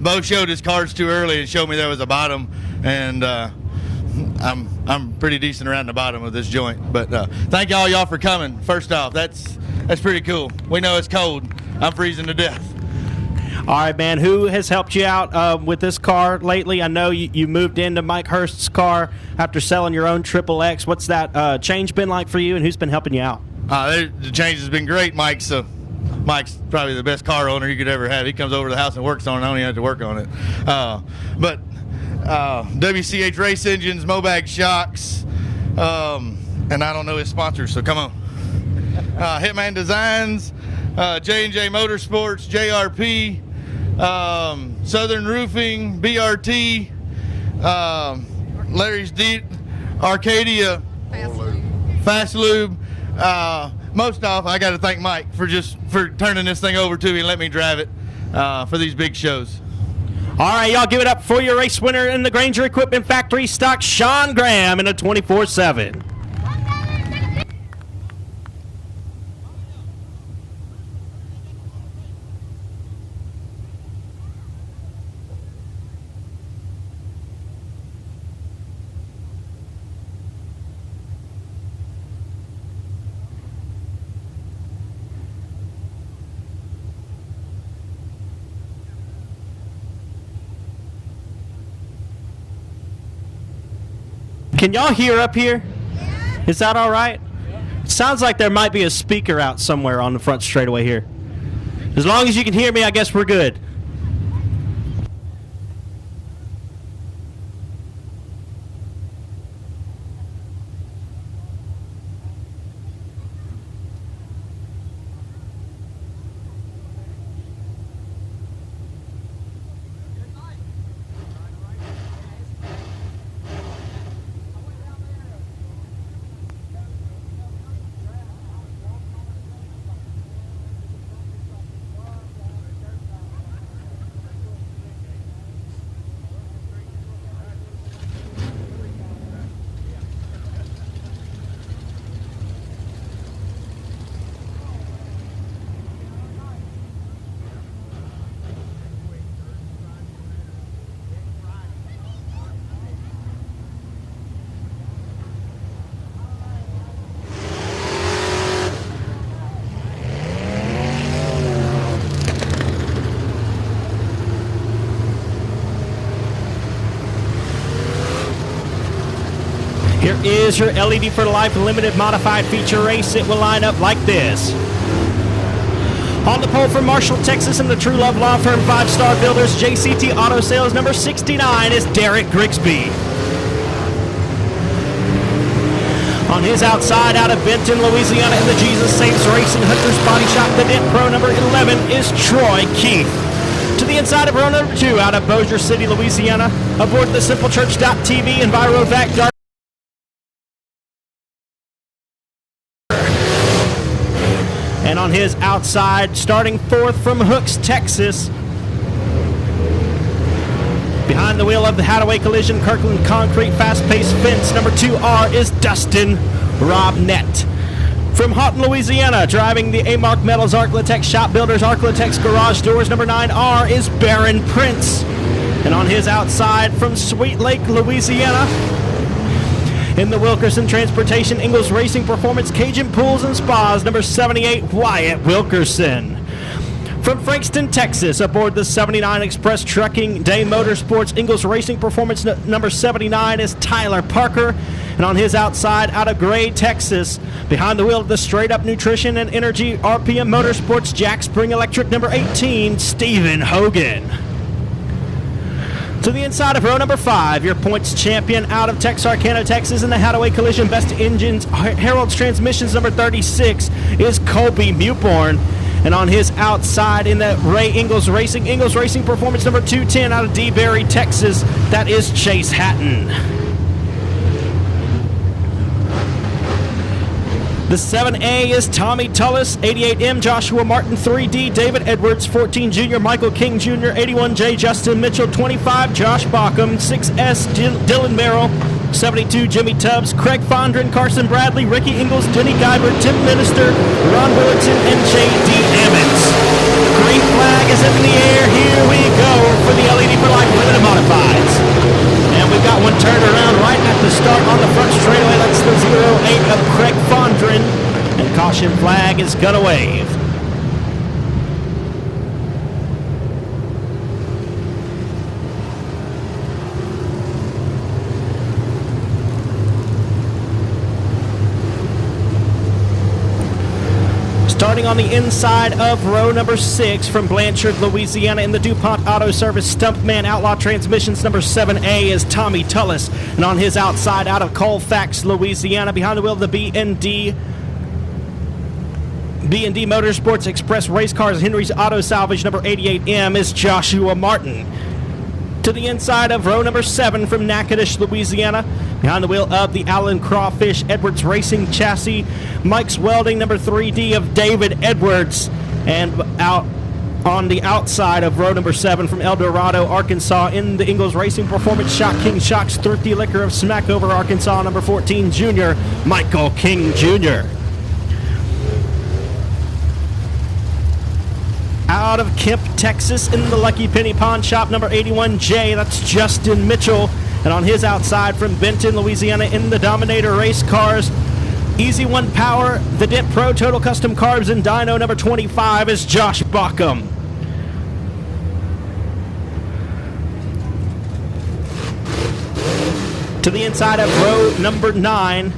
Bo showed his cards too early and showed me there was a bottom, and I'm pretty decent around the bottom of this joint. But thank y'all for coming. First off, that's pretty cool. We know it's cold. I'm freezing to death. All right, man. Who has helped you out with this car lately? I know you moved into Mike Hurst's car after selling your own Triple X. What's that change been like for you, and who's been helping you out? The change has been great. Mike's probably the best car owner you could ever have. He comes over to the house and works on it. I don't even have to work on it. But WCH Race Engines, Mobag Shocks, and I don't know his sponsors, so come on. Hitman Designs, J&J Motorsports, JRP, Southern Roofing, BRT, Larry's Deep, Arcadia, Fast Lube. Most off, I got to thank Mike for turning this thing over to me and let me drive it for these big shows. All right, y'all, give it up for your race winner in the Granger Equipment Factory stock, Sean Graham, in a 24/7. Can y'all hear up here? Is that all right? It sounds like there might be a speaker out somewhere on the front straightaway here. As long as you can hear me, I guess we're good. Here is your LED for Life limited modified feature race. It will line up like this. On the pole from Marshall, Texas, and the True Love Law Firm 5-Star Builders, JCT Auto Sales number 69 is Derek Grigsby. On his outside, out of Benton, Louisiana, in the Jesus Saves Racing Hunters Body Shop, the Dent Pro number 11 is Troy Keith. To the inside of row number 2, out of Bossier City, Louisiana, aboard the SimpleChurch.tv and Virovac Dark. And on his outside, starting 4th from Hooks, Texas, behind the wheel of the Hadaway Collision Kirkland Concrete Fast-Paced Fence, number 2R is Dustin Robnett. From Houghton, Louisiana, driving the A-Mark Metals Arclatex Shop Builders Arclatex Garage Doors, number 9R is Baron Prince. And on his outside, from Sweet Lake, Louisiana, in the Wilkerson Transportation Ingalls Racing Performance Cajun Pools and Spas, number 78, Wyatt Wilkerson. From Frankston, Texas, aboard the 79 Express Trucking Day Motorsports Ingalls Racing Performance number 79 is Tyler Parker. And on his outside, out of Gray, Texas, behind the wheel of the Straight Up Nutrition and Energy RPM Motorsports Jack Spring Electric number 18, Stephen Hogan. To the inside of row number 5, your points champion out of Texarkana, Texas, in the Hadaway Collision Best Engines Harold's Transmissions number 36 is Colby Mewborn. And on his outside in the Ray Ingalls Racing Performance number 210 out of DeBerry, Texas, that is Chase Hatton. The 7A is Tommy Tullis, 88M Joshua Martin, 3D David Edwards, 14 Junior Michael King Jr., 81J Justin Mitchell, 25 Josh Bauckham, 6S Dylan Merrill, 72 Jimmy Tubbs, Craig Fondren, Carson Bradley, Ricky Ingalls, Denny Guyver, Tim Minister, Ron Willington, and J.D. Emmons. Green flag is in the air. Here we go for the LED for Life Limited Modifieds. And we've got one turned around right at the start on the front straightaway. That's the 08 of Craig Fondren. And caution flag is gonna wave. Starting on the inside of row number 6 from Blanchard, Louisiana, in the DuPont Auto Service Stumpman Outlaw Transmissions number 7A is Tommy Tullis. And on his outside, out of Colfax, Louisiana, behind the wheel of the B&D Motorsports Express Race Cars Henry's Auto Salvage number 88M is Joshua Martin. To the inside of row number 7 from Natchitoches, Louisiana, behind the wheel of the Allen Crawfish Edwards Racing Chassis, Mike's Welding number 3D of David Edwards. And out on the outside of row number 7 from El Dorado, Arkansas, in the Ingalls Racing Performance Shock King Shocks Thrifty Liquor of Smackover, Arkansas, number 14 Junior, Michael King Jr. Out of Kemp, Texas, in the Lucky Penny Pawn Shop, number 81J, that's Justin Mitchell. And on his outside from Benton, Louisiana, in the Dominator Race Cars, Easy One Power, the Dent Pro Total Custom Carbs and Dyno number 25 is Josh Bauckham. To the inside of row number 9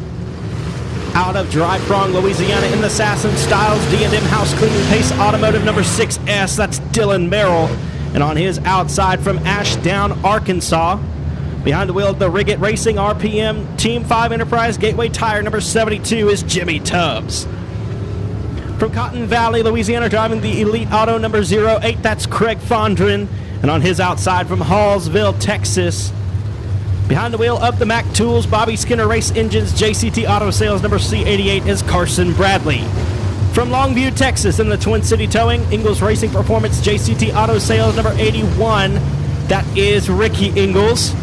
Out of Dry Prong, Louisiana, in the Sasson Styles D&M House Cleaning Pace Automotive number 6S, that's Dylan Merrill. And on his outside from Ashdown, Arkansas, behind the wheel of the Riggett Racing RPM Team 5 Enterprise Gateway Tire number 72 is Jimmy Tubbs. From Cotton Valley, Louisiana, driving the Elite Auto number 08, that's Craig Fondren. And on his outside from Hallsville, Texas, behind the wheel of the Mac Tools, Bobby Skinner Race Engines, JCT Auto Sales number C88 is Carson Bradley. From Longview, Texas, in the Twin City Towing, Ingalls Racing Performance, JCT Auto Sales number 81, that is Ricky Ingalls.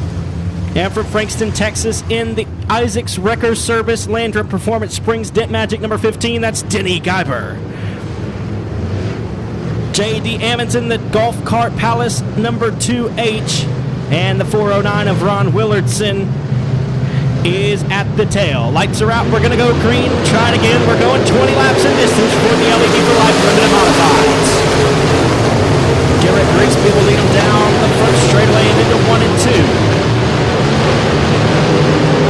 And from Frankston, Texas, in the Isaacs Wrecker Service Landrum Performance Springs Dent Magic number 15, that's Denny Guyber. J.D. Ammons in the Golf Cart Palace number 2H. And the 409 of Ron Willardson is at the tail. Lights are out. We're going to go green. Try it again. We're going 20 laps in distance for the LED for Life Limited Modifieds. Garrett Grigsby will lead them down the front straightaway and into 1 and 2.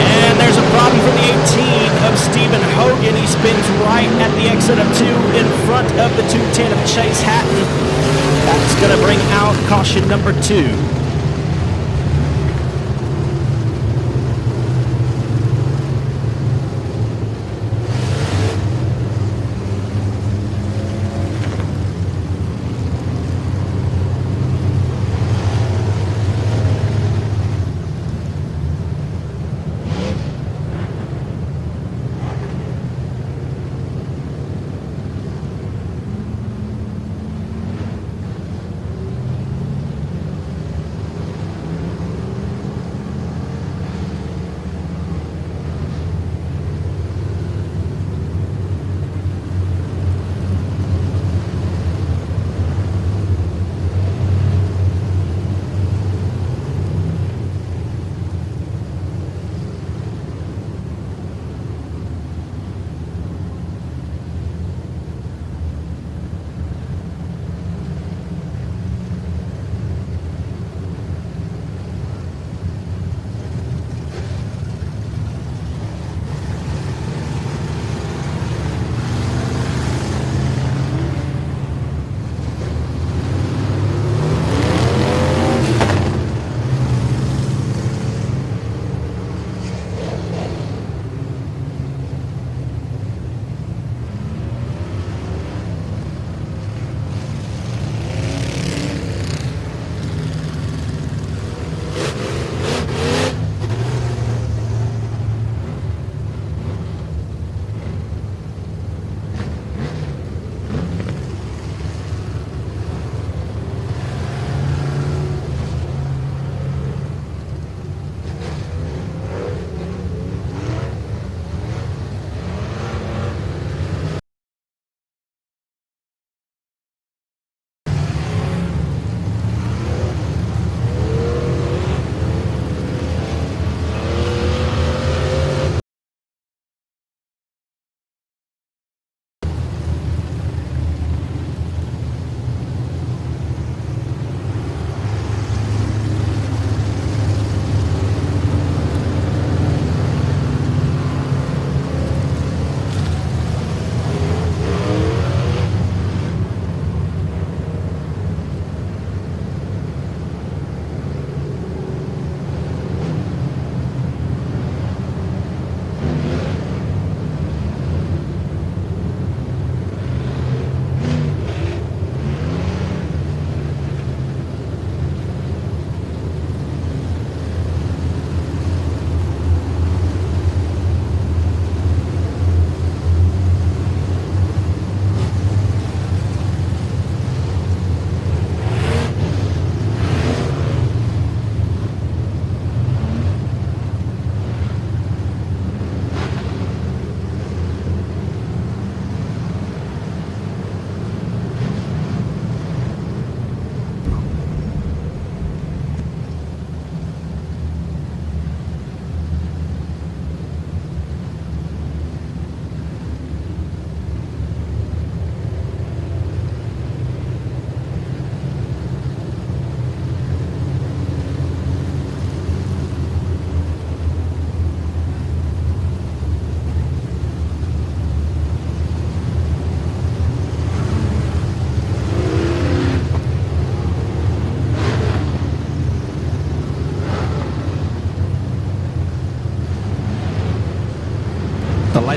And there's a problem for the 18 of Stephen Hogan. He spins right at the exit of 2 in front of the 210 of Chase Hatton. That's going to bring out caution number 2.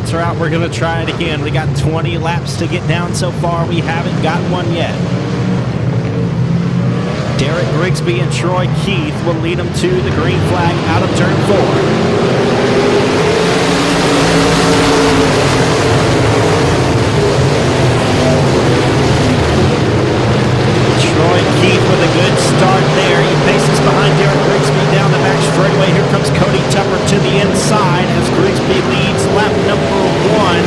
lights are out. We're going to try it again. We got 20 laps to get down so far. We haven't got one yet. Derek Grigsby and Troy Keith will lead them to the green flag out of turn 4. Troy Keith with a good start there. He paces behind Derek Grigsby down the back straightaway. Here comes Cody Tupper to the inside as Grigsby leads lap number 1.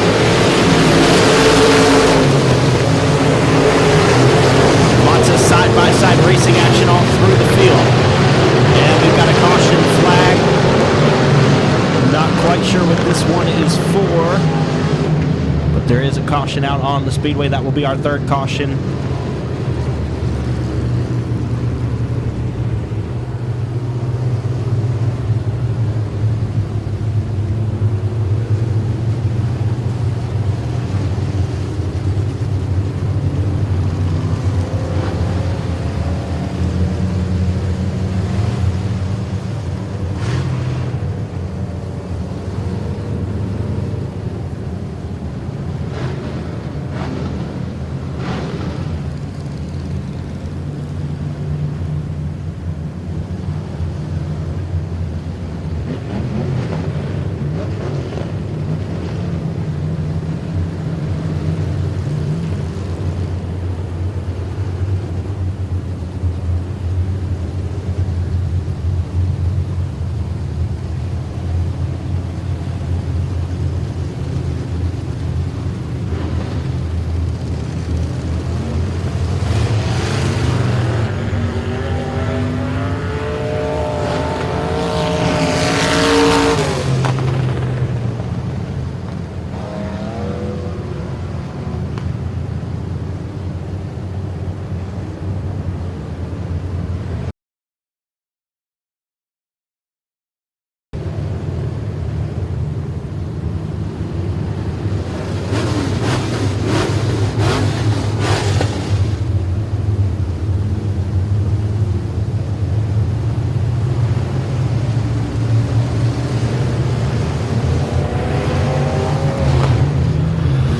Lots of side-by-side racing action all through the field. And we've got a caution flag. Not quite sure what this one is for, but there is a caution out on the speedway. That will be our third caution.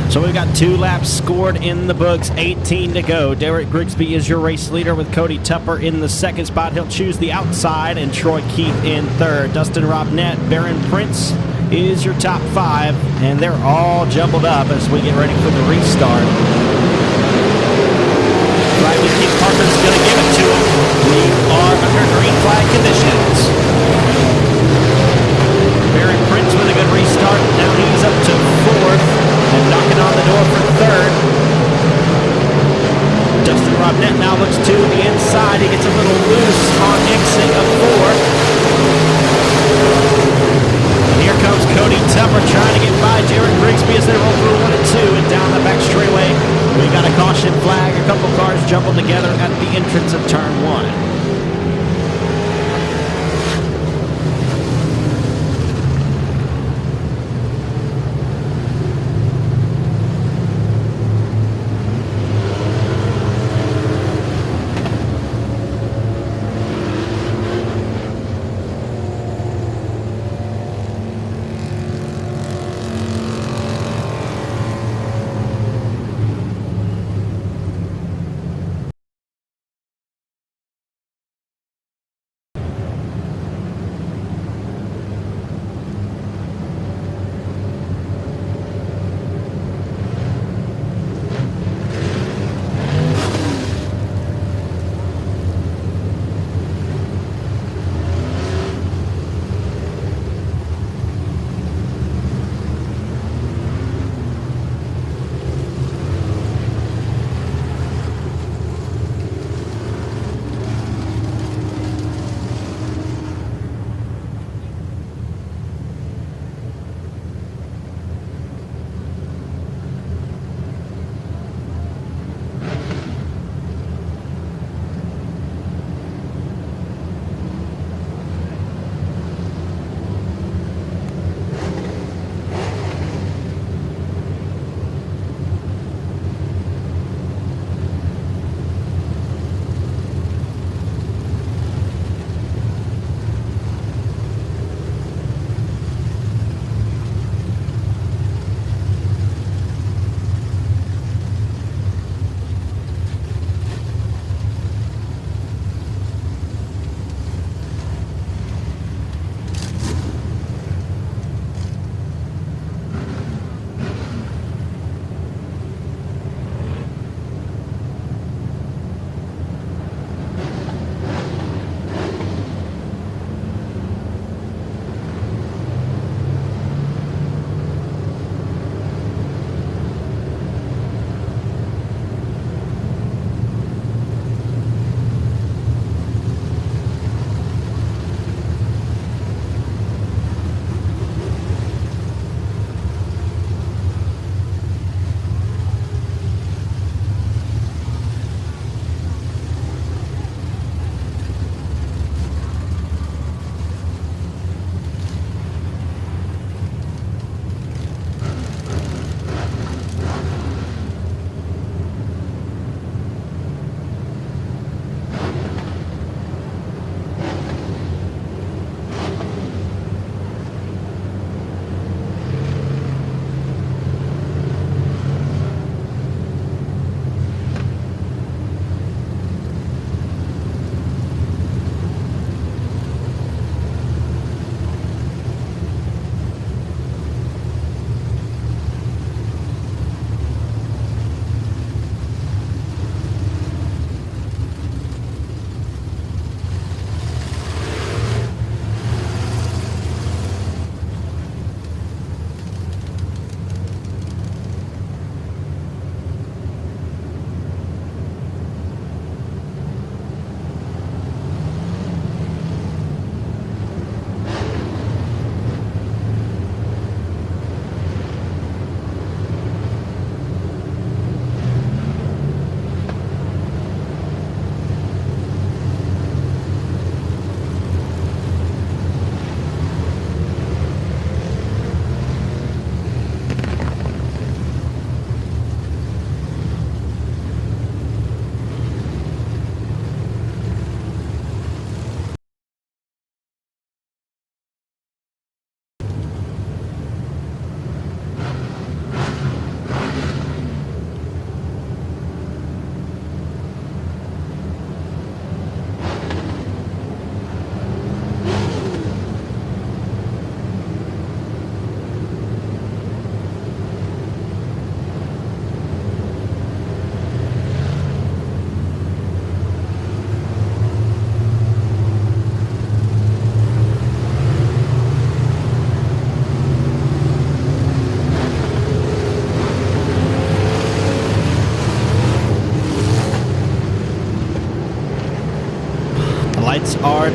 So we've got 2 laps scored in the books, 18 to go. Derek Grigsby is your race leader with Cody Tupper in the second spot. He'll choose the outside, and Troy Keith in third. Dustin Robnett, Barron Prince is your top 5, and they're all jumbled up as we get ready for the restart. Riley Keith Parker's going to give it to him. We are under green flag conditions. Barron Prince with a good restart. Now he's up to 4th. And knocking on the door for 3rd. Dustin Robnett now looks to the inside. He gets a little loose on exit of 4th. And here comes Cody Tupper trying to get by Derek Grigsby as they roll through 1 and 2. And down the back straightaway, we got a caution flag. A couple cars jumbled together at the entrance of turn 1.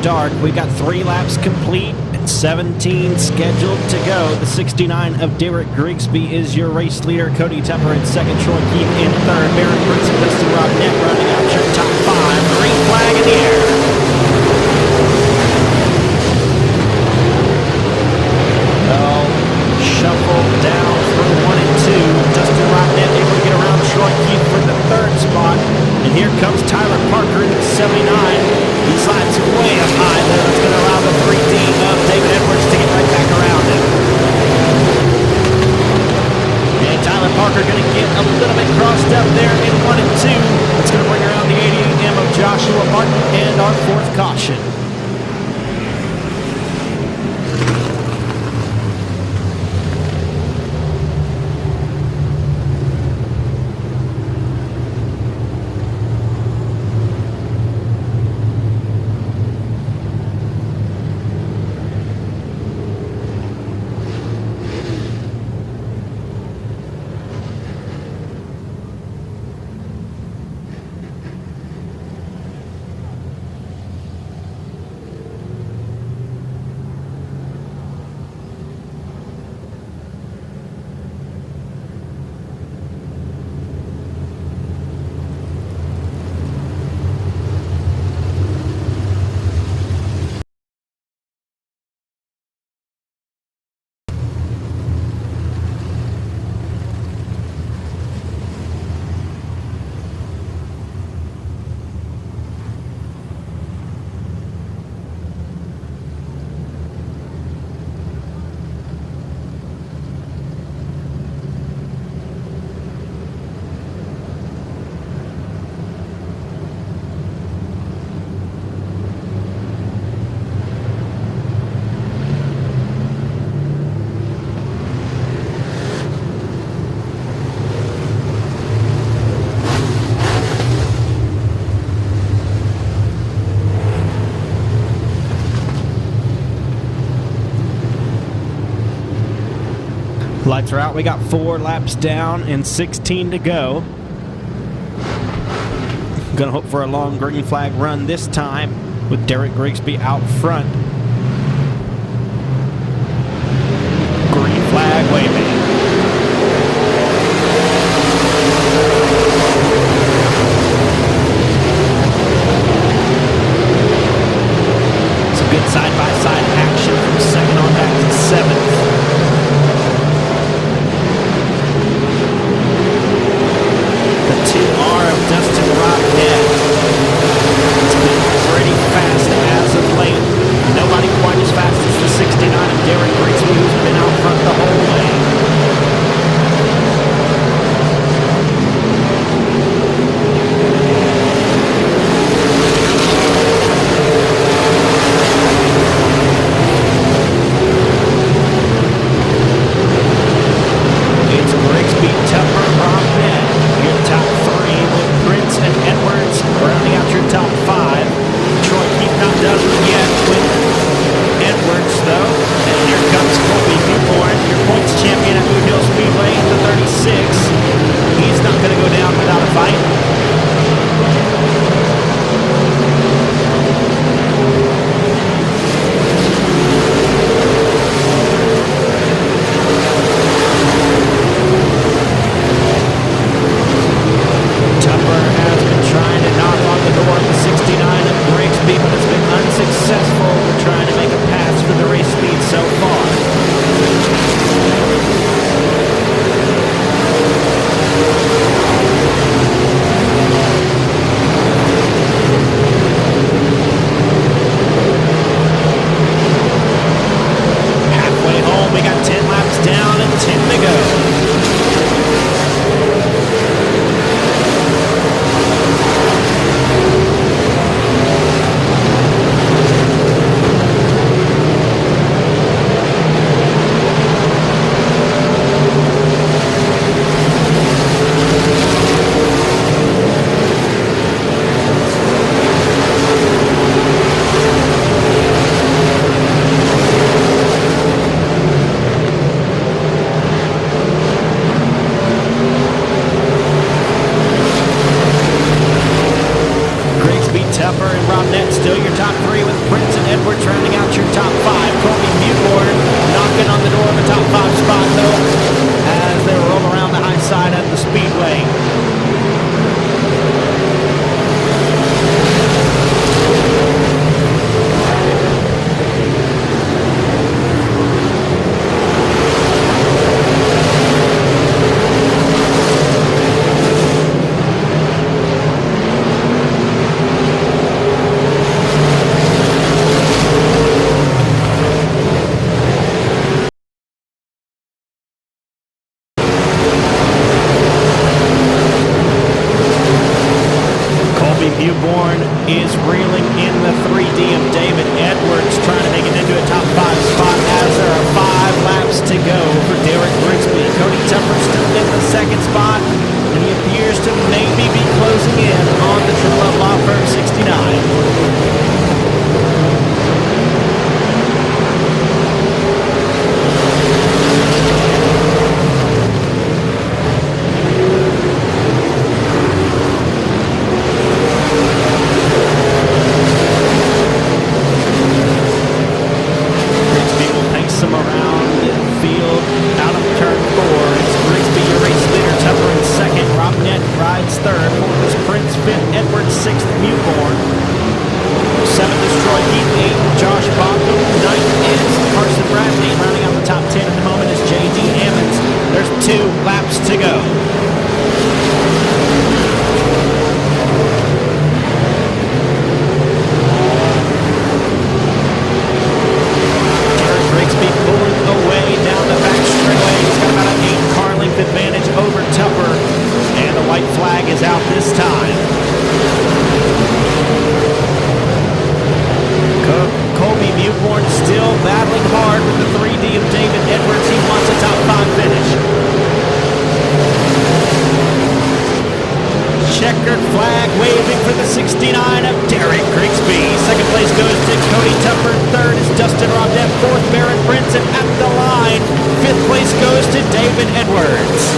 dark. We got 3 laps complete and 17 scheduled to go. The 69 of Derek Grigsby is your race leader. Cody Tepper in second. Troy Keith in third. Barrett Brooks and Dustin Robnett running out your top 5. Green flag in the air. Well, shuffle down through 1 and 2. Dustin Robnett able to get around Troy Keith for the third spot. And here comes Tyler Parker in the 79. He slides way up high there. That's going to allow the 3D of David Edwards to get right back around him. And Tyler Parker going to get a little bit crossed up there in 1 and 2. That's going to bring around the 88M of Joshua Martin and our 4th caution. Lights are out. We got 4 laps down and 16 to go. Gonna hope for a long green flag run this time with Derek Grigsby out front. Green flag waving. Some good side-by-side action from second on back to 7th. Dustin Robnett. It's been pretty fast as of late. Nobody quite as fast as the 69 of Derek Grigsby, who's been out front the whole way. Boothill battling hard with the 3D of David Edwards. He wants a top 5 finish. Checkered flag waving for the 69 of Derek Grigsby. Second place goes to Cody Tupper. Third is Dustin Robdett. Fourth, Barrett Prince. And at the line, fifth place goes to David Edwards.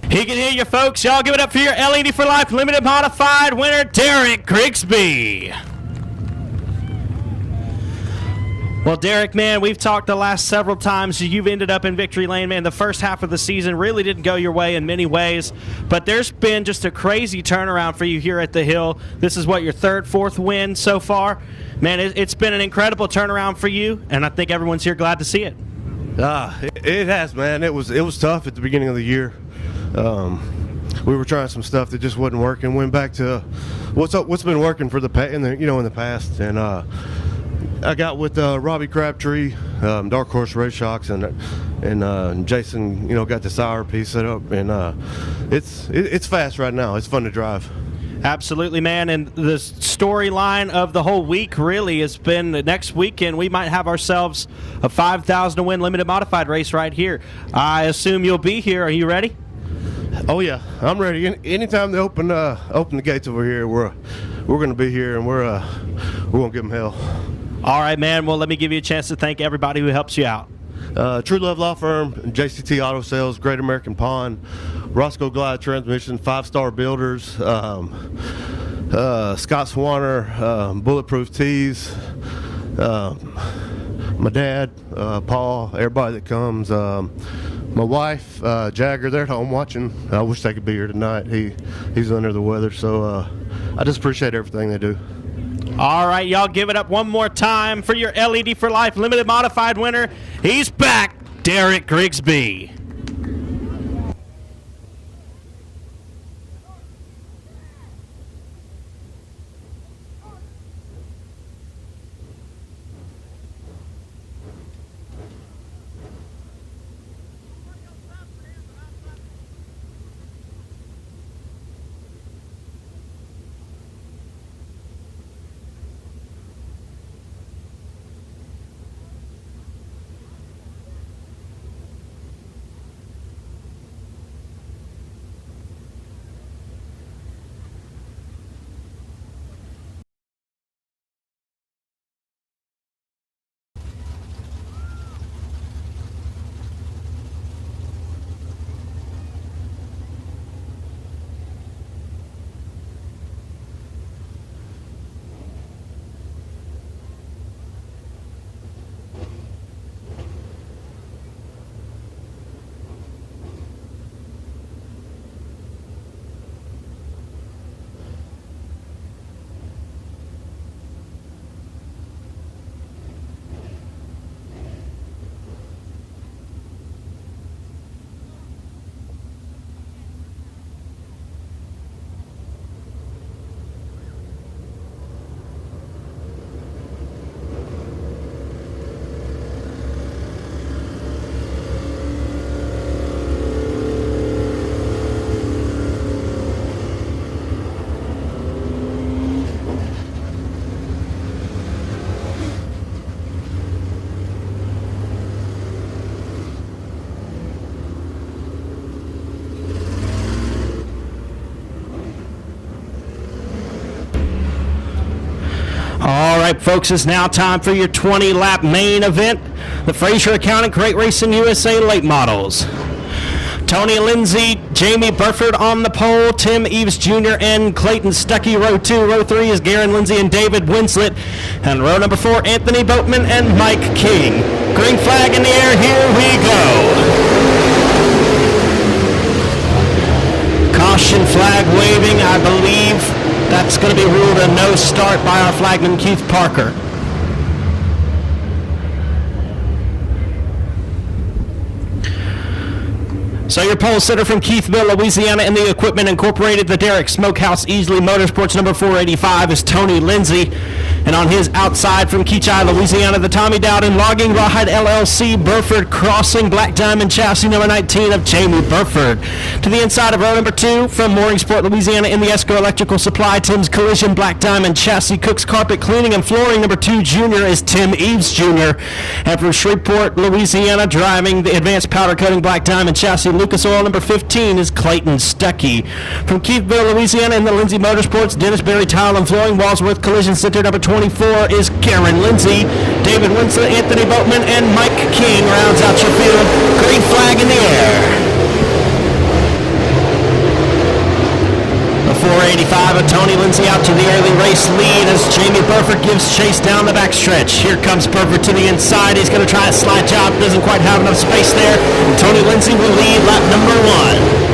He can hear you, folks. Y'all give it up for your LED for Life Limited Modified winner, Derek Grigsby. Well, Derek, man, we've talked the last several times. You've ended up in victory lane, man. The first half of the season really didn't go your way in many ways, but there's been just a crazy turnaround for you here at the Hill. This is what, your third, fourth win so far? Man, it's been an incredible turnaround for you, and I think everyone's here glad to see it. It has, man. It was tough at the beginning of the year. We were trying some stuff that just wasn't working. Went back to what's been working for the in the past, and I got with Robbie Crabtree, Dark Horse Race Shocks, and Jason, got the IRP set up, and it's fast right now. It's fun to drive. Absolutely, man. And the storyline of the whole week really has been the next weekend we might have ourselves a 5,000 to win limited modified race right here. I assume you'll be here. Are you ready? Oh yeah, I'm ready. Anytime they open the gates over here, we're going to be here, and we're going to give them hell. All right, man. Well, let me give you a chance to thank everybody who helps you out. True Love Law Firm, JCT Auto Sales, Great American Pond, Roscoe Glide Transmission, 5-Star Builders, Scott Swanner, Bulletproof Tees, my dad, Paul, everybody that comes, my wife, Jagger, they're at home watching. I wish they could be here tonight. He's under the weather, so I just appreciate everything they do. All right, y'all give it up one more time for your LED for Life limited modified winner. He's back, Derek Grigsby. Folks, it's now time for your 20-lap main event, the Fraser Accounting Great Racing USA Late Models. Tony Lindsay, Jamie Burford on the pole, Tim Eves Jr. and Clayton Stuckey. Row 2, row 3 is Garen Lindsay and David Winslet. And row number 4, Anthony Boatman and Mike King. Green flag in the air, here we go. Caution flag waving, I believe that's going to be ruled a no start by our flagman Keith Parker. So your pole sitter from Keithville, Louisiana, in the Equipment Incorporated, the Derrick Smokehouse Easley Motorsports number 485 is Tony Lindsay. And on his outside from Keachai, Louisiana, the Tommy Dowden Logging Rawhide LLC Burford Crossing Black Diamond Chassis number 19 of Jamie Burford. To the inside of row number 2 from Mooringsport, Louisiana, in the Esco Electrical Supply, Tim's Collision Black Diamond Chassis Cook's Carpet Cleaning and Flooring number 2 Junior is Tim Eves Jr. And from Shreveport, Louisiana, driving the Advanced Powder Coating Black Diamond Chassis Lucas Oil number 15 is Clayton Stuckey. From Keithville, Louisiana, in the Lindsay Motorsports, Dennis Berry Tile and Flooring, Walsworth Collision Center number 24 is Karen Lindsay. David Winslet, Anthony Boatman, and Mike King rounds out your field. Green flag in the air. The 485 of Tony Lindsay out to the early race lead as Jamie Burford gives chase down the backstretch. Here comes Burford to the inside. He's going to try a slide job. Doesn't quite have enough space there. And Tony Lindsay will lead lap number 1.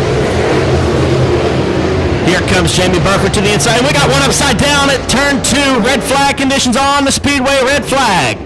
Here comes Jamie Burford to the inside. And we got one upside down at turn 2. Red flag conditions on the speedway. Red flag.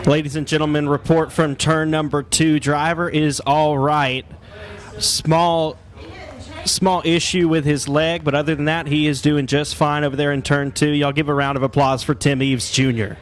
Ladies and gentlemen, report from turn number 2. Driver is all right. Small issue with his leg, but other than that, he is doing just fine over there in turn 2. Y'all give a round of applause for Tim Eves Jr.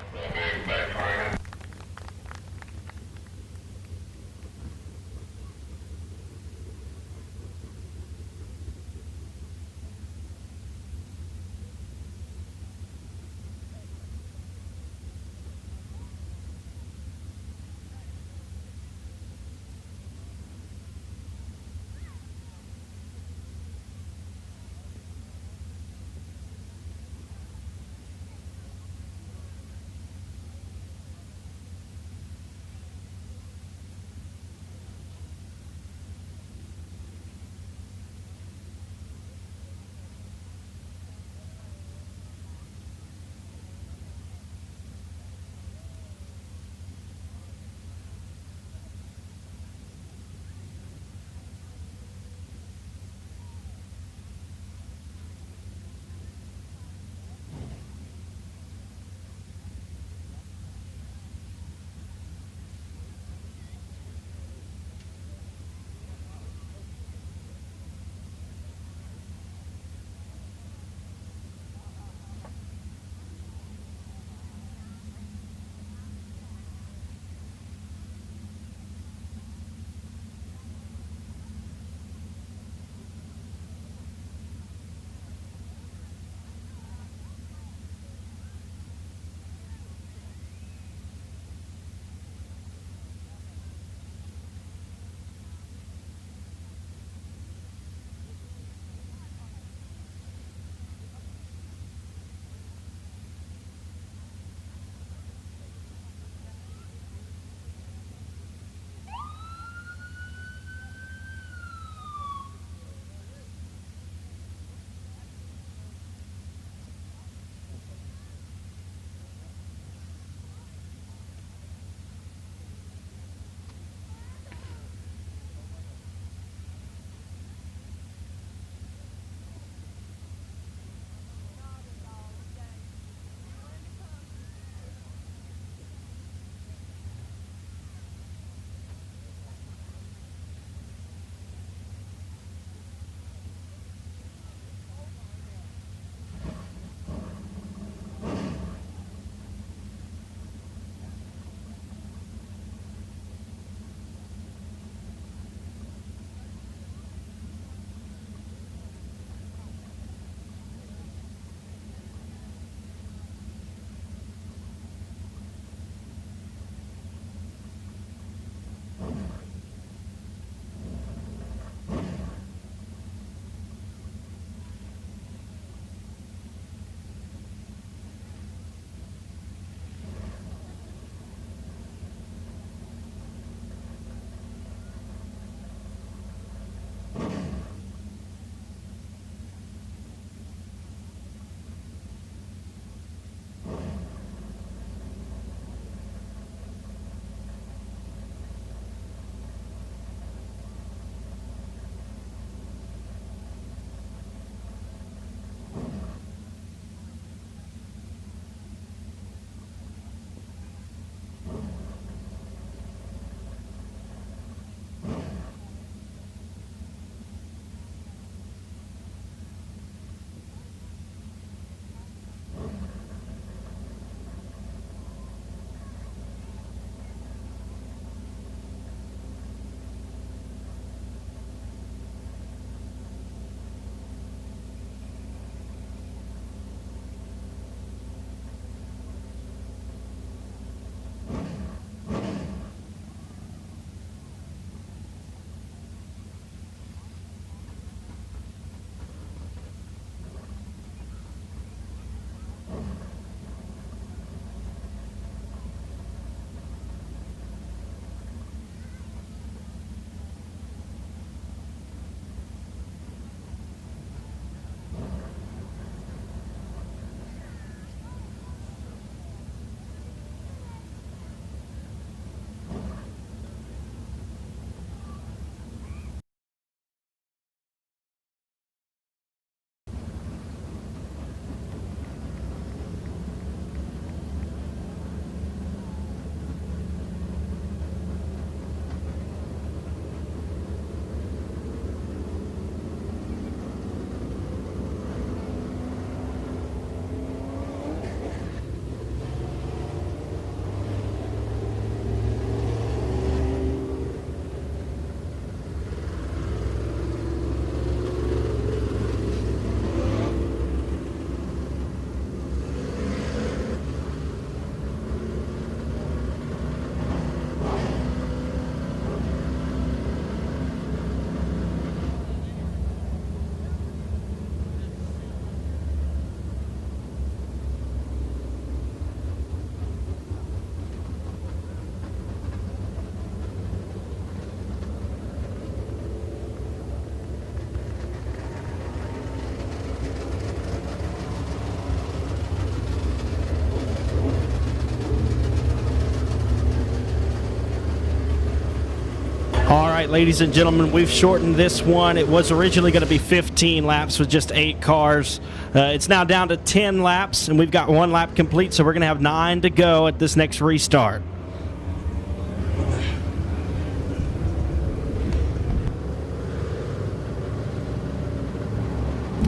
right, ladies and gentlemen, we've shortened this one. It was originally going to be 15 laps with just 8 cars. It's now down to 10 laps, and we've got 1 lap complete, so we're going to have 9 to go at this next restart.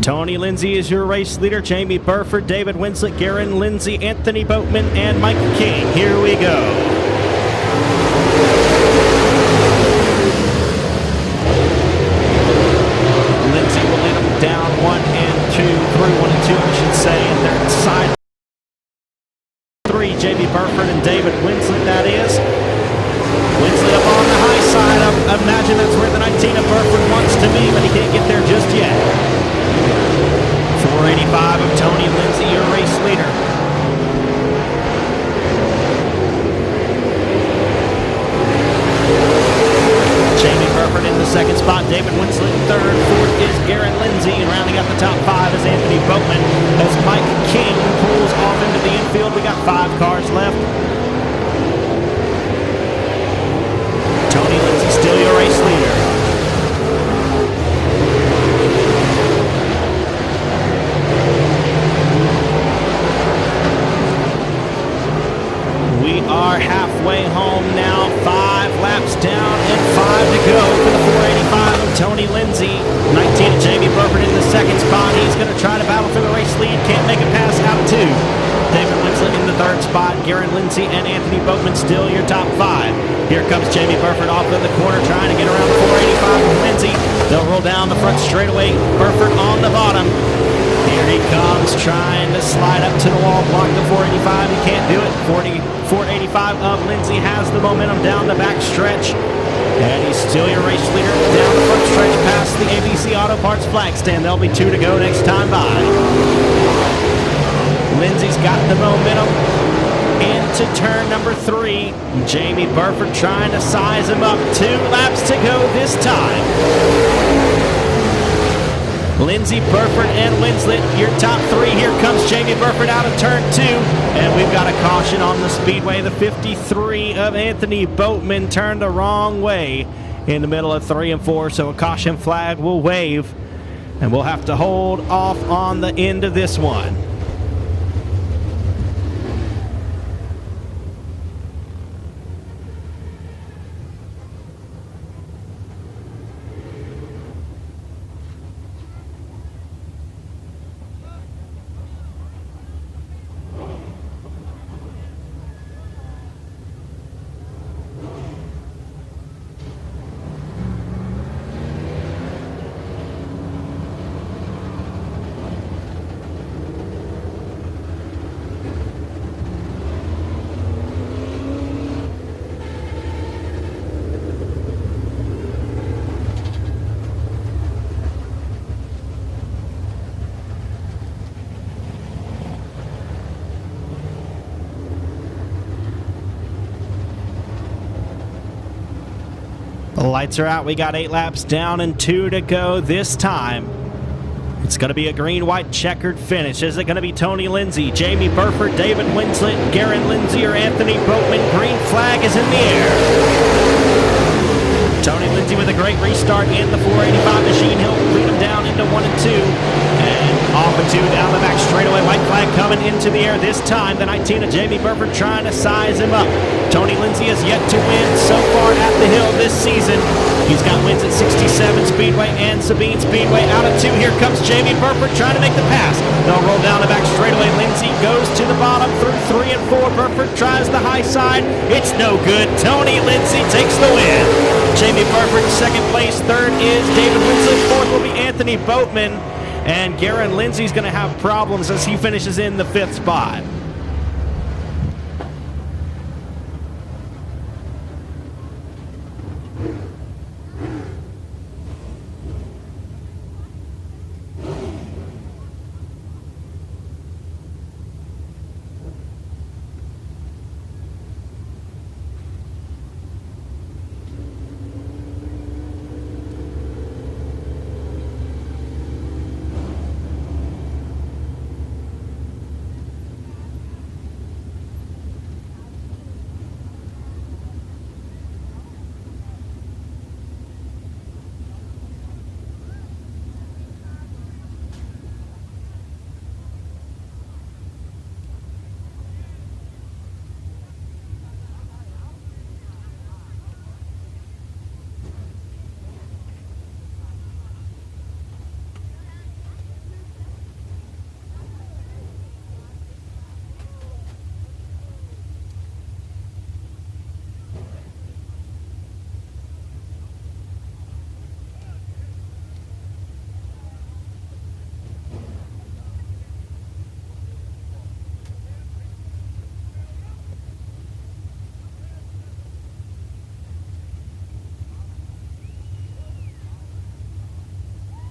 Tony Lindsay is your race leader. Jamie Burford, David Winslet, Garen Lindsay, Anthony Boatman, and Mike King. Here we go. Lindsay will lead them down 1 and 2, through 1 and 2, I should say, and they're side 3, Jamie Burford and David Winslet, that is. Winslet up on the high side. I imagine that's where the 19 of Burford wants to be, but he can't get there just yet. 485 of Tony Lindsay, your race leader. Jamie Burford in the second spot, David Winslet in third, fourth is Garen Lindsay, and rounding out the top 5 is Anthony Boatman. As Mike King pulls off into the infield, we got 5 cars left. Tony Lindsay still your race leader. We are halfway home now, 5 laps down and 5 to go for the 485 of Tony Lindsay. 19 of Jamie Burford in the second spot. He's going to try to battle for the race lead. Can't make a pass out of 2. David Winslet in the third spot. Garen Lindsay and Anthony Boatman still your top 5. Here comes Jamie Burford off in the corner trying to get around the 485 of Lindsay. They'll roll down the front straightaway. Burford on the bottom. Here he comes, trying to slide up to the wall, block the 485. He can't do it. 485 of Lindsay has the momentum down the back stretch. And he's still your race leader down the front stretch past the ABC Auto Parts flag stand. There'll be 2 to go next time by. Lindsay's got the momentum into turn number 3. Jamie Burford trying to size him up. 2 laps to go this time. Lindsay, Burford, and Winslet, your top 3. Here comes Jamie Burford out of turn 2. And we've got a caution on the speedway. The 53 of Anthony Boatman turned the wrong way in the middle of 3 and 4. So a caution flag will wave. And we'll have to hold off on the end of this one. The lights are out. We got 8 laps down and 2 to go this time. It's going to be a green-white checkered finish. Is it going to be Tony Lindsay, Jamie Burford, David Winslet, Garen Lindsay, or Anthony Boatman? Green flag is in the air. Tony Lindsay with a great restart in the 485 machine. He'll lead him down into 1 and 2. And off and 2 down the back straightaway. White flag coming into the air this time. The 19 of Jamie Burford trying to size him up. Tony Lindsay has yet to win so far at the hill this season. He's got wins at 67 Speedway and Sabine Speedway. Out of 2, here comes Jamie Burford trying to make the pass. They'll roll down the back straightaway. Lindsay goes to the bottom through 3 and 4. Burford tries the high side. It's no good. Tony Lindsay takes the win. Jamie Burford second place. Third is David Winslet. Fourth will be Anthony Boatman. And Garen Lindsay's going to have problems as he finishes in the 5th spot.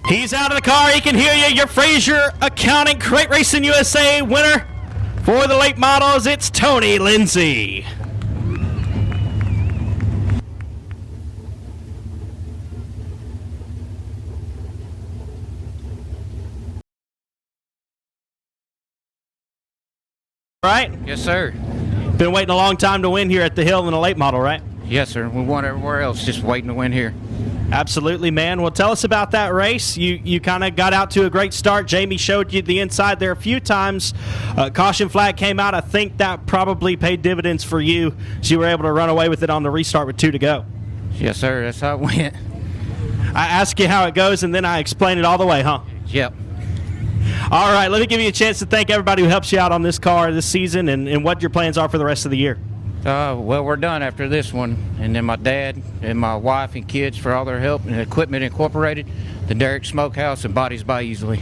He's out of the car. He can hear you. Your Frazier Accounting Crate Racing USA winner for the late models. It's Tony Lindsay. Right? Yes, sir. Been waiting a long time to win here at the Hill in a late model, right? Yes, sir. We won everywhere else, just waiting to win here. Absolutely, man. Well, tell us about that race. You kind of got out to a great start. Jamie showed you the inside there a few times. Caution flag came out. I think that probably paid dividends for you, as you were able to run away with it on the restart with 2 to go. Yes, sir. That's how it went. I ask you how it goes, and then I explain it all the way, huh? Yep. All right, let me give you a chance to thank everybody who helps you out on this car this season and what your plans are for the rest of the year. Well, we're done after this one. And then my dad and my wife and kids for all their help, and Equipment Incorporated, the Derrick Smokehouse, and Bodies by Easily.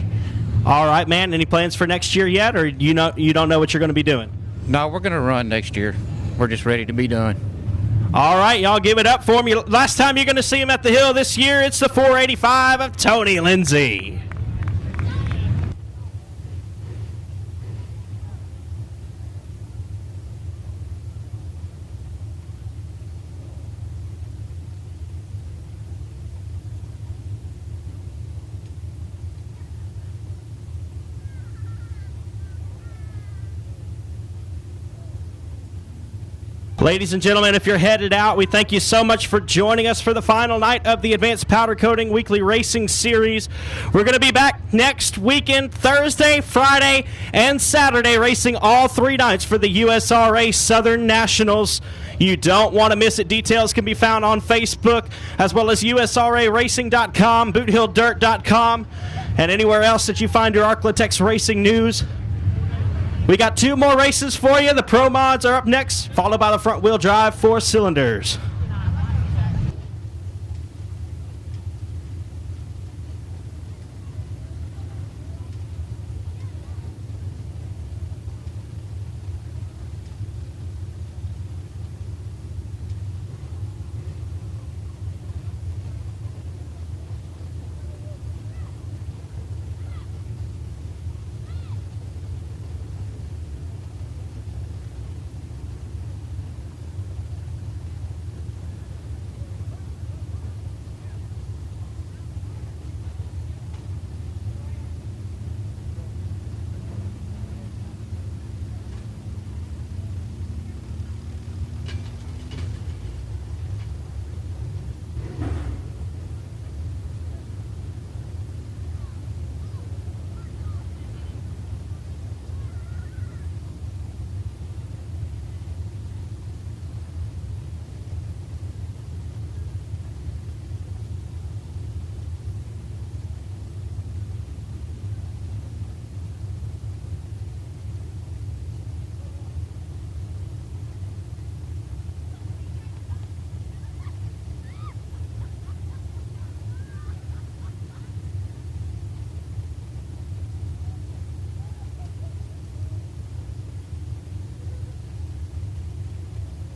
All right, man. Any plans for next year yet, or you don't know what you're going to be doing? No, we're going to run next year. We're just ready to be done. All right, y'all give it up for me. Last time you're going to see him at the Hill this year, it's the 485 of Tony Lindsay. Ladies and gentlemen, if you're headed out, we thank you so much for joining us for the final night of the Advanced Powder Coating Weekly Racing Series. We're going to be back next weekend, Thursday, Friday, and Saturday, racing all 3 nights for the USRA Southern Nationals. You don't want to miss it. Details can be found on Facebook, as well as usraracing.com, boothilldirt.com, and anywhere else that you find your Arklatex racing news. We got 2 more races for you. The Pro Mods are up next, followed by the front-wheel drive 4 cylinders.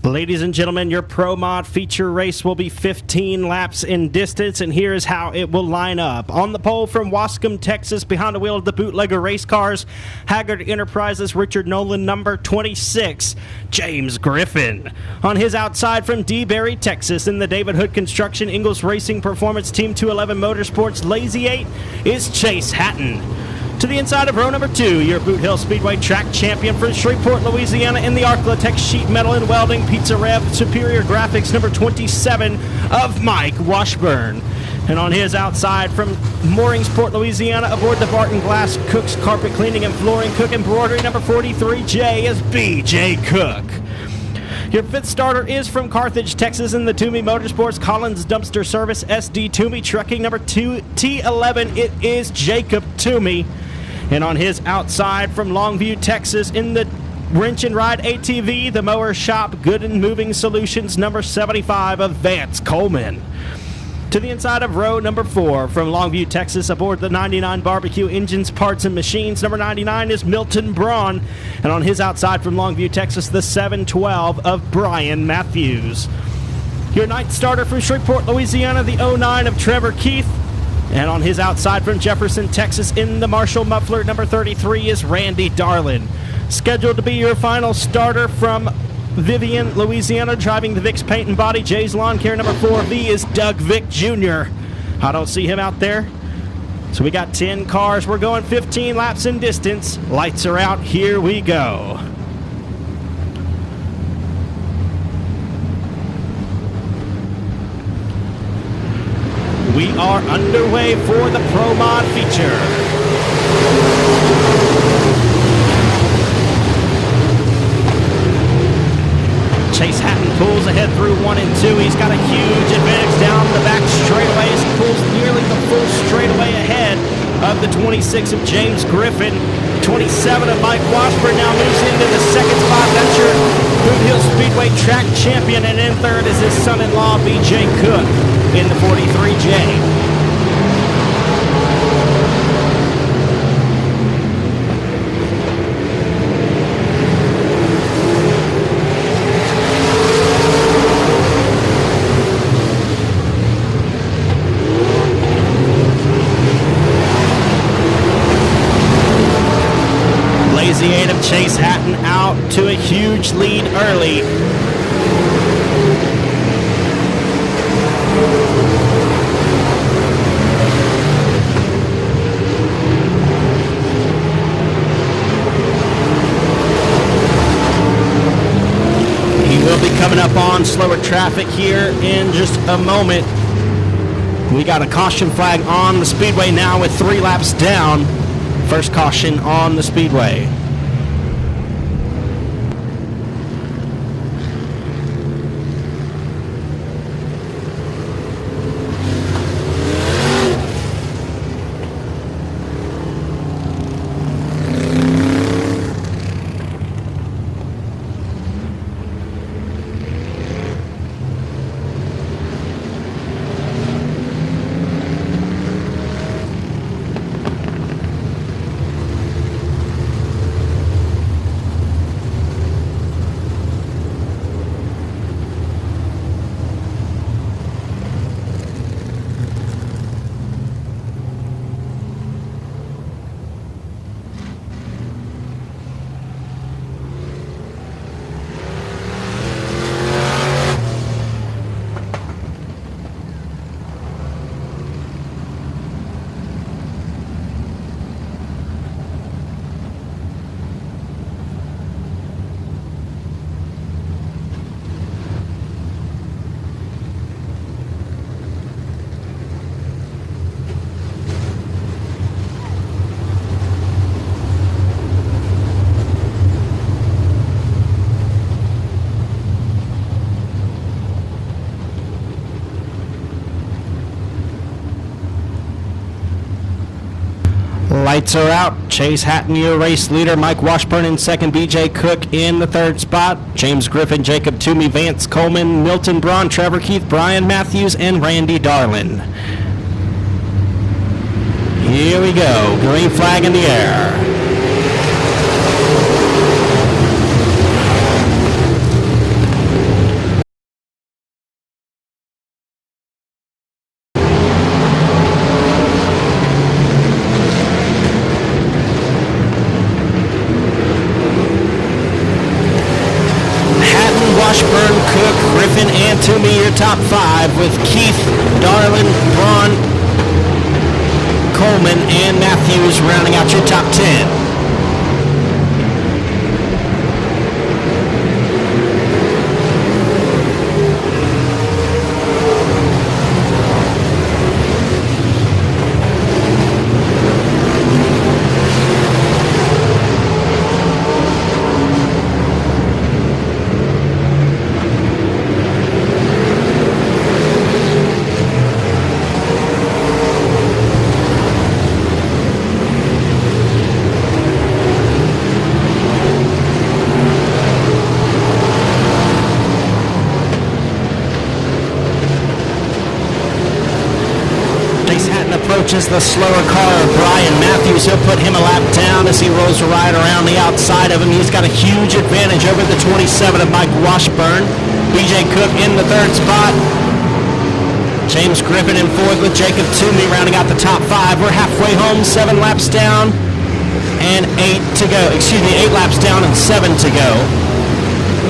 Ladies and gentlemen, your Pro Mod feature race will be 15 laps in distance, and here's how it will line up. On the pole from Wascom, Texas, behind the wheel of the Bootlegger race cars, Haggard Enterprises, Richard Nolan, number 26, James Griffin. On his outside from DeBerry, Texas, in the David Hood Construction Ingalls Racing Performance Team 211 Motorsports Lazy 8 is Chase Hatton. To the inside of row number 2, your Boothill Speedway track champion for Shreveport, Louisiana, in the Arklatex Sheet Metal and Welding Pizza Rev Superior Graphics number 27 of Mike Washburn. And on his outside from Mooringsport, Louisiana, aboard the Barton Glass Cook's Carpet Cleaning and Flooring Cook Embroidery number 43J is BJ Cook. Your 5th starter is from Carthage, Texas, in the Toomey Motorsports Collins Dumpster Service SD Toomey Trucking number 2 T11. It is Jacob Toomey. And on his outside from Longview, Texas, in the Wrench and Ride ATV, the Mower Shop Good and Moving Solutions number 75 of Vance Coleman. To the inside of row number 4 from Longview, Texas, aboard the 99 Barbecue Engines, Parts, and Machines, number 99 is Milton Braun. And on his outside from Longview, Texas, the 712 of Brian Matthews. Your 9th starter from Shreveport, Louisiana, the 09 of Trevor Keith. And on his outside from Jefferson, Texas, in the Marshall muffler, number 33 is Randy Darlin. Scheduled to be your final starter from Vivian, Louisiana, driving the Vicks Paint and Body J's Lawn Care number 4V is Doug Vick Jr. I don't see him out there. So we got 10 cars. We're going 15 laps in distance. Lights are out. Here we go. We are underway for the Pro Mod feature. Chase Hatton pulls ahead through 1 and 2. He's got a huge advantage down the back straightaway as he pulls nearly the full straightaway ahead of the 26 of James Griffin. 27 of Mike Washburn now moves into the second spot. That's your Boothill Speedway track champion. And in third is his son-in-law, B.J. Cook, in the 43J. Lazy 8 of Chase Hatton out to a huge lead early. He will be coming up on slower traffic here in just a moment. We got a caution flag on the speedway now with 3 laps down. First caution on the speedway. Lights are out. Chase Hatton, your race leader. Mike Washburn in second. B.J. Cook in the third spot. James Griffin, Jacob Toomey, Vance Coleman, Milton Braun, Trevor Keith, Brian Matthews, and Randy Darlin. Here we go. Green flag in the air. Washburn, Cook, Griffin, and Toomey, your top 5, with Keith, Darlin, Braun, Coleman, and Matthews rounding out your top 10. Approaches the slower car of Brian Matthews. He'll put him a lap down as he rolls right around the outside of him. He's got a huge advantage over the 27 of Mike Washburn. B.J. Cook in the third spot. James Griffin in fourth with Jacob Toomey rounding out the top 5. We're halfway home, 7 laps down and 8 to go. 8 laps down and 7 to go.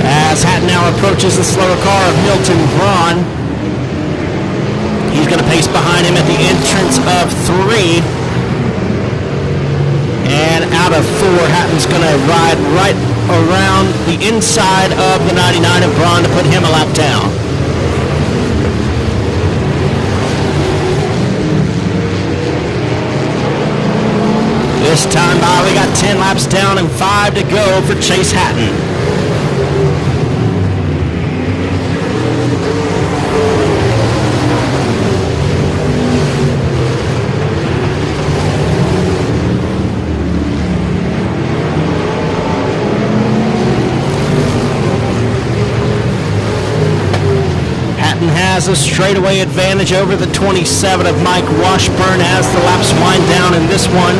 As Hatton now approaches the slower car of Milton Braun. He's going to pace behind him at the entrance of 3. And out of 4, Hatton's going to ride right around the inside of the 99 of Braun to put him a lap down. This time by, we got 10 laps down and 5 to go for Chase Hatton. Has a straightaway advantage over the 27 of Mike Washburn as the laps wind down in this one.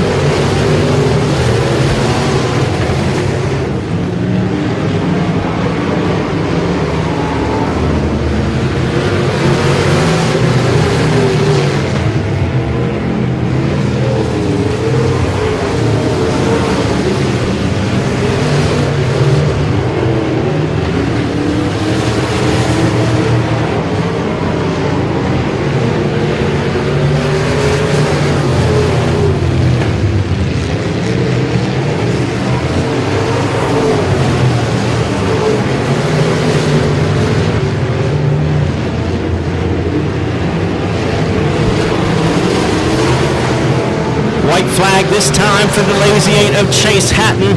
Flag this time for the Lazy 8 of Chase Hatton.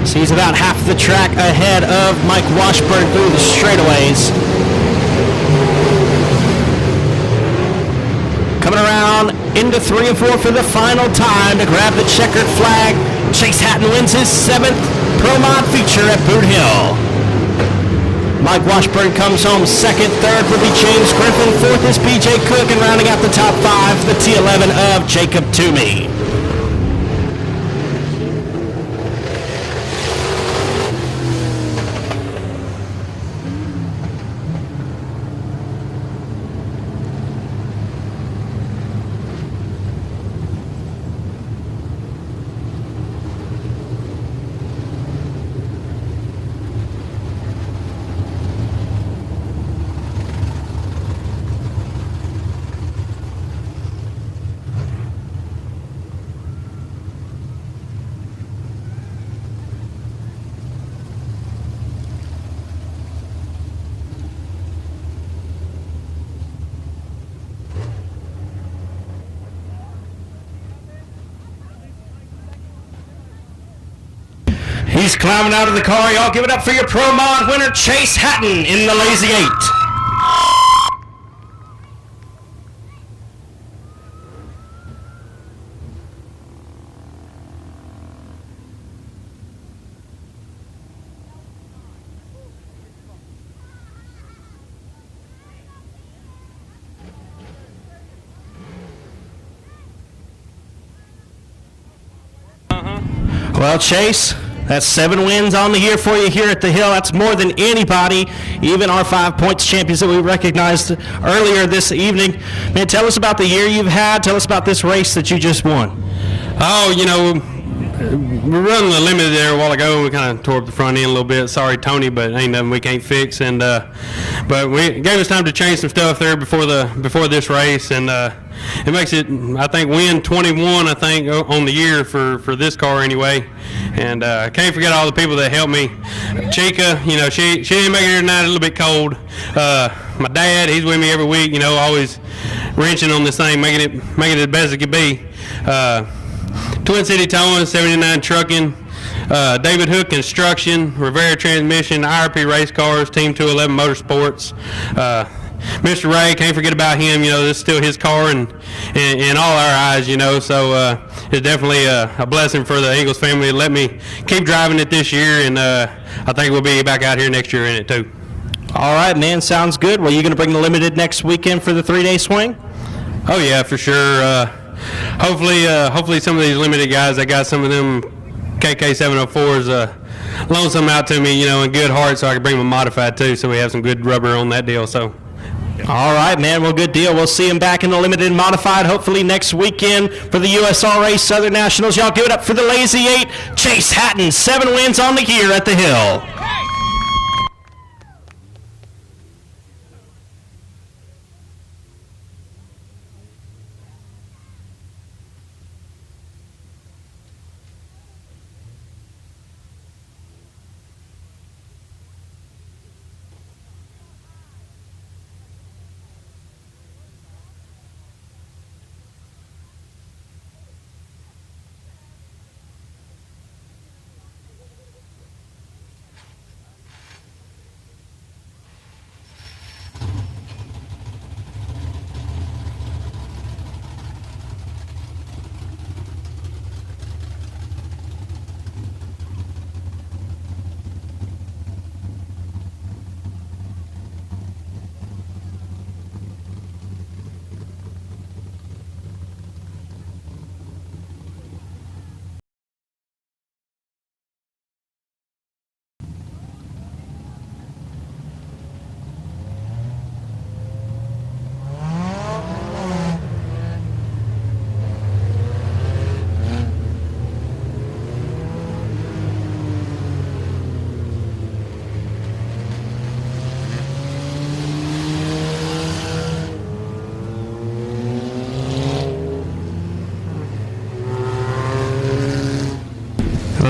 So he's about half the track ahead of Mike Washburn through the straightaways. Coming around into 3 and 4 for the final time to grab the checkered flag. Chase Hatton wins his 7th Pro Mod feature at Boot Hill. Mike Washburn comes home 2nd. 3rd will be James Griffin. 4th is BJ Cook, and rounding out the top 5, the T11 of Jacob Toomey. He's climbing out of the car. Y'all give it up for your Pro Mod winner, Chase Hatton in the Lazy 8. Well, Chase, that's 7 wins on the year for you here at the Hill. That's more than anybody, even our 5 points champions that we recognized earlier this evening. Man, tell us about the year you've had. Tell us about this race that you just won. Oh, you know, we were running the limited there a while ago. We kind of tore up the front end a little bit. Sorry, Tony, but ain't nothing we can't fix. And but it gave us time to change some stuff there before this race, and it makes it, I think, win 21, I think, on the year for this car anyway. And can't forget all the people that helped me. Chica, you know, she didn't make it here tonight, a little bit cold. My dad, he's with me every week, you know, always wrenching on this thing, making it the best it could be. Twin City Towing, 79 Trucking, David Hook Construction, Rivera Transmission, IRP Race Cars, Team 211 Motorsports. Mr. Ray, can't forget about him. You know, this is still his car and in all our eyes, you know. So it's definitely a blessing for the Eagles family to let me keep driving it this year, and I think we'll be back out here next year in it too. All right, man, sounds good. Well, you going to bring the limited next weekend for the 3-day swing? Oh yeah, for sure. Hopefully some of these limited guys, I got some of them KK704s loan some out to me, you know, in good heart, so I can bring them modified too, so we have some good rubber on that deal. So All right, man. Well, good deal. We'll see him back in the limited and modified, hopefully next weekend for the USRA Southern Nationals. Y'all give it up for the Lazy 8. Chase Hatton, 7 wins on the year at the Hill.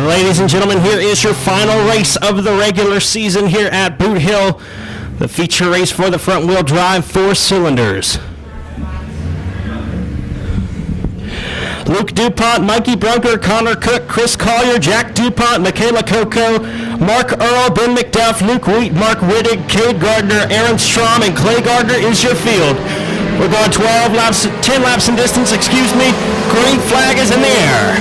Ladies and gentlemen, here is your final race of the regular season here at Boot Hill. The feature race for the front-wheel drive 4 cylinders. Luke DuPont, Mikey Brunker, Connor Cook, Chris Collier, Jack DuPont, Michaela Coco, Mark Earl, Ben McDuff, Luke Wheat, Mark Wittig, Cade Gardner, Aaron Strom, and Clay Gardner is your field. We're going 12 laps, 10 laps in distance, Green flag is in the air.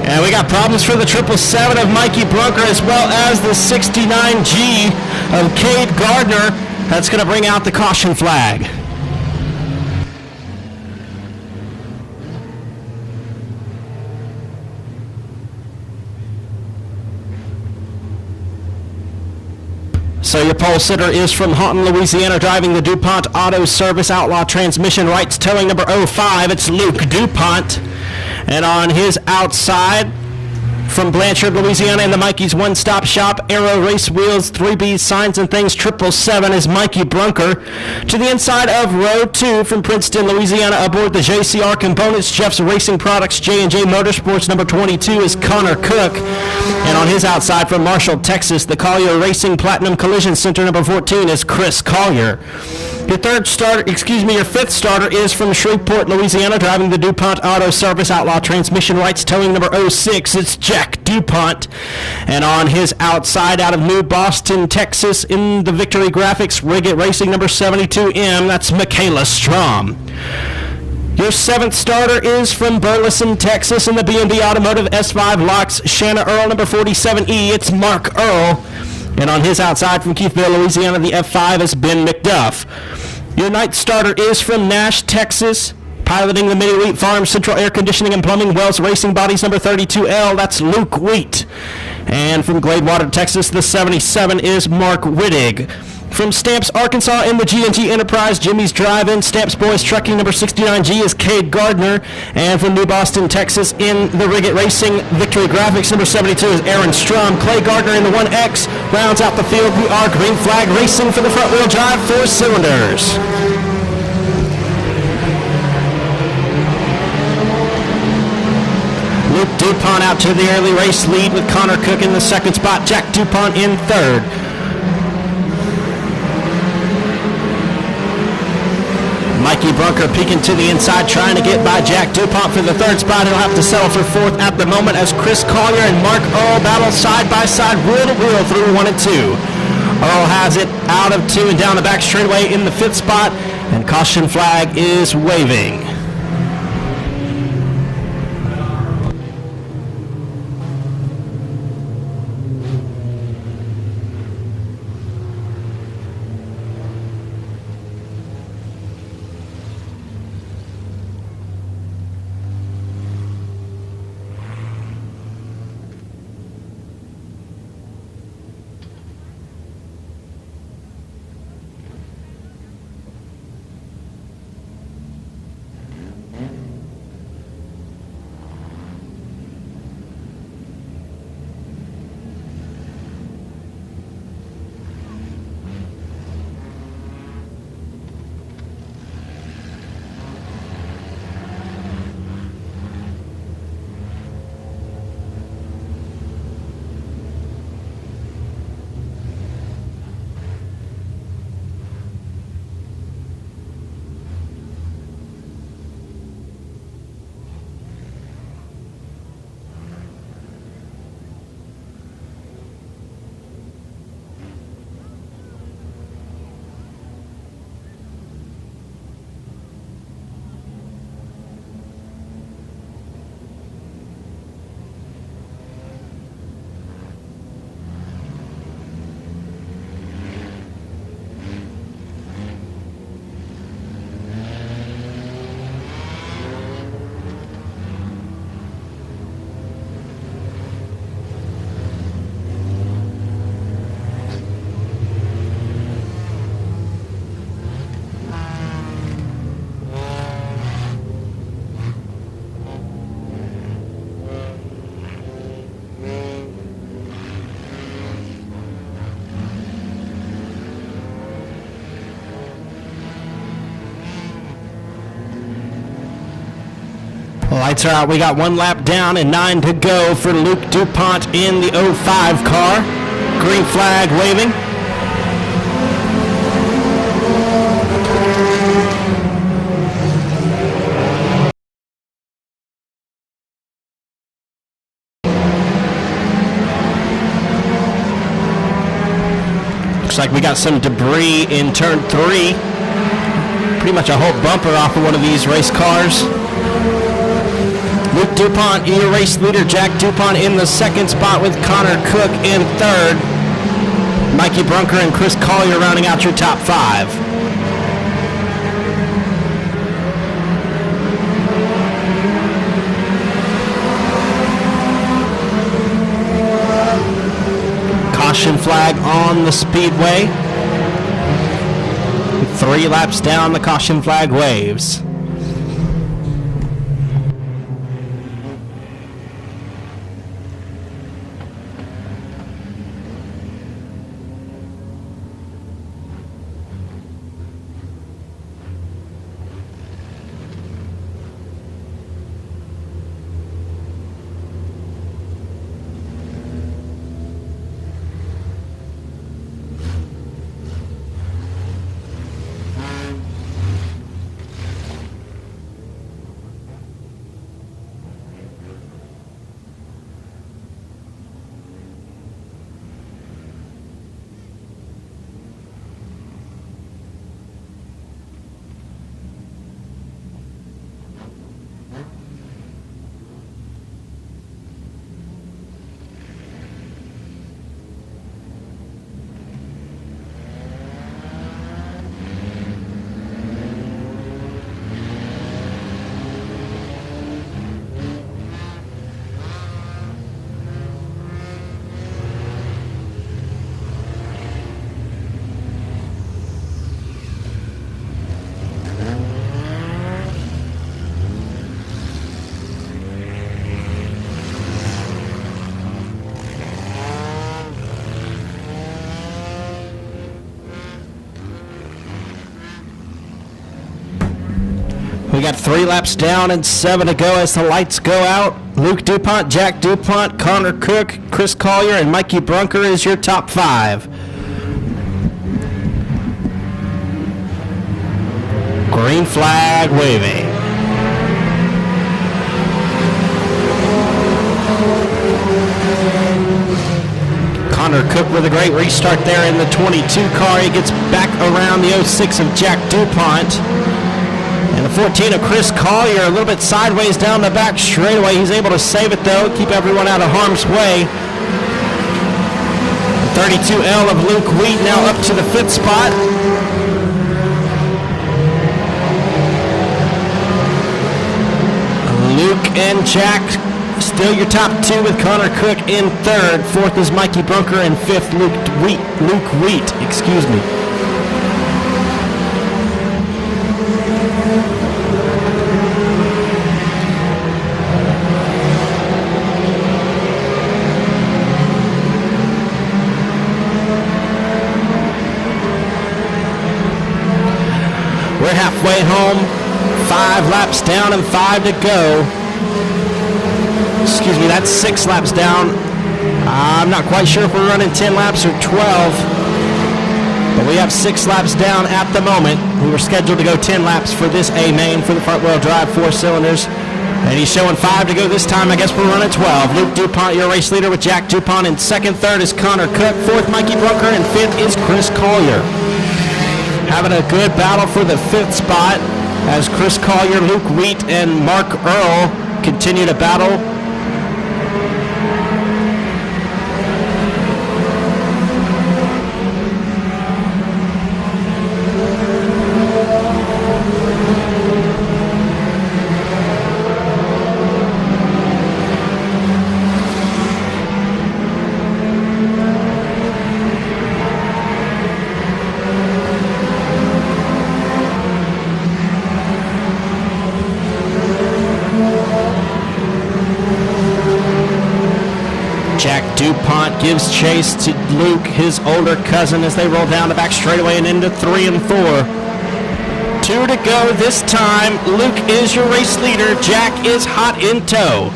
And we got problems for the 777 of Mikey Brunker as well as the 69G of Cade Gardner. That's going to bring out the caution flag. So your pole sitter is from Houghton, Louisiana, driving the DuPont Auto Service Outlaw Transmission Rights Towing number 05. It's Luke DuPont. And on his outside, from Blanchard, Louisiana, in the Mikey's One-Stop Shop, Aero Race Wheels, 3B Signs and Things, 777 is Mikey Brunker. To the inside of row 2 from Princeton, Louisiana, aboard the JCR Components, Jeff's Racing Products, J&J Motorsports, number 22 is Connor Cook. And on his outside from Marshall, Texas, the Collier Racing Platinum Collision Center, number 14 is Chris Collier. Your fifth starter is from Shreveport, Louisiana, driving the DuPont Auto Service Outlaw Transmission Rights Towing number 06. It's Jack DuPont. And on his outside out of New Boston, Texas, in the Victory Graphics Riggit Racing number 72M, that's Michaela Strom. Your seventh starter is from Burleson, Texas, in the B&B Automotive S5 Locks Shanna Earl number 47E. It's Mark Earl. And on his outside from Keithville, Louisiana, the F5 is Ben McDuff. Your ninth starter is from Nash, Texas, piloting the Mini Wheat Farm Central Air Conditioning and Plumbing Wells Racing Bodies number 32L. That's Luke Wheat. And from Gladewater, Texas, the 77 is Mark Wittig. From Stamps, Arkansas, in the G&G Enterprise Jimmy's Drive-In Stamps Boys Trucking number 69G is Cade Gardner. And from New Boston, Texas, in the Riggit Racing Victory Graphics number 72 is Aaron Strom. Clay Gardner in the 1X rounds out the field. We are Green Flag Racing for the front-wheel drive 4 cylinders. Luke DuPont out to the early race lead with Connor Cook in the second spot. Jack DuPont in third. Mikey Brunker peeking to the inside, trying to get by Jack DuPont for the third spot. He'll have to settle for fourth at the moment as Chris Collier and Mark Earl battle side by side, wheel to wheel through 1 and 2. Earl has it out of 2 and down the back straightaway in the fifth spot, and caution flag is waving. Lights are out. We got 1 lap down and 9 to go for Luke DuPont in the 05 car. Green flag waving. Looks like we got some debris in turn 3. Pretty much a whole bumper off of one of these race cars. Luke DuPont, your race leader. Jack DuPont in the 2nd spot with Connor Cook in 3rd. Mikey Brunker and Chris Collier rounding out your top 5. Caution flag on the speedway. 3 laps down, the caution flag waves. We got 3 laps down and 7 to go as the lights go out. Luke DuPont, Jack DuPont, Connor Cook, Chris Collier, and Mikey Brunker is your top 5. Green flag waving. Connor Cook with a great restart there in the 22 car. He gets back around the 06 of Jack DuPont. And the 14 of Chris Collier a little bit sideways down the back straightaway. He's able to save it though, keep everyone out of harm's way. The 32L of Luke Wheat now up to the 5th spot. Luke and Jack still your top 2 with Connor Cook in 3rd. 4th is Mikey Brunker and 5th Luke Wheat, excuse me. We're halfway home, 5 laps down and 5 to go. Excuse me, that's 6 laps down. I'm not quite sure if we're running 10 laps or 12, but we have 6 laps down at the moment. We were scheduled to go 10 laps for this A main for the front wheel drive 4 cylinders, and he's showing 5 to go this time. I guess we're running 12. Luke DuPont, your race leader with Jack DuPont in 2nd. 3rd is Connor Cook. 4th, Mikey Brunker, and 5th is Chris Collier. Having a good battle for the 5th spot as Chris Collier, Luke Wheat, and Mark Earl continue to battle. DuPont gives chase to Luke, his older cousin, as they roll down the back straightaway and into 3 and 4. 2 to go this time. Luke is your race leader. Jack is hot in tow.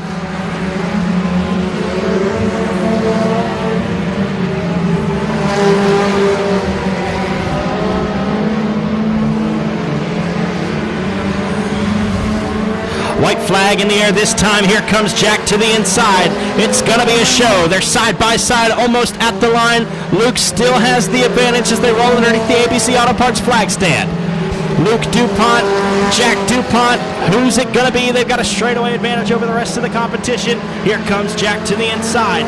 White flag in the air this time. Here comes Jack to the inside. It's going to be a show. They're side by side, almost at the line. Luke still has the advantage as they roll underneath the ABC Auto Parts flag stand. Luke DuPont, Jack DuPont. Who's it going to be? They've got a straightaway advantage over the rest of the competition. Here comes Jack to the inside.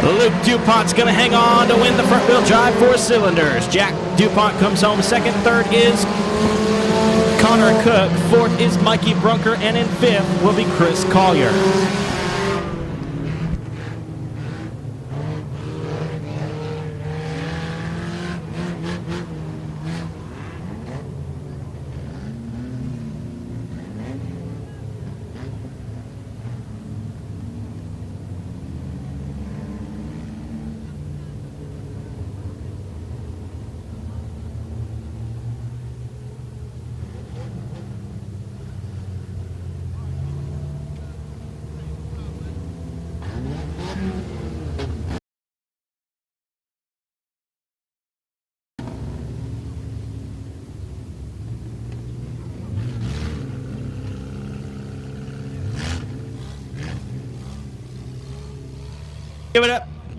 Luke DuPont's going to hang on to win the front-wheel drive 4 cylinders. Jack DuPont comes home second. Third is Connor Cook. Fourth is Mikey Brunker. And in fifth will be Chris Collier.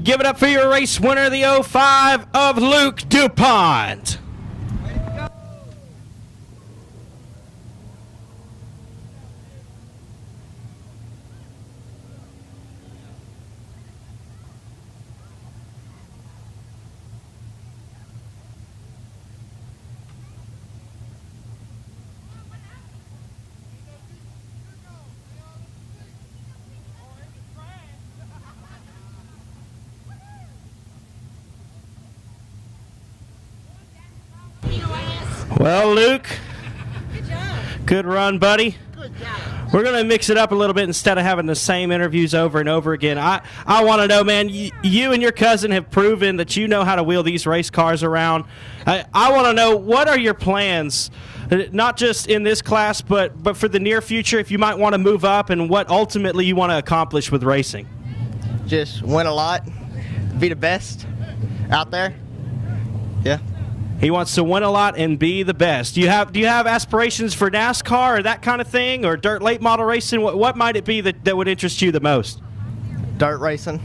Give it up for your race winner, the 05 of Luke DuPont. Well, Luke, good run, buddy. We're going to mix it up a little bit instead of having the same interviews over and over again. I want to know, man, you and your cousin have proven that you know how to wheel these race cars around. I want to know, what are your plans, not just in this class, but for the near future, if you might want to move up, and what ultimately you want to accomplish with racing? Just win a lot, be the best out there. Yeah. He wants to win a lot and be the best. Do you have aspirations for NASCAR or that kind of thing, or dirt late model racing? What might it be that would interest you the most? Dirt racing.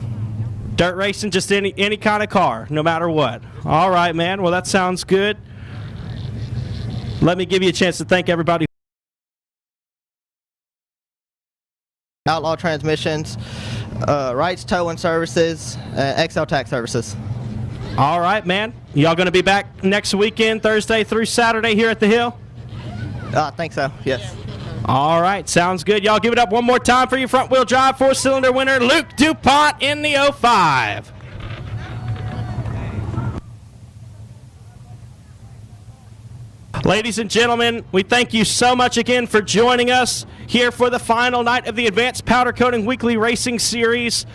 Dirt racing, just any kind of car, no matter what. All right, man. Well, that sounds good. Let me give you a chance to thank everybody. Outlaw Transmissions, Wright's Towing Services, XL Tax Services. All right, man. Y'all going to be back next weekend, Thursday through Saturday here at the Hill? I think so, yes. All right, sounds good. Y'all give it up one more time for your front-wheel drive 4-cylinder winner, Luke DuPont in the 05. Ladies and gentlemen, we thank you so much again for joining us here for the final night of the Advanced Powder Coating Weekly Racing Series.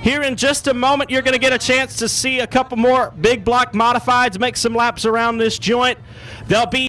Here in just a moment, you're going to get a chance to see a couple more big block modifieds make some laps around this joint. They'll be